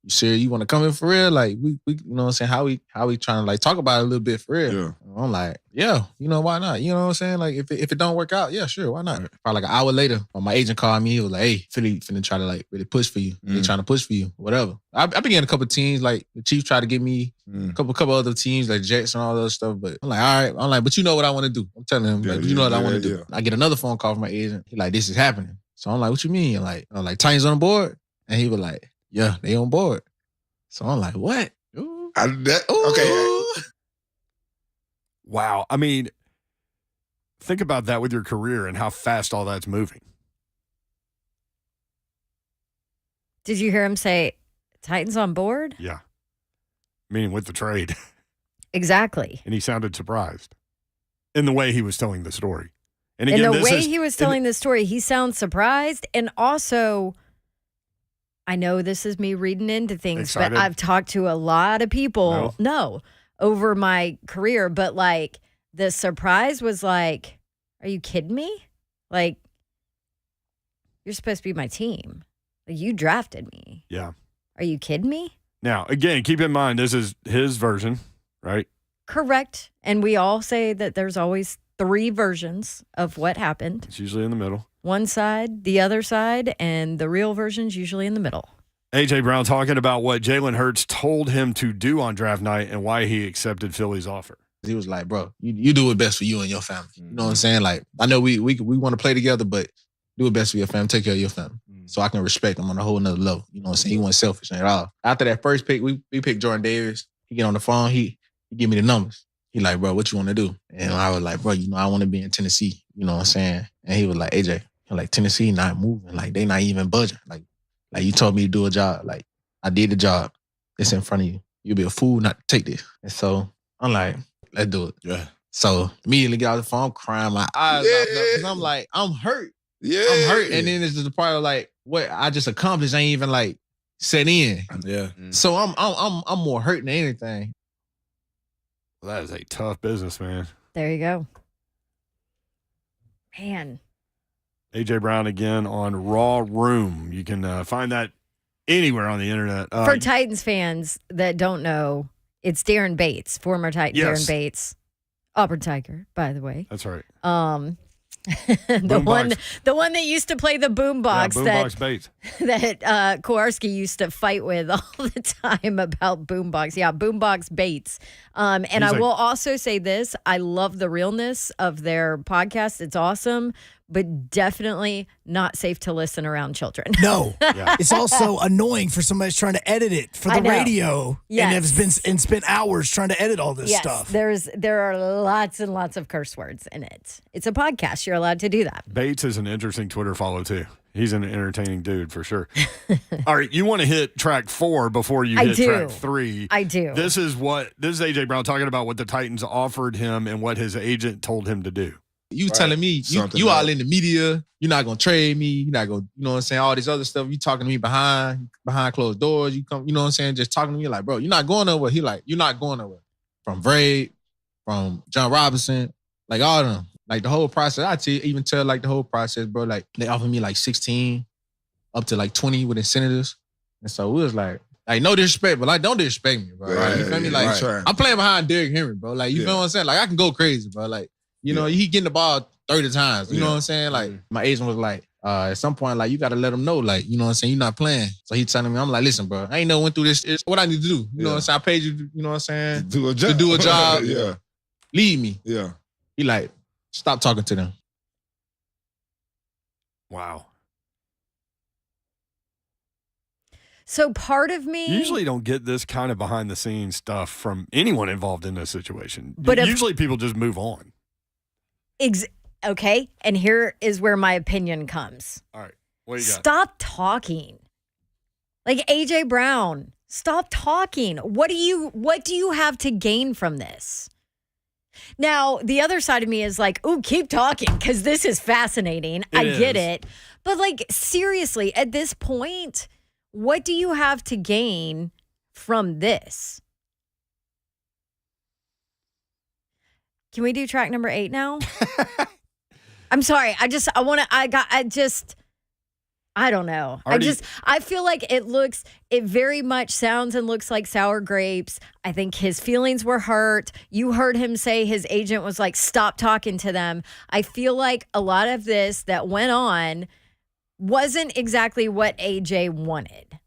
H: you sure you want to come in for real? Like, we you know what I'm saying? How we trying to like talk about it a little bit for real?
E: Yeah.
H: I'm like, yeah, you know, why not? You know what I'm saying? Like, if it don't work out, yeah, sure, why not? Probably like an hour later, when my agent called me, he was like, hey, Philly finna try to like really push for you. They trying to push for you, whatever. I began a couple of teams, like the Chiefs tried to get me, a couple other teams, like Jets and all that stuff. But I'm like, all right. I'm like, but you know what I want to do. I'm telling him, like, you know what I want to do. Yeah. I get another phone call from my agent. He like, this is happening. So I'm like, what you mean? Like, I'm like, Titans on board? And he was like, yeah, they on board. So I'm like, what? Ooh.
E: Okay.
B: Wow. I mean, think about that with your career and how fast all that's moving.
C: Did you hear him say Titans on board?
B: Yeah. Meaning with the trade.
C: Exactly.
B: And he sounded surprised in the way he was telling the story. And
C: in
B: again,
C: the way he was telling the story, he sounds surprised. And also, I know this is me reading into things,
B: excited.
C: But I've talked to a lot of people, over my career. But like the surprise was like, are you kidding me? Like, you're supposed to be my team. Like, you drafted me.
B: Yeah.
C: Are you kidding me?
B: Now, again, keep in mind, this is his version, right?
C: Correct. And we all say that there's always 3 versions of what happened.
B: It's usually in the middle.
C: One side, the other side, and the real version's usually in the middle.
B: A.J. Brown talking about what Jalen Hurts told him to do on draft night and why he accepted Philly's offer.
H: He was like, bro, you do it best for you and your family. You know what I'm saying? Like, I know we want to play together, but do it best for your family. Take care of your family. So I can respect him on a whole nother level. You know what I'm saying? He wasn't selfish at all. After that first pick, we picked Jordan Davis. He get on the phone. He give me the numbers. He like, bro, what you want to do? And I was like, bro, you know, I want to be in Tennessee. You know what I'm saying? And he was like, AJ, like, Tennessee not moving. Like, they not even budging. Like you told me to do a job. Like, I did the job. It's in front of you. You'll be a fool not to take this. And so I'm like, let's do it.
E: Yeah.
H: So immediately get out the phone, I'm crying my eyes out. Because I'm like, I'm hurt.
E: Yeah.
H: I'm hurt. And then it's just the part of like, what I just accomplished ain't even like set in.
E: Yeah.
H: So I'm more hurt than anything.
B: Well, that is a tough business, man.
C: There you go. Man.
B: A.J. Brown again on Raw Room. You can find that anywhere on the internet.
C: For Titans fans that don't know, it's Darren Bates, former Titan Darren Bates. Auburn Tiger, by the way.
B: That's right.
C: The one that used to play the boombox
B: Bates.
C: that Kowarski used to fight with all the time about boombox. Yeah, boombox Bates. And I will also say this: I love the realness of their podcast. It's awesome, but definitely not safe to listen around children.
A: No, it's also annoying for somebody that's trying to edit it for the radio, and spent hours trying to edit all this stuff.
C: There are lots and lots of curse words in it. It's a podcast; you're allowed to do that.
B: Bates is an interesting Twitter follow too. He's an entertaining dude for sure. All right, you want to hit track 4 before you hit track 3.
C: I do.
B: This is A.J. Brown talking about what the Titans offered him and what his agent told him to do.
H: You telling me you all in the media, you're not gonna trade me, you're not gonna, you know what I'm saying, all this other stuff. You talking to me behind closed doors. You come, you know what I'm saying, just talking to me like, bro, you're not going nowhere. He like, you're not going nowhere. From Vrade, from John Robinson, like all of them. Like the whole process, even tell like the whole process, bro. Like they offered me like 16 up to like 20 with incentives. And so we was like no disrespect, but like don't disrespect me, bro. Right, you feel me? Like I'm playing behind Derrick Henry, bro. Like you feel what I'm saying? Like I can go crazy, bro. Like, you know, he getting the ball 30 times. You know what I'm saying? Like my agent was like, at some point, like you gotta let him know, like, you know what I'm saying, you're not playing. So he telling me, I'm like, listen, bro, I ain't never went through this. It's what I need to do. You know what I'm saying? I paid you, you know what I'm saying? To do a job.
E: Yeah.
H: Lead me.
E: Yeah.
H: He like, stop talking to them.
B: Wow.
C: So part of me
B: You usually don't get this kind of behind the scenes stuff from anyone involved in this situation.
C: But
B: usually people just move on.
C: Okay, and here is where my opinion comes.
B: All right, what do you got?
C: Stop talking. Like AJ Brown, stop talking. What do you have to gain from this? Now, the other side of me is like, ooh, keep talking because this is fascinating. I get it. But like, seriously, at this point, what do you have to gain from this? Can we do track number 8 now? I'm sorry. I don't know. I feel like it very much sounds and looks like sour grapes. I think his feelings were hurt. You heard him say his agent was like, stop talking to them. I feel like a lot of this that went on wasn't exactly what AJ wanted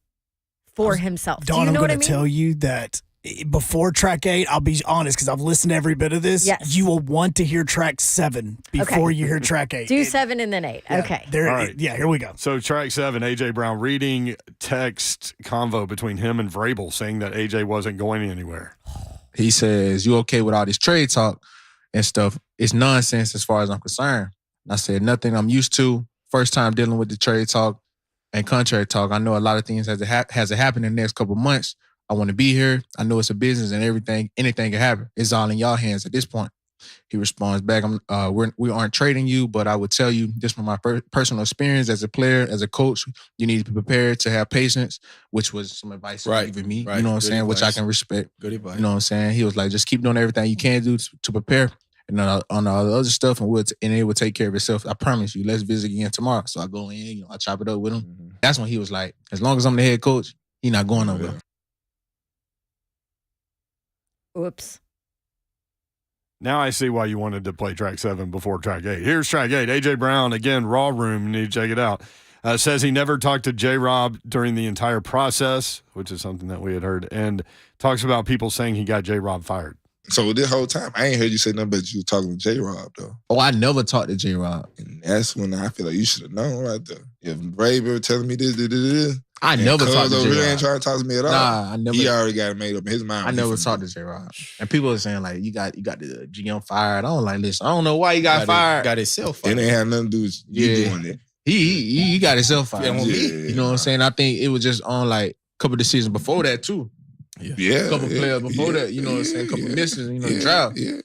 C: for himself.
A: Dawn,
C: Do you know what I
A: I'm
C: mean?
A: going to tell you that before track 8, I'll be honest because I've listened to every bit of this.
C: Yes.
A: You will want to hear track 7 before you hear track 8.
C: Do 7 and then 8.
A: Yeah,
C: okay.
B: All right.
A: Here we go.
B: So track 7, AJ Brown reading text convo between him and Vrabel saying that AJ wasn't going anywhere.
H: He says, you okay with all this trade talk and stuff? It's nonsense as far as I'm concerned. And I said, nothing I'm used to. First time dealing with the trade talk and contract talk. I know a lot of things has to happen in the next couple months. I want to be here. I know it's a business and anything can happen. It's all in y'all hands at this point. He responds back, we aren't trading you, but I would tell you just from my personal experience as a player, as a coach, you need to be prepared to have patience, which was some advice he gave me, you know what I'm saying, which I can respect.
E: Good advice.
H: You know what I'm saying? He was like, just keep doing everything you can do to prepare. And on all the other stuff, and it will take care of itself. I promise you. Let's visit again tomorrow. So I go in, I chop it up with him. Mm-hmm. That's when he was like, as long as I'm the head coach, he not going nowhere.
C: Oops.
B: Now I see why you wanted to play track 7 before track 8. Here's track 8. AJ Brown, again, Raw Room. You need to check it out. Says he never talked to J-Rob during the entire process, which is something that we had heard, and talks about people saying he got J-Rob fired.
I: So this whole time, I ain't heard you say nothing but you was talking to J-Rob, though.
H: Oh, I never talked to J-Rob.
I: And that's when I feel like you should have known right there. If Brave ever telling me this,
H: I never talked to J-Rob.
I: Ain't trying to talk to me at all.
H: Nah, I never.
I: He already got it made up in his mind.
H: I never talked to J-Rob. And people are saying, like, you got the GM fired. I don't like, listen, I don't know why he got fired.
E: Got himself fired.
I: It ain't had nothing to do with you doing it.
H: He got himself fired.
I: Yeah,
H: you know what I'm saying? I think it was just on, like, a couple of decisions before that, too.
I: Yeah.
H: A couple players before that, you know what I'm saying? A couple misses, the drought.
I: Yeah.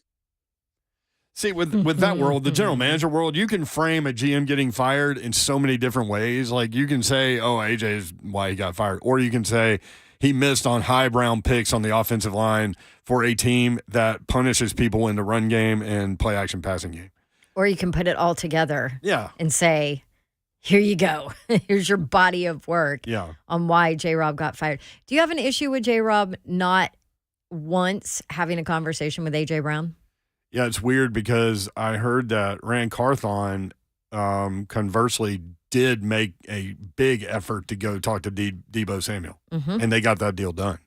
B: See, with that world, the general manager world, you can frame a GM getting fired in so many different ways. Like, you can say, oh, AJ is why he got fired. Or you can say he missed on high brown picks on the offensive line for a team that punishes people in the run game and play action passing game.
C: Or you can put it all together.
B: Yeah.
C: And say, here you go. Here's your body of work on why J-Rob got fired. Do you have an issue with J-Rob not once having a conversation with AJ Brown?
B: Yeah, it's weird because I heard that Rand Carthon conversely did make a big effort to go talk to Deebo Samuel, and they got that deal done.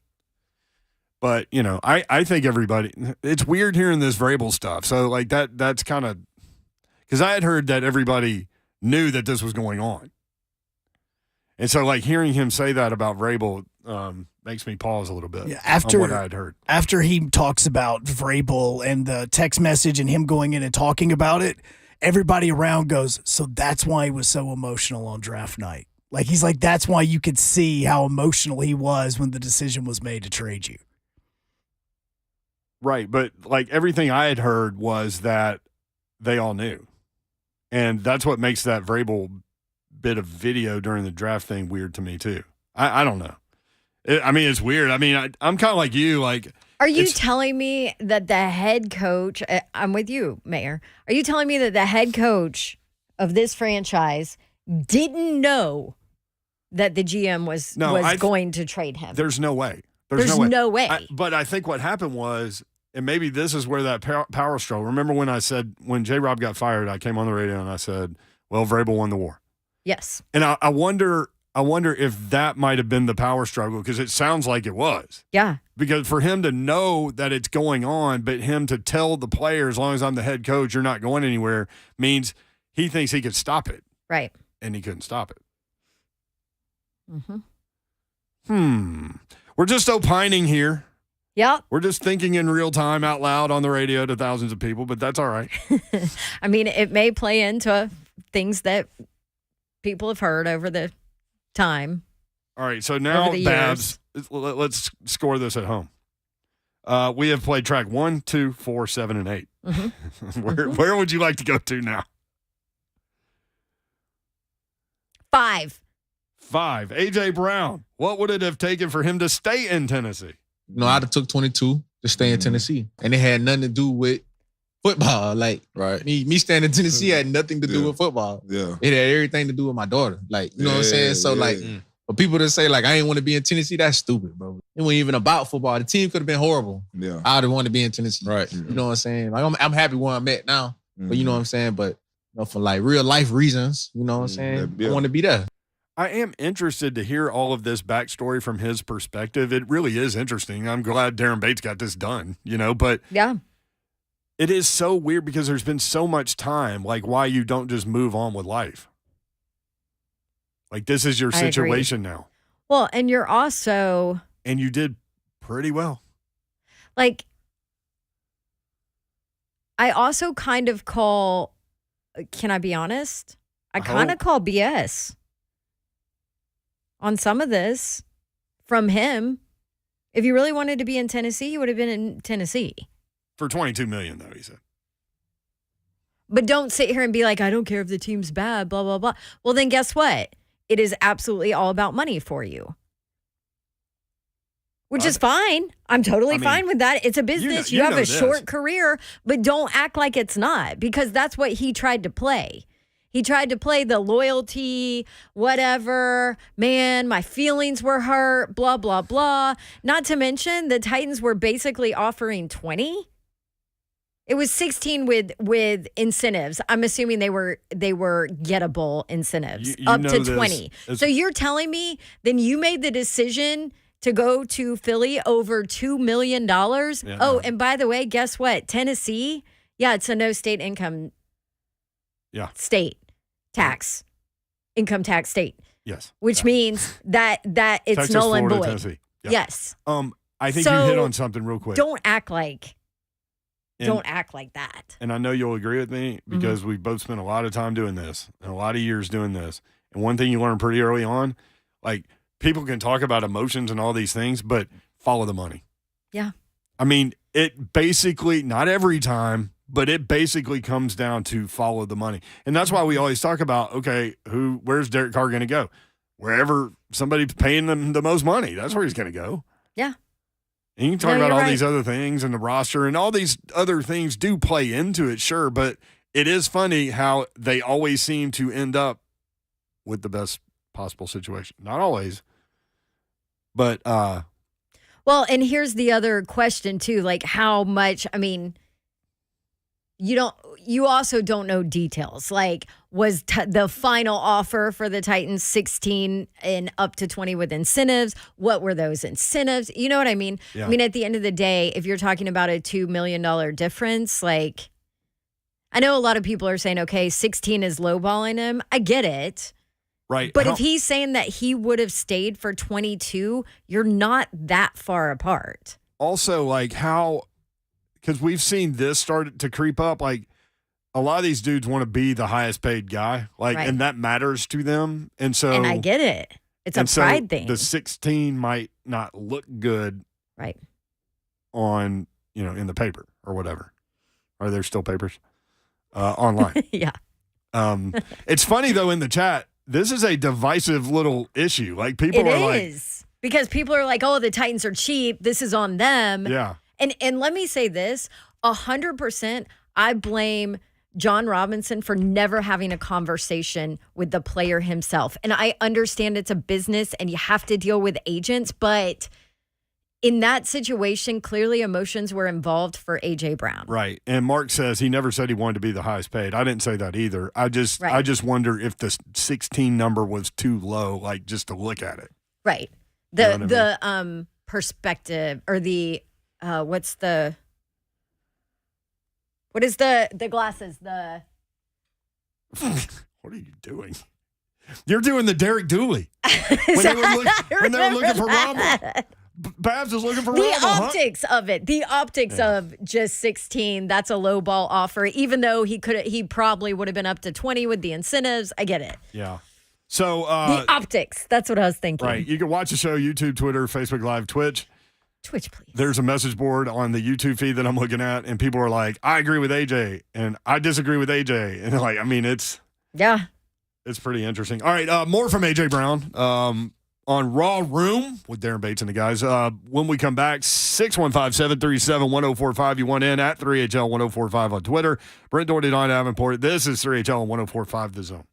B: But, I think it's weird hearing this Vrabel stuff. So, like, that's kind of – because I had heard that everybody knew that this was going on. And so, like, hearing him say that about Vrabel makes me pause a little bit on what I had heard.
A: After he talks about Vrabel and the text message and him going in and talking about it, everybody around goes, so that's why he was so emotional on draft night. Like, he's like, that's why you could see how emotional he was when the decision was made to trade you.
B: Right, but, like, everything I had heard was that they all knew. And that's what makes that Vrabel bit of video during the draft thing weird to me, too. I don't know. It's weird. I mean, I'm kind of like you. Like,
C: Are you telling me that the head coach, I'm with you, Mayor. Are you telling me that the head coach of this franchise didn't know that the GM was going to trade him?
B: There's no way.
C: There's no way.
B: But I think what happened was, and maybe this is where that power struggle. Remember when I said, when J-Rob got fired, I came on the radio and I said, well, Vrabel won the war.
C: Yes.
B: And I wonder if that might have been the power struggle, because it sounds like it was.
C: Yeah.
B: Because for him to know that it's going on, but him to tell the player, as long as I'm the head coach, you're not going anywhere, means he thinks he could stop it.
C: Right.
B: And he couldn't stop it.
C: Mm-hmm.
B: We're just opining here.
C: Yep.
B: We're just thinking in real time out loud on the radio to thousands of people, but that's all right.
C: I mean, it may play into things that people have heard over the time.
B: All right, so now, Babs, let's score this at home. We have played track 1, 2, 4, 7, and 8.
C: Mm-hmm.
B: Where would you like to go to now?
C: 5.
B: A.J. Brown, what would it have taken for him to stay in Tennessee?
H: No, I'd have took 22 to stay in Tennessee. And it had nothing to do with football. Like, me staying in Tennessee had nothing to do with football.
I: Yeah.
H: It had everything to do with my daughter. Like, you know what I'm saying? So, for people to say, like, I ain't want to be in Tennessee, that's stupid, bro. It wasn't even about football. The team could have been horrible.
I: Yeah.
H: I would have wanted to be in Tennessee.
E: Right.
H: You know what I'm saying? Like, I'm happy where I'm at now. But you know what I'm saying? But, you know, for like real life reasons, you know what I'm saying? I want to be there.
B: I am interested to hear all of this backstory from his perspective. It really is interesting. I'm glad Darren Bates got this done, but
C: yeah,
B: it is so weird because there's been so much time, like why you don't just move on with life. Like, this is your situation now.
C: Well, and you're also...
B: And you did pretty well.
C: Like, I also kind of call... Can I be honest? I kind of call BS on some of this from him. If you really wanted to be in Tennessee, you would have been in Tennessee.
B: For $22 million, though, he said.
C: But don't sit here and be like, I don't care if the team's bad, blah, blah, blah. Well, then guess what? It is absolutely all about money for you. Which is fine. I'm totally fine with that. It's a business. You have a short career, but don't act like it's not, because that's what he tried to play. He tried to play the loyalty, whatever. Man, my feelings were hurt, blah, blah, blah. Not to mention the Titans were basically offering 20. It was 16 with incentives. I'm assuming they were gettable incentives up to 20. So you're telling me then you made the decision to go to Philly over $2 million? Yeah. Oh, and by the way, guess what? Tennessee, it's a no state income state. Income tax state.
B: Yes.
C: Which means that it's
B: Texas,
C: null and
B: Florida,
C: void.
B: Tennessee. Yeah.
C: Yes.
B: I think you hit on something real quick.
C: Don't act like that.
B: And I know you'll agree with me because we've both spent a lot of time doing this and a lot of years doing this. And one thing you learn pretty early on, like, people can talk about emotions and all these things, but follow the money.
C: Yeah.
B: I mean, it basically, not every time, but it basically comes down to follow the money. And that's why we always talk about, okay, where's Derek Carr going to go? Wherever somebody's paying them the most money, that's where he's going to go.
C: Yeah.
B: And you can talk about all these other things and the roster, and all these other things do play into it, sure, but it is funny how they always seem to end up with the best possible situation. Not always, but
C: well, and here's the other question too, like how much, I mean, you also don't know details. Like, was the final offer for the Titans 16 and up to 20 with incentives? What were those incentives? You know what I mean? Yeah. I mean, at the end of the day, if you're talking about a $2 million difference, like, I know a lot of people are saying, okay, 16 is lowballing him. I get it.
B: Right.
C: But if he's saying that he would have stayed for 22, you're not that far apart.
B: Also, like, because we've seen this start to creep up, like, a lot of these dudes want to be the highest paid guy, like, and that matters to them. And so,
C: and I get it. It's a pride thing.
B: The 16 might not look good,
C: right?
B: On, in the paper or whatever. Are there still papers online?
C: Yeah.
B: It's funny though, in the chat, this is a divisive little issue. Like, people are like,
C: because people are like, oh, the Titans are cheap. This is on them.
B: Yeah.
C: And let me say this, 100%, I blame John Robinson for never having a conversation with the player himself. And I understand it's a business and you have to deal with agents, but in that situation, clearly emotions were involved for A.J. Brown.
B: Right. And Mark says he never said he wanted to be the highest paid. I didn't say that either. I just wonder if the 16 number was too low, like just to look at it.
C: Right. The perspective or the what is the glasses?
B: What are you doing? You're doing the Derek Dooley. When they were looking for Rommel. Babs was looking for
C: the
B: Rommel,
C: optics of it. The optics of just 16. That's a low ball offer. Even though he probably would have been up to 20 with the incentives. I get it.
B: Yeah. So
C: the optics. That's what I was thinking.
B: Right. You can watch the show YouTube, Twitter, Facebook Live, Twitch.
C: Twitch, please.
B: There's a message board on the YouTube feed that I'm looking at, and people are like, I agree with AJ, and I disagree with AJ. And like, I mean, it's pretty interesting. All right, more from AJ Brown on Raw Room with Darren Bates and the guys. When we come back, 615-737-1045. You want in at 3HL1045 on Twitter. Brent Doherty, Don Davenport. This is 3HL 1045 The Zone.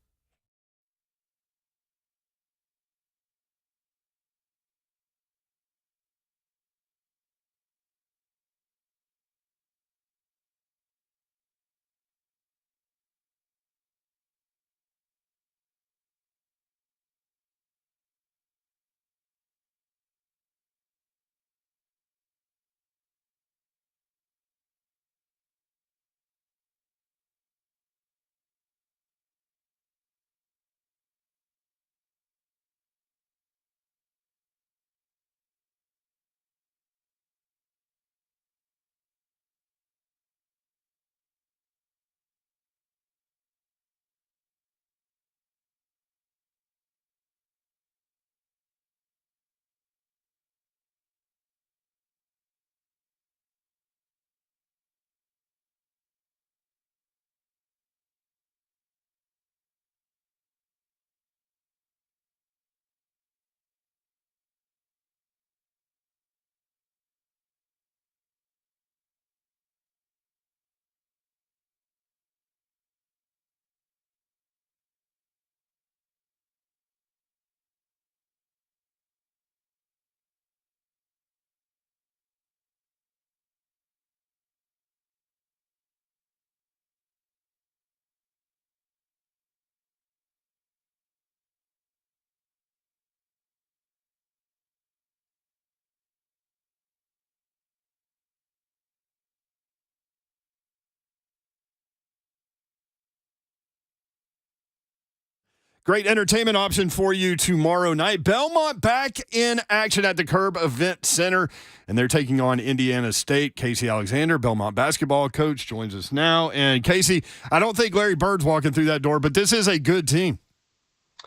B: Great entertainment option for you tomorrow night. Belmont back in action at the Curb Event Center, and they're taking on Indiana State. Casey Alexander, Belmont basketball coach, joins us now. And Casey, I don't think Larry Bird's walking through that door, but this is a good team.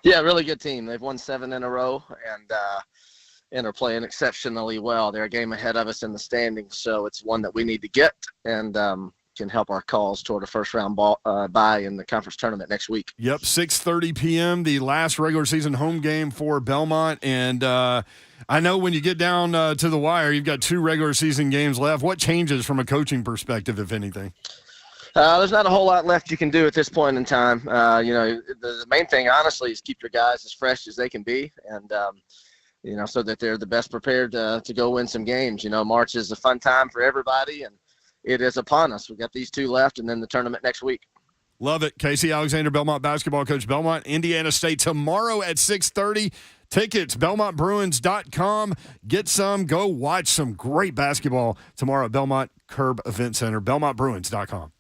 J: Yeah, really good team. They've won 7 in a row and are playing exceptionally well. They're a game ahead of us in the standings, so it's one that we need to get and can help our cause toward a first-round bye in the conference tournament next week.
B: Yep, 6:30 p.m., the last regular season home game for Belmont. And I know when you get down to the wire, you've got 2 regular season games left. What changes from a coaching perspective, if anything?
J: There's not a whole lot left you can do at this point in time. The main thing, honestly, is keep your guys as fresh as they can be and, so that they're the best prepared to go win some games. March is a fun time for everybody, and it is upon us. We've got these 2 left and then the tournament next week.
B: Love it. Casey Alexander, Belmont basketball coach, Belmont, Indiana State tomorrow at 6:30. Tickets, BelmontBruins.com. Get some. Go watch some great basketball tomorrow at Belmont Curb Event Center, BelmontBruins.com.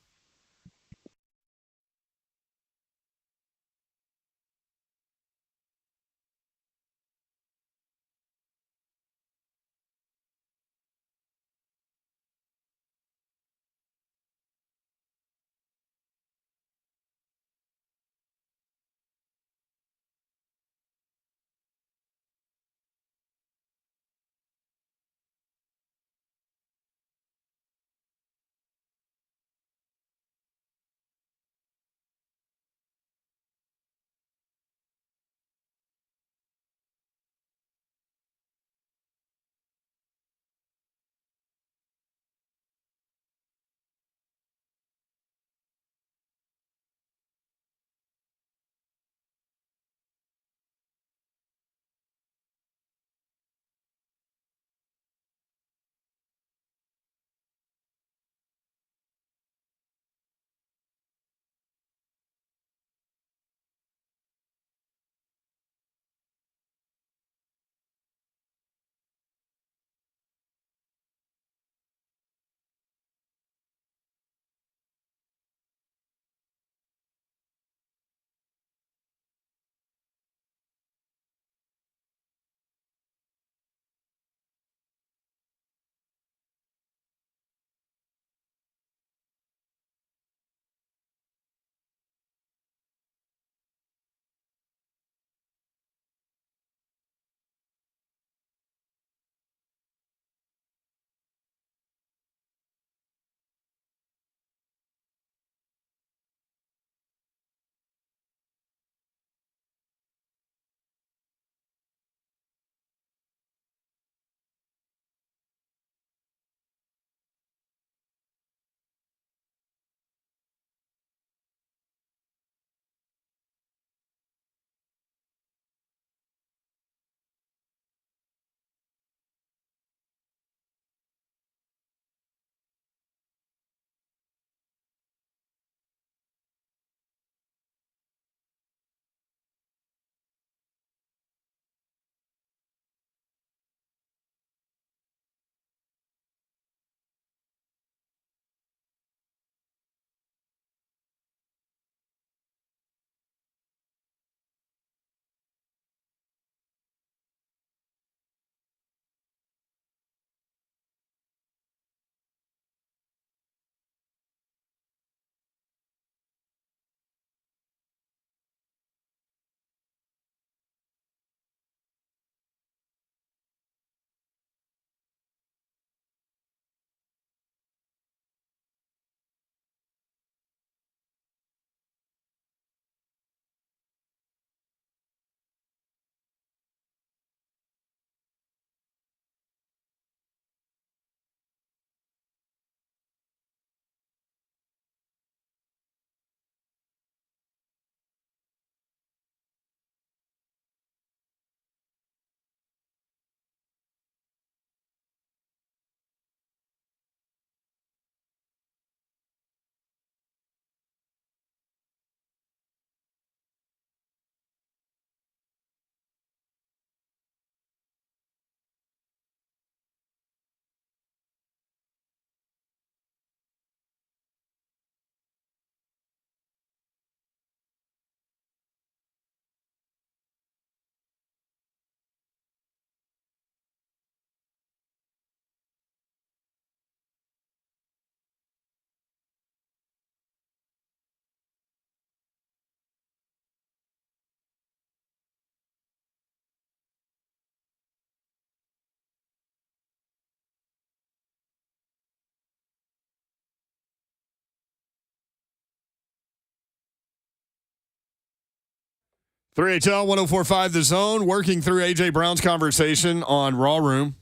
B: 3HL 1045 The Zone, working through A.J. Brown's conversation on Raw Room,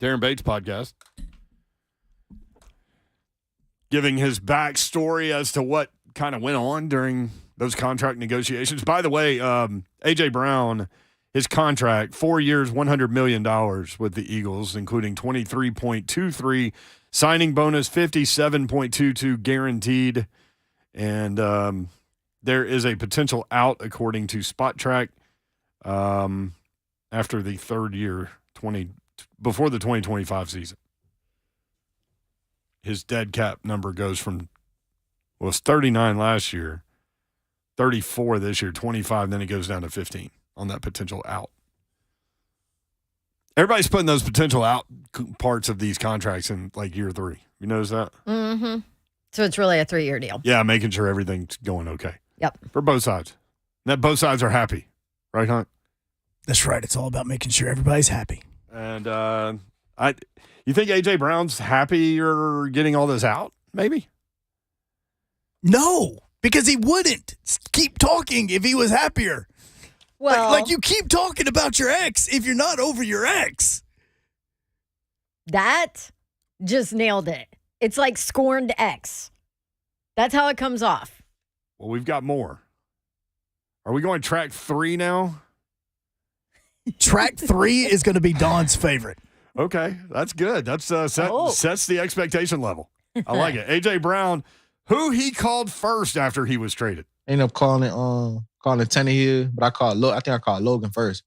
B: Darren Bates' podcast, giving his backstory as to what kind of went on during those contract negotiations. By the way, A.J. Brown, his contract, 4 years, $100 million with the Eagles, including 23.23 signing bonus, 57.22 guaranteed, and there is a potential out, according to Spot Track, after the third year, before the 2025 season. His dead cap number goes from, well, it's 39 last year, 34 this year, 25, then it goes down to 15 on that potential out. Everybody's putting those potential out parts of these contracts in like year 3. You notice that?
C: Mm-hmm. So it's really a 3-year deal.
B: Yeah, making sure everything's going okay.
C: Yep.
B: For both sides. And that both sides are happy. Right, Hunt?
A: That's right. It's all about making sure everybody's happy.
B: And you think A.J. Brown's happy you're getting all this out, maybe?
A: No, because he wouldn't keep talking if he was happier.
C: Well,
A: like you keep talking about your ex if you're not over your ex.
C: That just nailed it. It's like scorned ex. That's how it comes off.
B: Well, we've got more. Are we going track 3 now?
A: Track 3 is going to be Don's favorite.
B: Okay, that's good. That's sets the expectation level. I like it. A.J. Brown, who he called first after he was traded.
H: Ended up calling Tannehill, but I think I called Logan first.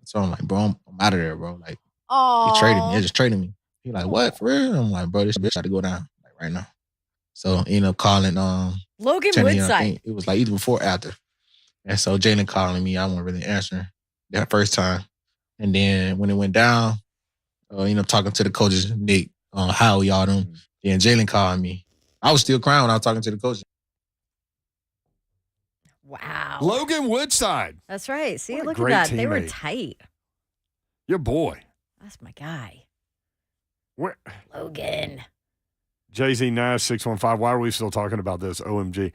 H: So I'm like, bro, I'm out of there, bro. Like, he traded me. They just traded me. He like, what, for real? I'm like, bro, this bitch got to go down like right now. So ended up calling
C: Logan
H: Tannehill.
C: Woodside.
H: It was like either before or after. And so Jalen calling me, I wasn't really answering that first time. And then when it went down, ended up talking to the coaches, Nick, how y'all doing? Then Jalen called me. I was still crying when I was talking to the coaches.
C: Wow.
B: Logan Woodside.
C: That's right. See,
B: What a
C: look at
B: great
C: that. They were
B: teammate.
C: tight.
B: Your boy.
C: That's my guy.
B: Where?
C: Logan.
B: Jay-Z Nash 615. Why are we still talking about this? OMG.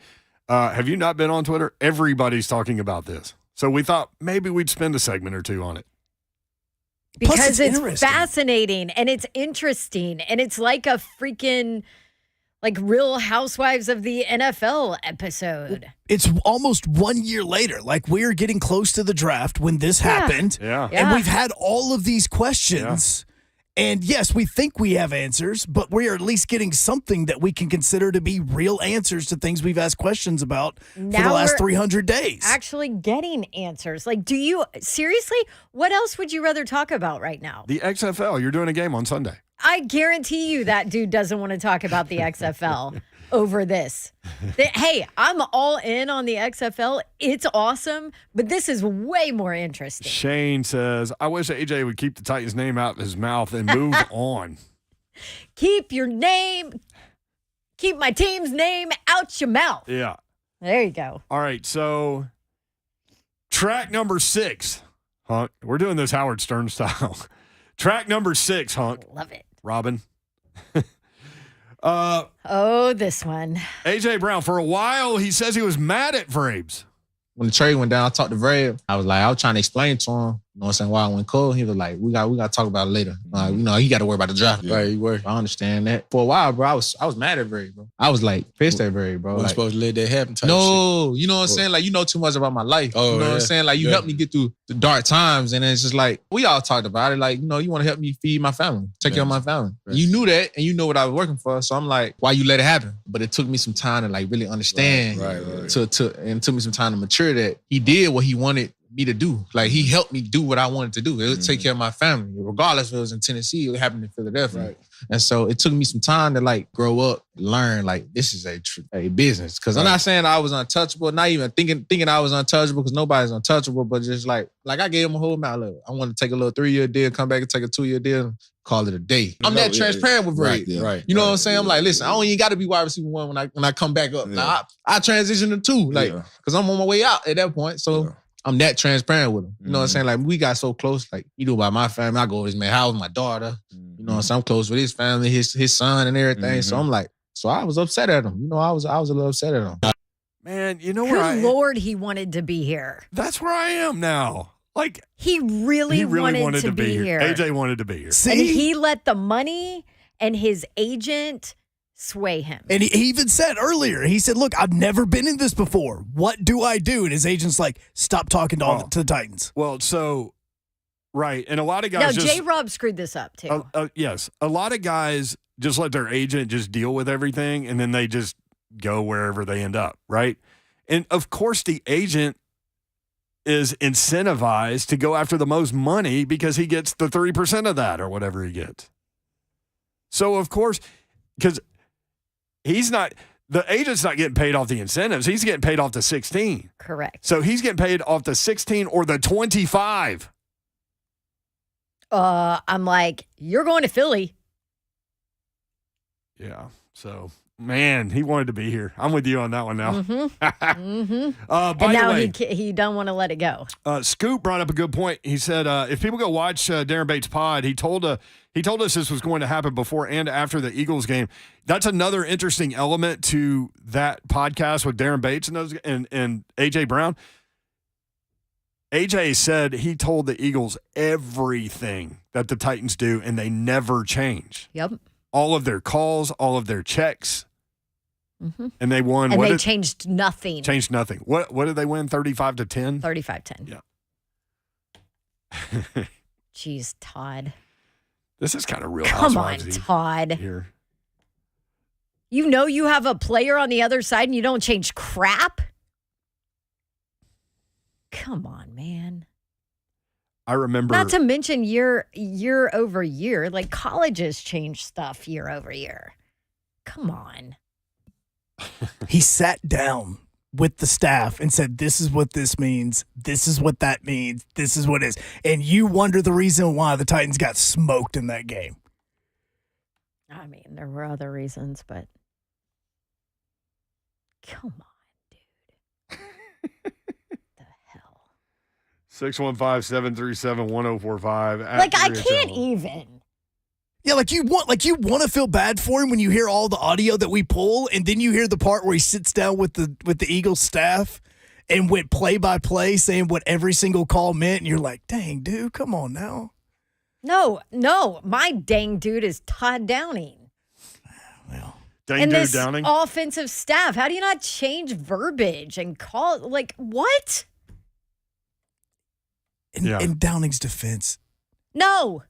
B: Have you not been on Twitter? Everybody's talking about this. So we thought maybe we'd spend a segment or two on it.
C: Because it's
A: interesting.
C: fascinating and it's interesting and it's like a freaking like Real Housewives of the NFL episode.
A: It's almost 1 year later. Like we're getting close to the draft when this happened.
B: Yeah.
A: And we've had all of these questions. And yes, we think we have answers, but we are at least getting something that we can consider to be real answers to things we've asked questions about for the last 300 days.
C: Actually getting answers. Like, seriously, what else would you rather talk about right now?
B: The XFL. You're doing a game on Sunday.
C: I guarantee you that dude doesn't want to talk about the XFL over this. Hey, I'm all in on the XFL. It's awesome, but this is way more interesting.
B: Shane says, I wish AJ would keep the Titans name out of his mouth and move on.
C: Keep my team's name out your mouth.
B: Yeah.
C: There you go.
B: All right. So track number 6, Hunk. We're doing this Howard Stern style. Track number 6, Hunk.
C: Love it.
B: Robin.
C: This one.
B: A.J. Brown, for a while, he says he was mad at Vrabes.
H: When the trade went down, I talked to Vrab. I was trying to explain to him, you know what I'm saying, why I went cold. He was like, we got to talk about it later. He got to worry about the draft.
I: Yeah.
H: Right, I understand that. For a while, bro, I was mad at Vrab, bro. I was like pissed at Vrab, bro.
I: Wasn't supposed to let that happen type
H: no,
I: shit.
H: you know what I'm saying? Like, you know too much about my life.
I: Oh,
H: you know
I: yeah.
H: what I'm saying? Like, you helped me get through the dark times. And it's just like, we all talked about it. Like, you want to help me feed my family, take care of my family.
I: Right.
H: You knew that, and you know what I was working for. So I'm like, why you let it happen? But it took me some time to like really understand.
I: Right.
H: And it took me some time to mature that he did what he wanted me to do. Like, he helped me do what I wanted to do. It would take care of my family. Regardless if it was in Tennessee, it happened in Philadelphia.
I: Right.
H: And so it took me some time to like grow up, learn like this is a business. Because I'm not saying I was untouchable, not even thinking I was untouchable because nobody's untouchable, but just like I gave him a whole amount of I want to take a little 3-year deal, come back and take a 2-year deal, call it a day. I'm that transparent with Ray.
I: Right.
H: You know what I'm saying? I'm like, listen, I don't even got to be wide receiver 1 when I come back up.
I: Yeah.
H: Like, I transition to 2, like because I'm on my way out at that point. So I'm that transparent with him. You know what I'm saying? Like, we got so close. Like, he knew about my family. I go over his man house, my daughter. You know what I'm saying? I'm close with his family, his son and everything. So I'm like, so I was upset at him. I was a little upset at him.
B: Man, you know where
C: Good Lord, he wanted to be here.
B: That's where I am now. Like
C: he really wanted to be here.
B: AJ wanted to be here.
A: See?
C: And he let the money and his agent sway him.
A: And he even said earlier, he said, look, I've never been in this before. What do I do? And his agent's like, stop talking to the Titans.
B: Well, so, right. And a lot of guys
C: No, J-Rob screwed this up, too.
B: Yes. A lot of guys just let their agent just deal with everything, and then they just go wherever they end up, right? And, of course, the agent is incentivized to go after the most money because he gets the 3% of that or whatever he gets. So, of course, because the agent's not getting paid off the incentives. He's getting paid off the 16.
C: Correct.
B: So he's getting paid off the 16 or the 25.
C: I'm like, you're going to Philly.
B: Yeah. So, man, he wanted to be here. I'm with you on that one now.
C: Mm-hmm.
B: By
C: And now
B: the way,
C: he don't want to let it go.
B: Scoop brought up a good point. He said, if people go watch Darren Bates' pod, he told us this was going to happen before and after the Eagles game. That's another interesting element to that podcast with Darren Bates and AJ Brown. AJ said he told the Eagles everything that the Titans do, and they never change.
C: Yep.
B: All of their calls, all of their checks.
C: Mm-hmm.
B: And they won.
C: And they changed nothing.
B: Changed nothing. What did they win? 35-10?
C: 35-10.
B: Yeah.
C: Jeez, Todd.
B: This is kind of real.
C: Come on, Todd.
B: Here.
C: You know you have a player on the other side and you don't change crap? Come on, man.
B: I remember.
C: Not to mention year over year. Like colleges change stuff year over year. Come on.
A: He sat down with the staff and said, this is what this means. This is what that means. This is what it is. And you wonder the reason why the Titans got smoked in that game.
C: I mean, there were other reasons, but come on, dude. The hell?
B: 615-737-1045.
C: Like, I can't even.
A: Yeah, like you want to feel bad for him when you hear all the audio that we pull, and then you hear the part where he sits down with the Eagles staff and went play by play, saying what every single call meant, and you're like, dang, dude, come on now.
C: No, my dang dude is Todd Downing.
A: Well,
B: dang dude Downing.
C: Offensive staff. How do you not change verbiage and call like what?
A: In Downing's defense,
C: No.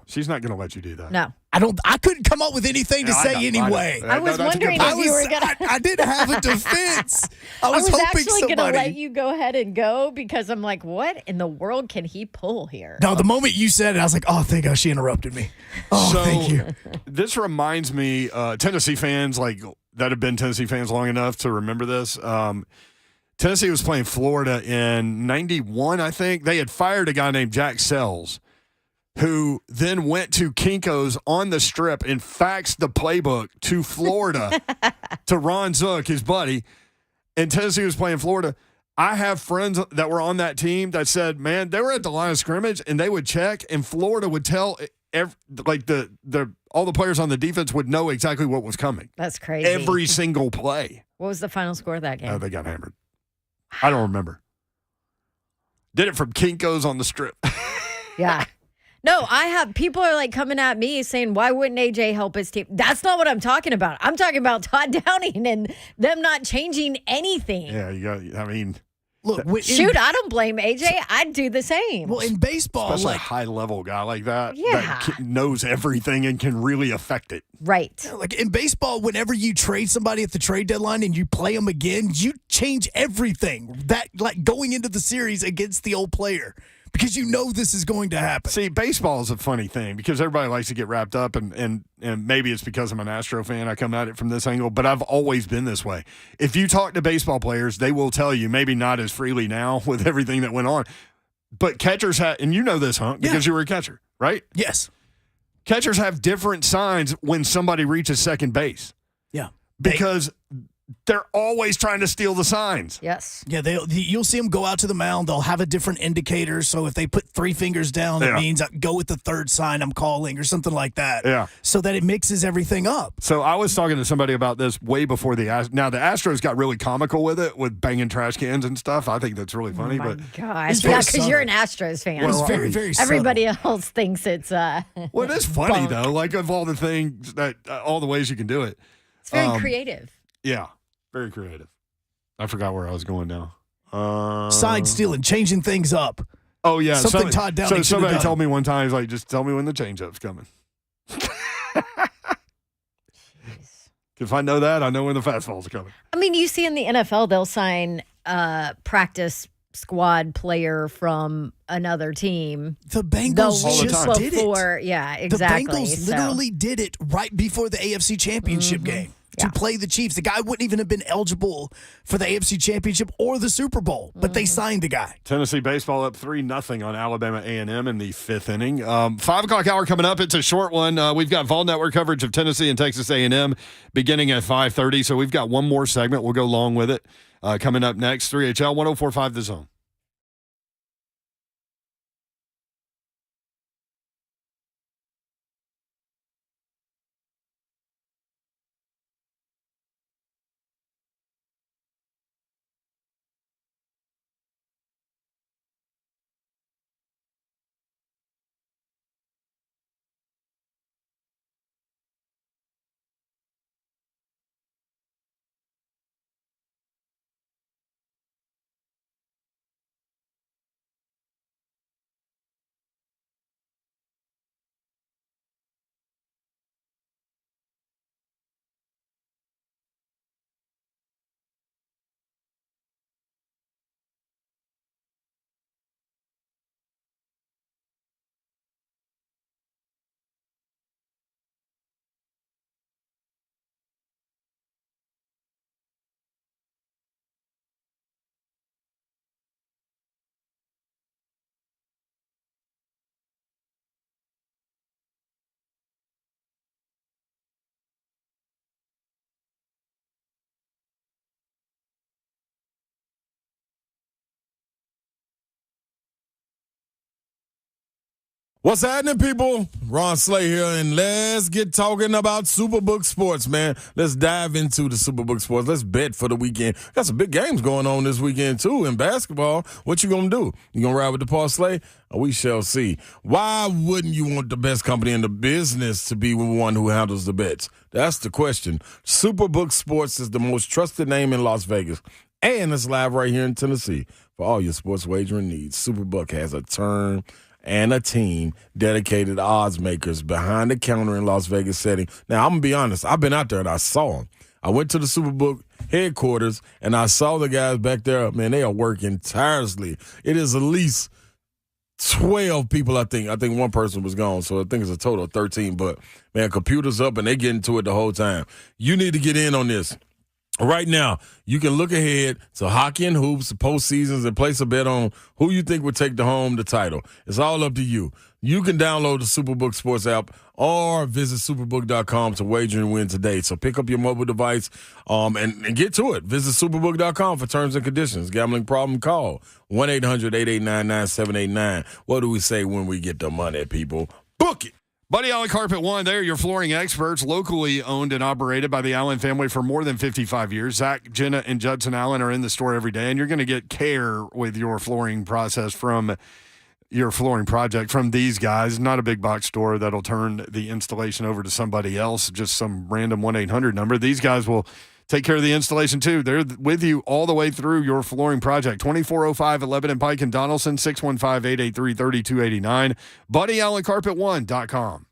B: She's not going to let you do that.
C: No.
A: I couldn't come up with anything to say anyway.
C: I was wondering if you were going to.
A: I didn't have a defense. I was hoping
C: actually going
A: somebody.
C: to let you go ahead and go because I'm like, what in the world can he pull here?
A: No, the moment you said it, I was like, oh, thank God she interrupted me. Oh, thank you.
B: This reminds me, Tennessee fans like that have been Tennessee fans long enough to remember this. Tennessee was playing Florida in 91, I think. They had fired a guy named Jack Sells, who then went to Kinko's on the Strip and faxed the playbook to Florida to Ron Zook, his buddy. And Tennessee was playing Florida. I have friends that were on that team that said, man, they were at the line of scrimmage and they would check, and Florida would tell all the players on the defense would know exactly what was coming.
C: That's crazy.
B: Every single play.
C: What was the final score of that game?
B: They got hammered. I don't remember. Did it from Kinko's on the Strip.
C: Yeah. No, people are like coming at me saying, why wouldn't AJ help his team? That's not what I'm talking about. I'm talking about Todd Downing and them not changing anything.
B: Yeah,
A: Look,
C: shoot, I don't blame AJ. I'd do the same.
A: Well, in baseball,
B: especially a high-level guy like that,
C: Yeah.
B: that knows everything and can really affect it.
C: Right.
A: like in baseball, whenever you trade somebody at the trade deadline and you play them again, you change everything. That like going into the series against the old player. Because you know this is going to happen.
B: See, baseball is a funny thing because everybody likes to get wrapped up, and maybe it's because I'm an Astro fan. I come at it from this angle, but I've always been this way. If you talk to baseball players, they will tell you, maybe not as freely now with everything that went on, but catchers have, and you know this, Hunk, because you were a catcher, right?
A: Yes.
B: Catchers have different signs when somebody reaches second base.
A: Yeah.
B: Because they're always trying to steal the signs.
C: Yes.
A: Yeah, you'll see them go out to the mound. They'll have a different indicator. So if they put 3 fingers down, it means go with the third sign I'm calling or something like that.
B: Yeah.
A: So that it mixes everything up.
B: So I was talking to somebody about this way before now the Astros got really comical with it, with banging trash cans and stuff. I think that's really funny.
C: Oh my
B: but
C: gosh. Yeah, because you're an Astros fan.
A: It's very, very
C: Everybody else thinks it's
B: well, it is funny though. Like of all the things that all the ways you can do it.
C: It's very creative.
B: Yeah. Very creative. I forgot where I was going now.
A: Side stealing, changing things up.
B: Oh, yeah.
A: Something Todd Downing
B: So somebody
A: done.
B: told me one time, he's like, just tell me when the changeup's coming. If I know that, I know when the fastball's coming.
C: I mean, you see in the NFL, they'll sign a practice squad player from another team.
A: The Bengals just did it.
C: Yeah, exactly.
A: The Bengals literally did it right before the AFC Championship game. To play the Chiefs. The guy wouldn't even have been eligible for the AFC Championship or the Super Bowl, but they signed the guy.
B: Tennessee baseball up 3-0 on Alabama A&M in the 5th inning. 5 o'clock hour coming up. It's a short one. We've got Vol Network coverage of Tennessee and Texas A&M beginning at 5:30. So we've got one more segment. We'll go long with it. Coming up next, 3HL 104.5 The Zone.
E: What's happening, people? Ron Slay here, and let's get talking about Superbook Sports, man. Let's dive into the Superbook Sports. Let's bet for the weekend. Got some big games going on this weekend, too, in basketball. What you gonna do? You gonna ride with the Paul Slay? We shall see. Why wouldn't you want the best company in the business to be one who handles the bets? That's the question. Superbook Sports is the most trusted name in Las Vegas, and it's live right here in Tennessee. For all your sports wagering needs, Superbook has a turn and a team dedicated odds makers behind the counter in Las Vegas setting. Now, I'm going to be honest. I've been out there and I saw them. I went to the Superbook headquarters and I saw the guys back there. Man, they are working tirelessly. It is at least 12 people, I think. I think one person was gone, so I think it's a total of 13. But, man, computers up and they get into it the whole time. You need to get in on this. Right now, you can look ahead to hockey and hoops, postseasons, and place a bet on who you think would take the title. It's all up to you. You can download the Superbook Sports app or visit superbook.com to wager and win today. So pick up your mobile device and get to it. Visit superbook.com for terms and conditions. Gambling problem, call 1-800-889-9789. What do we say when we get the money, people? Book it.
B: Buddy Allen Carpet One, they're your flooring experts, locally owned and operated by the Allen family for more than 55 years. Zach, Jenna, and Judson Allen are in the store every day, and you're going to get care with your flooring process from your flooring project from these guys. Not a big box store that'll turn the installation over to somebody else, just some random 1-800 number. These guys will take care of the installation, too. They're with you all the way through your flooring project. 2405 at Lebanon Pike and Donaldson, 615-883-3289. BuddyAllenCarpet1.com.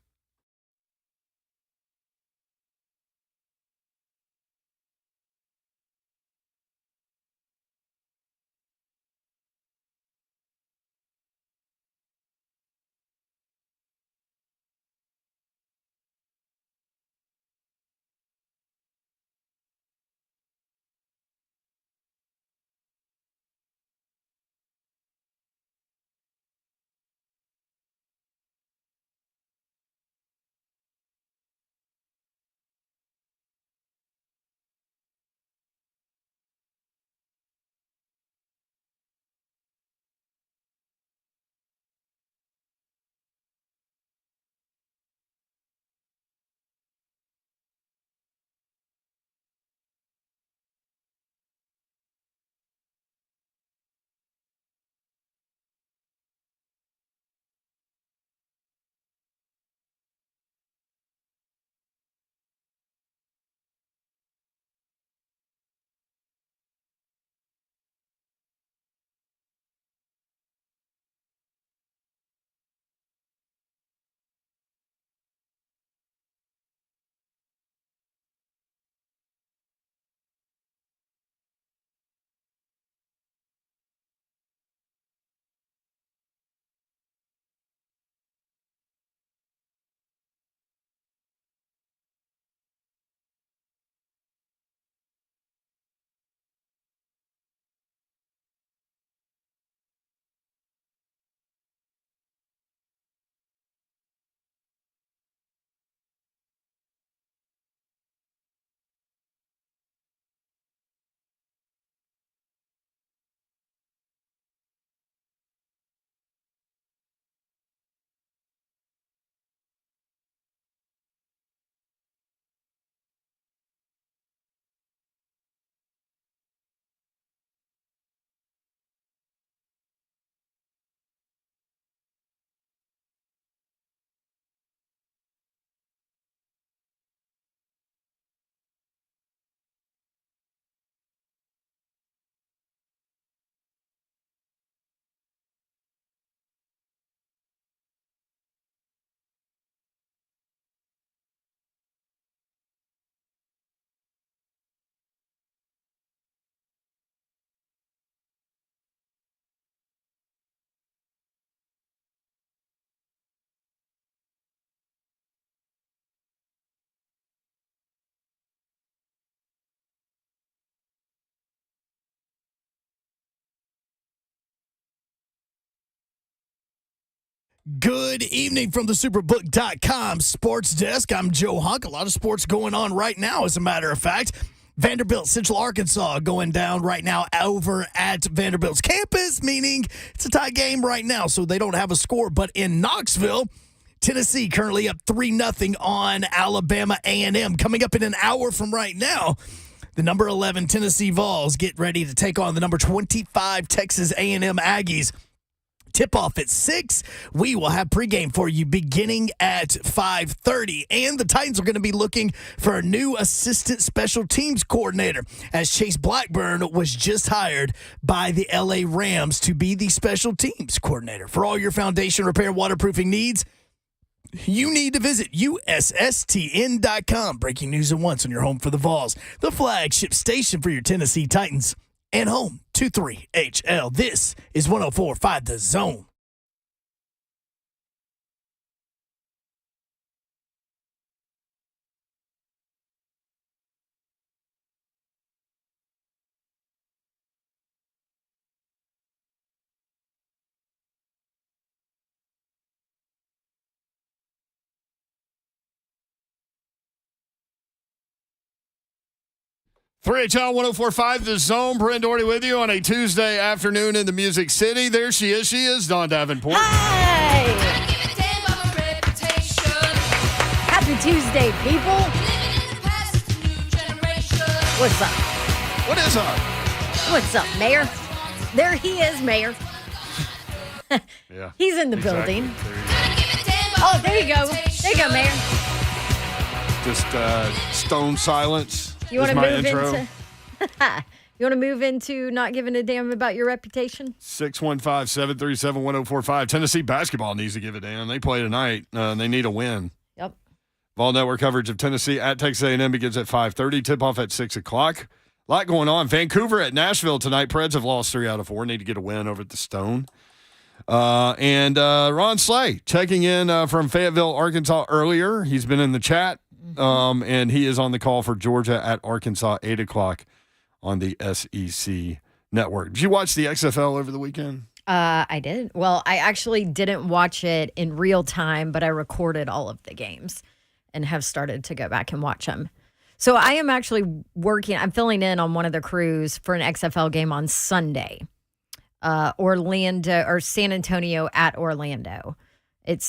A: Good evening from the Superbook.com sports desk. I'm Joe Hunk. A lot of sports going on right now, as a matter of fact. Vanderbilt, Central Arkansas going down right now over at Vanderbilt's campus, meaning it's a tie game right now, so they don't have a score. But in Knoxville, Tennessee currently up 3-0 on Alabama A&M. Coming up in an hour from right now, the number 11 Tennessee Vols get ready to take on the number 25 Texas A&M Aggies. Tip-off at 6. We will have pregame for you beginning at 5:30. And the Titans are going to be looking for a new assistant special teams coordinator, as Chase Blackburn was just hired by the LA Rams to be the special teams coordinator. For all your foundation repair waterproofing needs, you need to visit USSTN.com. Breaking news at once on your home for the Vols, the flagship station for your Tennessee Titans. And home to 3HL. This is 104.5 The Zone.
B: 3HL 104.5 The Zone. Brent Doherty with you on a Tuesday afternoon in the Music City. There she is. She is Dawn Davenport.
C: Hi! Happy Tuesday, people. What's up?
B: What is up?
C: What's up, Mayor? There he is, Mayor.
B: Yeah.
C: He's in the
B: exactly.
C: building. Oh, there you go. There you go, Mayor.
B: Just stone silence.
C: You want to
B: my
C: move
B: intro.
C: into You want to move into not giving a damn about your reputation?
B: 615-737-1045. Tennessee basketball needs to give a damn. They play tonight. They need a win.
C: Yep.
B: Vol Network coverage of Tennessee at Texas A&M begins at 5:30. Tip-off at 6 o'clock. A lot going on. Vancouver at Nashville tonight. Preds have lost 3 out of 4. Need to get a win over at the Stone. And Ron Slay checking in from Fayetteville, Arkansas earlier. He's been in the chat. And he is on the call for Georgia at Arkansas, 8 o'clock on the SEC network. Did you watch the XFL over the weekend?
C: I did. Well, I actually didn't watch it in real time, but I recorded all of the games and have started to go back and watch them. So I am actually I'm filling in on one of the crews for an XFL game on Sunday. Orlando or San Antonio at Orlando. It's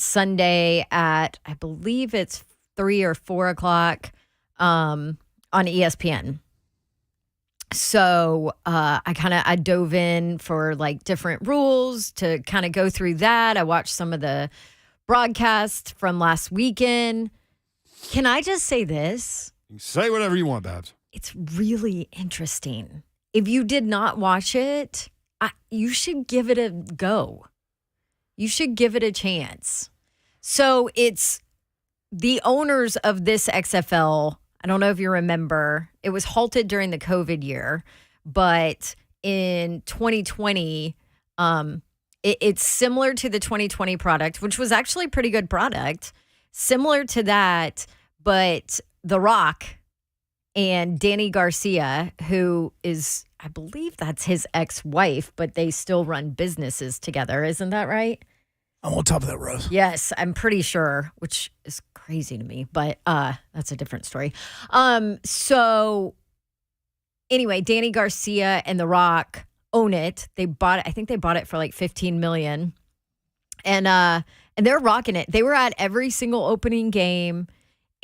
C: Sunday at, I believe it's 3 or 4 o'clock on ESPN. So I dove in for like different rules to kind of go through that. I watched some of the broadcasts from last weekend. Can I just say this?
B: Say whatever you want, Babs.
C: It's really interesting. If you did not watch it, you should give it a go. You should give it a chance. So it's the owners of this XFL, I don't know if you remember, it was halted during the COVID year, but in 2020, it's similar to the 2020 product, which was actually a pretty good product. Similar to that, but The Rock and Danny Garcia, who is, I believe that's his ex-wife, but they still run businesses together. Isn't that right?
A: I'm on top of that, Rose.
C: Yes, I'm pretty sure, which is crazy to me, but that's a different story. So anyway, Danny Garcia and The Rock own it. They bought it. I think they bought it for like $15 million. And they're rocking it. They were at every single opening game,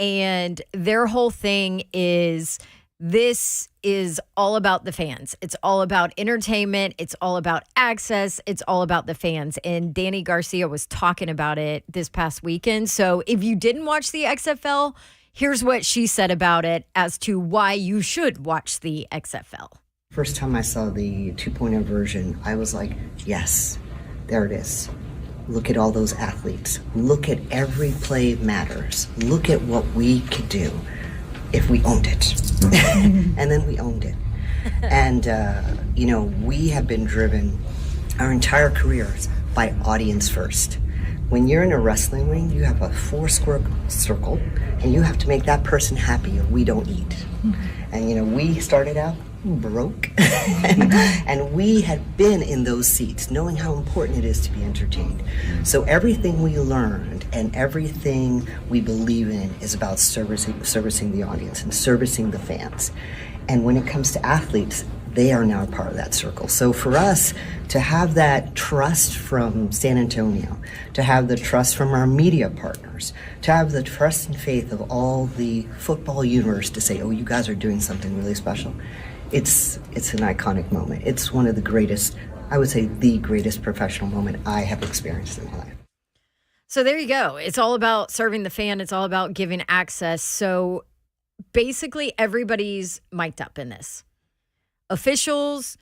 C: and their whole thing is this is all about the fans. It's all about entertainment. It's all about access. It's all about the fans. And Danny Garcia was talking about it this past weekend. So if you didn't watch the XFL, here's what she said about it as to why you should watch the XFL.
K: First time I saw the 2.0 version, I was like, yes, there it is. Look at all those athletes. Look at every play matters. Look at what we could do if we owned it. And then we owned it. And, we have been driven our entire careers by audience first. When you're in a wrestling ring, you have a 4-square circle, and you have to make that person happy or we don't eat. And, we started out broke. And we had been in those seats, knowing how important it is to be entertained. So everything we learned and everything we believe in is about servicing the audience and servicing the fans. And when it comes to athletes, they are now part of that circle. So for us to have that trust from San Antonio, to have the trust from our media partners, to have the trust and faith of all the football universe to say, oh, you guys are doing something really special, it's an iconic moment. It's one of the greatest, I would say the greatest professional moment I have experienced in my life.
C: So there you go. It's all about serving the fan. It's all about giving access. So basically everybody's mic'd up in this. Officials,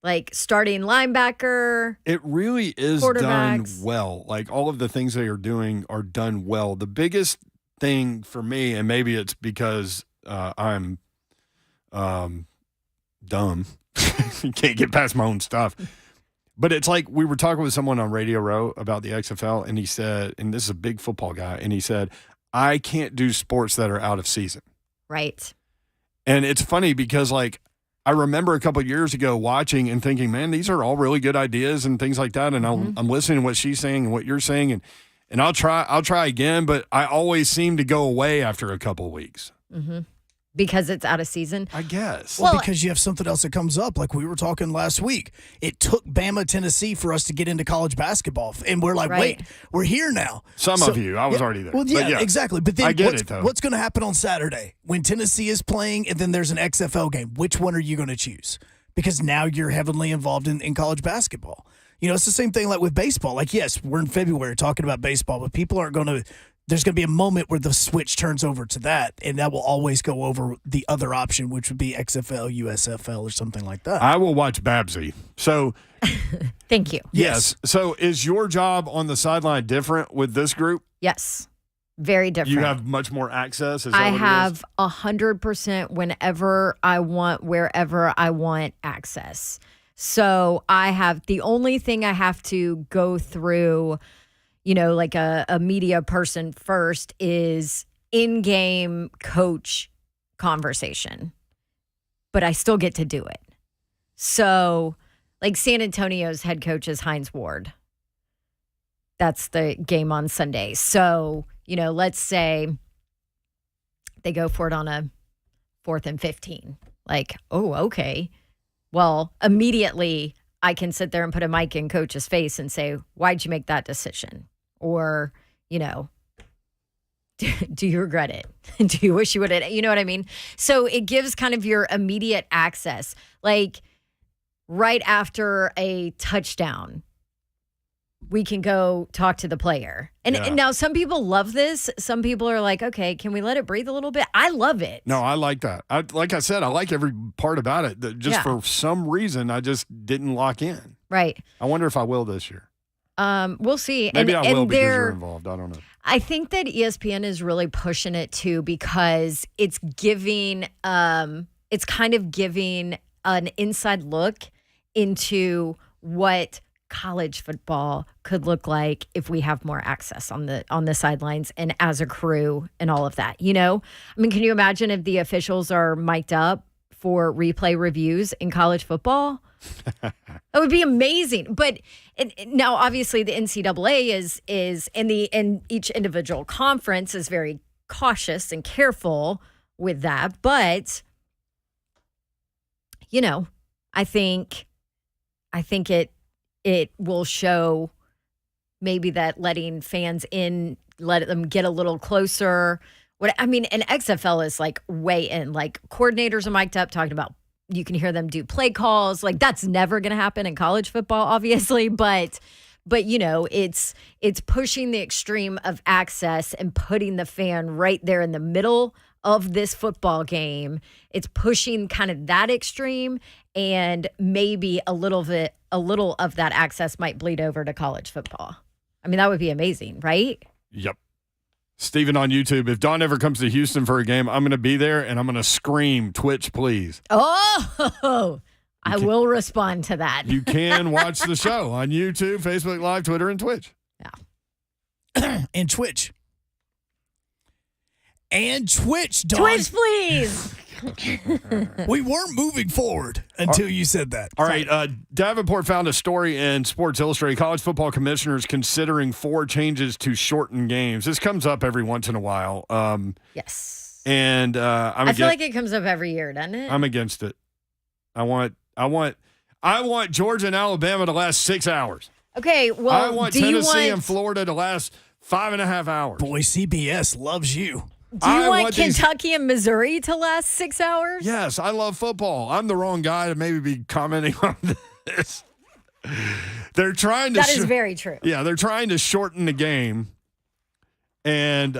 C: like starting linebacker.
B: It really is done well. Like all of the things they are doing are done well. The biggest thing for me, and maybe it's because I'm dumb, can't get past my own stuff. But it's like we were talking with someone on Radio Row about the XFL, and he said, and this is a big football guy, and he said, I can't do sports that are out of season.
C: Right.
B: And it's funny because, like, I remember a couple of years ago watching and thinking, man, these are all really good ideas and things like that. And I'm listening to what she's saying and what you're saying, and I'll try again, but I always seem to go away after a couple of weeks.
C: Mm-hmm. Because it's out of season?
B: I guess.
A: Well, because you have something else that comes up, like we were talking last week. It took Bama, Tennessee for us to get into college basketball. And we're like, wait, we're here now.
B: Some of you. I was already there.
A: Well, yeah, exactly. But then what's going to happen on Saturday when Tennessee is playing and then there's an XFL game? Which one are you going to choose? Because now you're heavily involved in college basketball. You know, it's the same thing like with baseball. Like, yes, we're in February talking about baseball, but people aren't going to – there's going to be a moment where the switch turns over to that, and that will always go over the other option, which would be XFL, USFL, or something like that.
B: I will watch Babsy. So,
C: thank you.
B: Yes. So, is your job on the sideline different with this group?
C: Yes. Very different.
B: You have much more access? Is that
C: I
B: what
C: have 100% whenever I want, wherever I want access. So, I have the only thing I have to go through, you know, like a media person first, is in-game coach conversation. But I still get to do it. So, like San Antonio's head coach is Hines Ward. That's the game on Sunday. So, you know, let's say they go for it on a 4th and 15. Like, oh, okay. Well, immediately I can sit there and put a mic in coach's face and say, why'd you make that decision? Or, you know, do you regret it? Do you wish you would have, you know what I mean? So it gives kind of your immediate access. Like right after a touchdown, we can go talk to the player. And now some people love this. Some people are like, okay, can we let it breathe a little bit? I love it.
B: No, I like that. Like I said, I like every part about it. Just for some reason, I just didn't lock in.
C: Right.
B: I wonder if I will this year.
C: We'll see.
B: Maybe I will because you're involved. I don't know.
C: I think that ESPN is really pushing it too, because it's giving, it's kind of giving an inside look into what college football could look like if we have more access on the sidelines and as a crew and all of that. You know, I mean, can you imagine if the officials are mic'd up for replay reviews in college football? That would be amazing. But now, obviously, the NCAA is in each individual conference is very cautious and careful with that. But you know, I think it will show maybe that letting fans in, let them get a little closer. And XFL is like way in. Like coordinators are mic'd up talking about. You can hear them do play calls. Like that's never going to happen in college football, obviously. But you know, it's pushing the extreme of access and putting the fan right there in the middle of this football game. It's pushing kind of that extreme, and maybe a little of that access might bleed over to college football. I mean, that would be amazing, right?
B: Yep. Steven on YouTube, if Dawn ever comes to Houston for a game, I'm going to be there and I'm going to scream, Twitch, please.
C: Oh, I will respond to that.
B: You can watch the show on YouTube, Facebook Live, Twitter, and Twitch.
C: Yeah.
A: And Twitch. And Twitch, Dawn.
C: Twitch, please.
A: We weren't moving forward until you said that.
B: All right. Davenport found a story in Sports Illustrated. College football commissioners considering 4 changes to shorten games. This comes up every once in a while.
C: Yes.
B: And
C: I feel like it comes up every year, doesn't it?
B: I'm against it. I want Georgia and Alabama to last 6 hours.
C: Okay, well,
B: I want Tennessee and Florida to last 5.5 hours.
A: Boy, CBS loves you.
C: Do you want Kentucky and Missouri to last 6 hours?
B: Yes, I love football. I'm the wrong guy to maybe be commenting on this. They're trying to.
C: That is very true.
B: Yeah, they're trying to shorten the game. And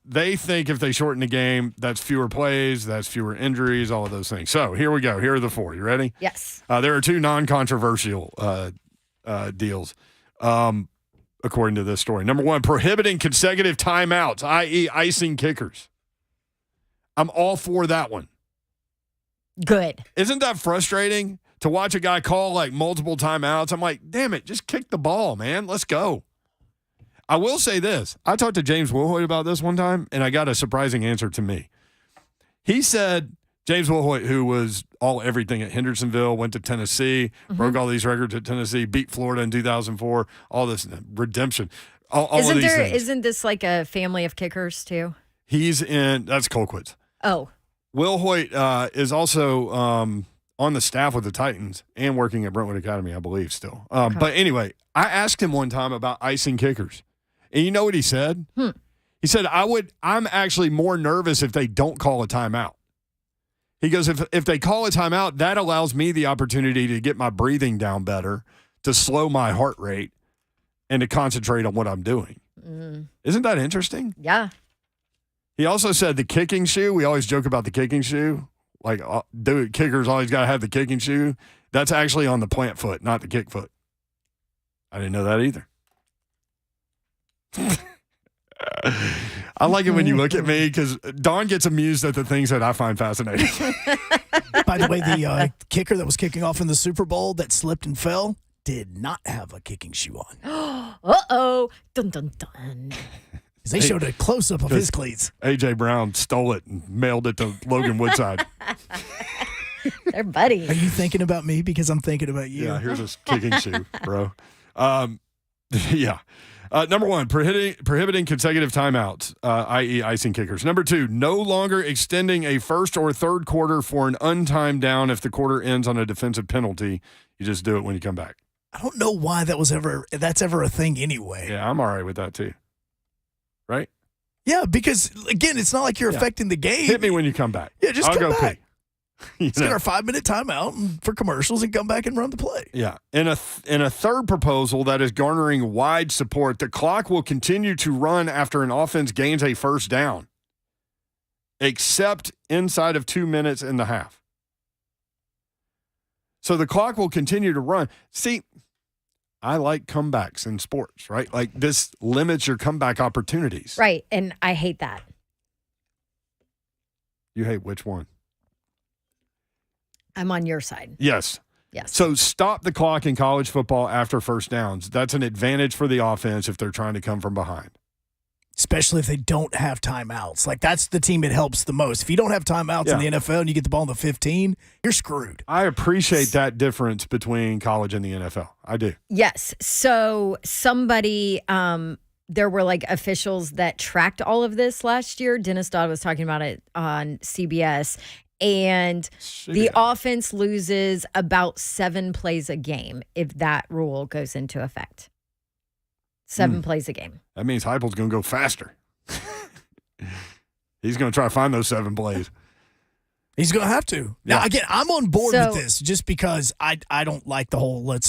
B: they think if they shorten the game, that's fewer plays, that's fewer injuries, all of those things. So here we go. Here are the 4. You ready?
C: Yes.
B: There are 2 non-controversial deals, according to this story. Number 1, prohibiting consecutive timeouts, i.e. icing kickers. I'm all for that one.
C: Good.
B: Isn't that frustrating to watch a guy call like multiple timeouts? I'm like, damn it, just kick the ball, man. Let's go. I will say this. I talked to James Wilhoit about this one time, and I got a surprising answer to me. He said, James Wilhoit, who was everything at Hendersonville, went to Tennessee, broke all these records at Tennessee, beat Florida in 2004, all this redemption, all of these things.
C: Isn't this like a family of kickers too?
B: He's in, that's Colquitt's.
C: Oh.
B: Wilhoit is also on the staff with the Titans and working at Brentwood Academy, I believe, still.
C: Okay.
B: But anyway, I asked him one time about icing kickers. And you know what he said? He said, I'm actually more nervous if they don't call a timeout. He goes, if they call a timeout, that allows me the opportunity to get my breathing down better, to slow my heart rate, and to concentrate on what I'm doing. Isn't that interesting?
C: Yeah.
B: He also said the kicking shoe. We always joke about the kicking shoe. Like, kickers always got to have the kicking shoe. That's actually on the plant foot, not the kick foot. I didn't know that either. I like it when you look at me because Dawn gets amused at the things that I find fascinating.
A: By the way, the kicker that was kicking off in the Super Bowl that slipped and fell did not have a kicking shoe on.
C: Uh-oh. Dun, dun, dun.
A: They showed a close-up of his cleats.
B: A.J. Brown stole it and mailed it to Logan Woodside.
C: They're buddies.
A: Are you thinking about me because I'm thinking about you?
B: Yeah, here's a kicking shoe, bro. Yeah. Number 1, prohibiting consecutive timeouts, i.e. icing kickers. Number 2, no longer extending a first or third quarter for an untimed down if the quarter ends on a defensive penalty. You just do it when you come back.
A: I don't know why that's ever a thing anyway.
B: Yeah, I'm all right with that too. Right?
A: Yeah, because, again, it's not like you're affecting the game.
B: Hit me when you come back.
A: Yeah, just
B: I'll
A: come
B: go
A: back.
B: pee.
A: Let's get our 5-minute timeout for commercials and come back and run the play.
B: Yeah. In a third proposal that is garnering wide support, the clock will continue to run after an offense gains a first down, except inside of 2 minutes in the half. So the clock will continue to run. See, I like comebacks in sports, right? Like this limits your comeback opportunities.
C: Right. And I hate that.
B: You hate which one?
C: I'm on your side.
B: Yes.
C: Yes.
B: So stop the clock in college football after first downs. That's an advantage for the offense if they're trying to come from behind.
A: Especially if they don't have timeouts. Like, that's the team it helps the most. If you don't have timeouts in the NFL and you get the ball in the 15, you're screwed.
B: I appreciate that difference between college and the NFL. I do.
C: Yes. So somebody, there were like officials that tracked all of this last year. Dennis Dodd was talking about it on CBS. And the offense loses about 7 plays a game if that rule goes into effect. 7 plays a game.
B: That means Heupel's going to go faster. He's going to try to find those 7 plays.
A: He's going to have to.
B: Yeah.
A: Now, again, I'm on board with this just because I don't like the whole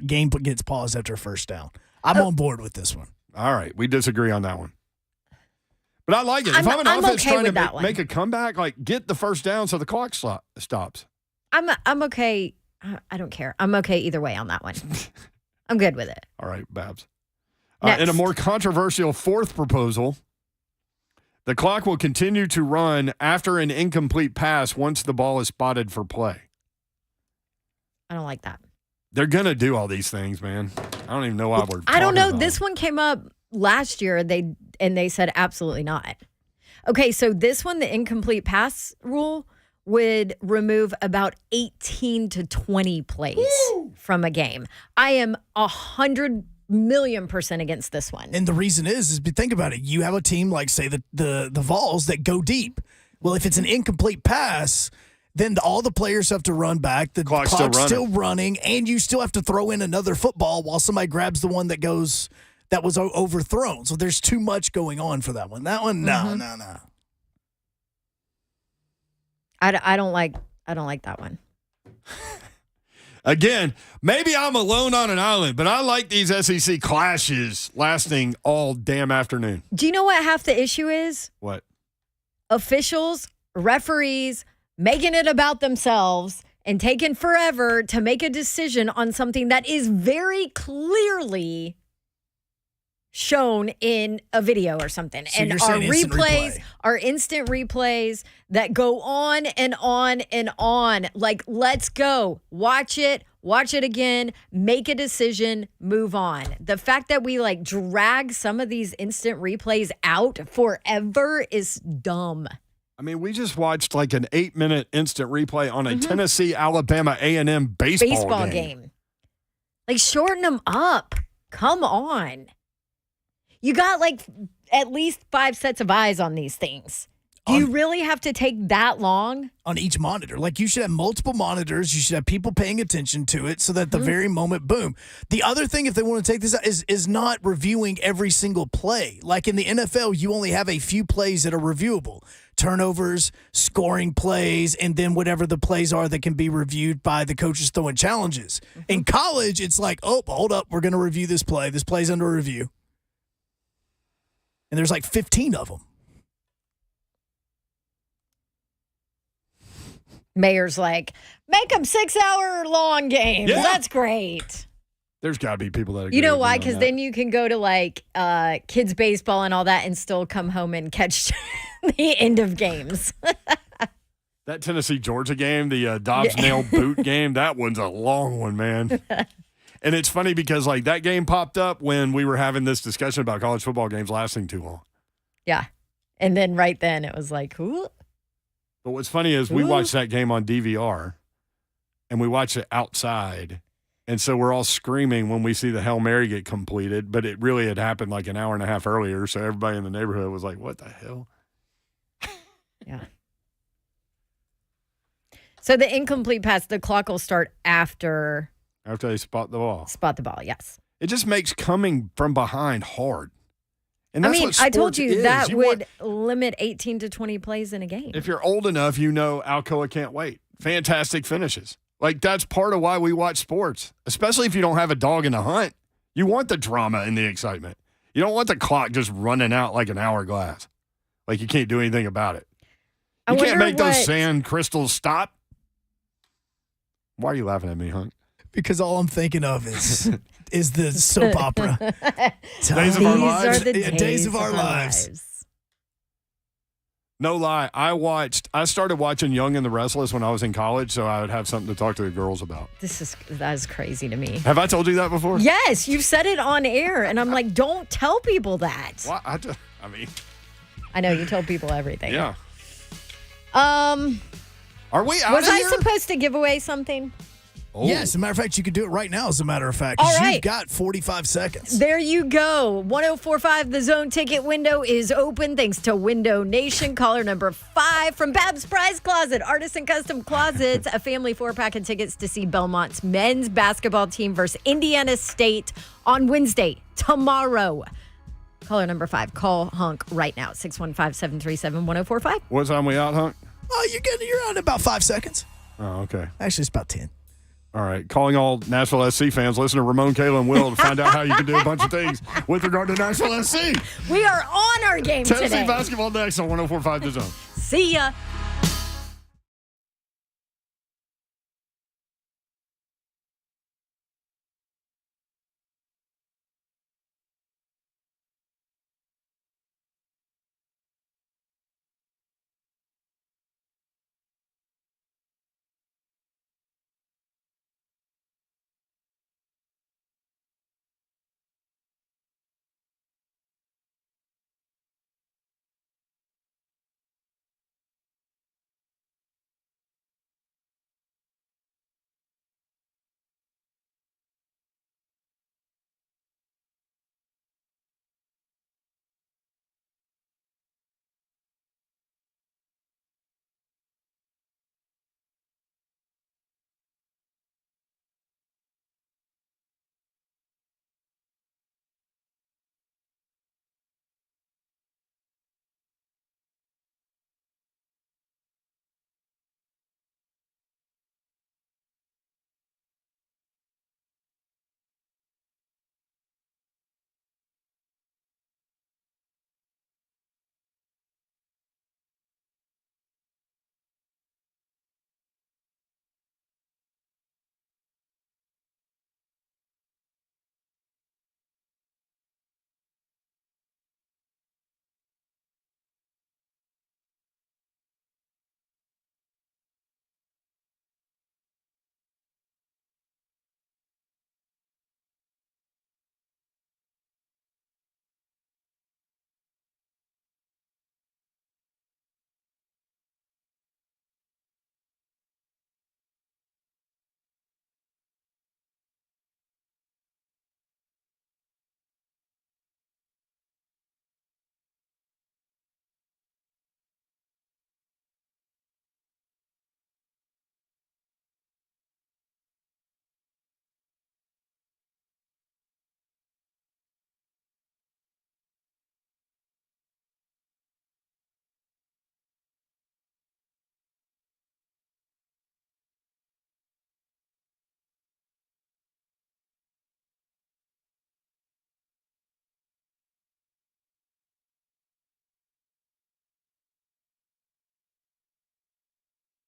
A: game gets paused after a first down. I'm on board with this one.
B: All right. We disagree on that one. But I like it. If I'm an offense trying to make a comeback, like get the first down so the clock stops.
C: I'm okay. I don't care. I'm okay either way on that one. I'm good with it.
B: All right, Babs. In a more controversial fourth proposal, the clock will continue to run after an incomplete pass once the ball is spotted for play.
C: I don't like that.
B: They're going to do all these things, man. I don't even know why we're
C: I don't know.
B: about
C: This one came up last year. They said absolutely not. Okay, so this one, the incomplete pass rule, would remove about 18 to 20 plays from a game. I am 100,000,000% against this one.
A: And the reason is think about it. You have a team like, say, the Vols that go deep. Well, if it's an incomplete pass, then all the players have to run back. The clock's still running, and you still have to throw in another football while somebody grabs the one that was overthrown. So there's too much going on for that one. That one, no.
C: I don't like that one.
B: Again, maybe I'm alone on an island, but I like these SEC clashes lasting all damn afternoon.
C: Do you know what half the issue is?
B: What?
C: Officials, referees, making it about themselves and taking forever to make a decision on something that is very clearly shown in a video or something.
A: So
C: and our replays are instant replays that go on and on and on. Like, let's go. Watch it again, make a decision, move on. The fact that we drag some of these instant replays out forever is dumb.
B: I mean, we just watched an 8-minute instant replay on a Tennessee Alabama A&M baseball game.
C: Shorten them up. Come on. You got at least 5 sets of eyes on these things. Do you really have to take that long?
A: On each monitor. You should have multiple monitors. You should have people paying attention to it so that at the very moment, boom. The other thing, if they want to take this out, is not reviewing every single play. Like in the NFL, you only have a few plays that are reviewable. Turnovers, scoring plays, and then whatever the plays are that can be reviewed by the coaches throwing challenges. In college, it's oh, hold up, we're going to review this play. This play's under review. And there's 15 of them.
C: Mayor's make them 6-hour-long games. Yeah. That's great.
B: There's got to be people that agree.
C: You know why? Because then you can go to kids baseball and all that and still come home and catch the end of games.
B: That Tennessee-Georgia game, the Dobbs nail boot game, that one's a long one, man. And it's funny because that game popped up when we were having this discussion about college football games lasting too long.
C: Yeah. And then right then it was ooh.
B: But what's funny is we watched that game on DVR and we watched it outside. And so we're all screaming when we see the Hail Mary get completed, but it really had happened an hour and a half earlier. So everybody in the neighborhood was like, what the hell?
C: Yeah. So the incomplete pass, the clock will start after
B: they spot the ball.
C: Spot the ball, yes.
B: It just makes coming from behind hard. And that's what
C: I told
B: sports
C: you
B: is.
C: that would limit 18 to 20 plays in a game.
B: If you're old enough, you know Alcoa can't wait. Fantastic finishes. That's part of why we watch sports, especially if you don't have a dog in the hunt. You want the drama and the excitement. You don't want the clock just running out like an hourglass. You can't do anything about it. You can't make those sand crystals stop. Why are you laughing at me, Hunk?
A: Because all I'm thinking of is the soap opera.
B: Days of Our Lives.
C: Are the
A: Days of Our Lives.
B: No lie. I started watching Young and the Restless when I was in college, so I would have something to talk to the girls about.
C: That is crazy to me.
B: Have I told you that before?
C: Yes, you've said it on air, and I'm don't tell people that.
B: Well, I
C: know you tell people everything.
B: Yeah. Are we out
C: Was
B: of
C: I
B: here?
C: supposed to give away something?
A: Oh. Yes, as a matter of fact, you could do it right now, as a matter of fact.
C: All right.
A: You've got 45 seconds.
C: There you go. 1045, the zone ticket window is open thanks to Window Nation. Caller number 5 from Babs Prize Closet, Artisan Custom Closets, a family 4-pack of tickets to see Belmont's men's basketball team versus Indiana State on Wednesday, tomorrow. Caller number 5, call Hunk right now, 615-737-1045.
B: What time we out, Hunk?
A: Oh, you're on about 5 seconds.
B: Oh, okay.
A: Actually, it's about 10.
B: All right. Calling all Nashville SC fans, listen to Ramon, Kayla, and Will to find out how you can do a bunch of things with regard to Nashville SC.
C: We are on our game
B: Tennessee
C: today.
B: basketball next on 104.5 The Zone.
C: See ya.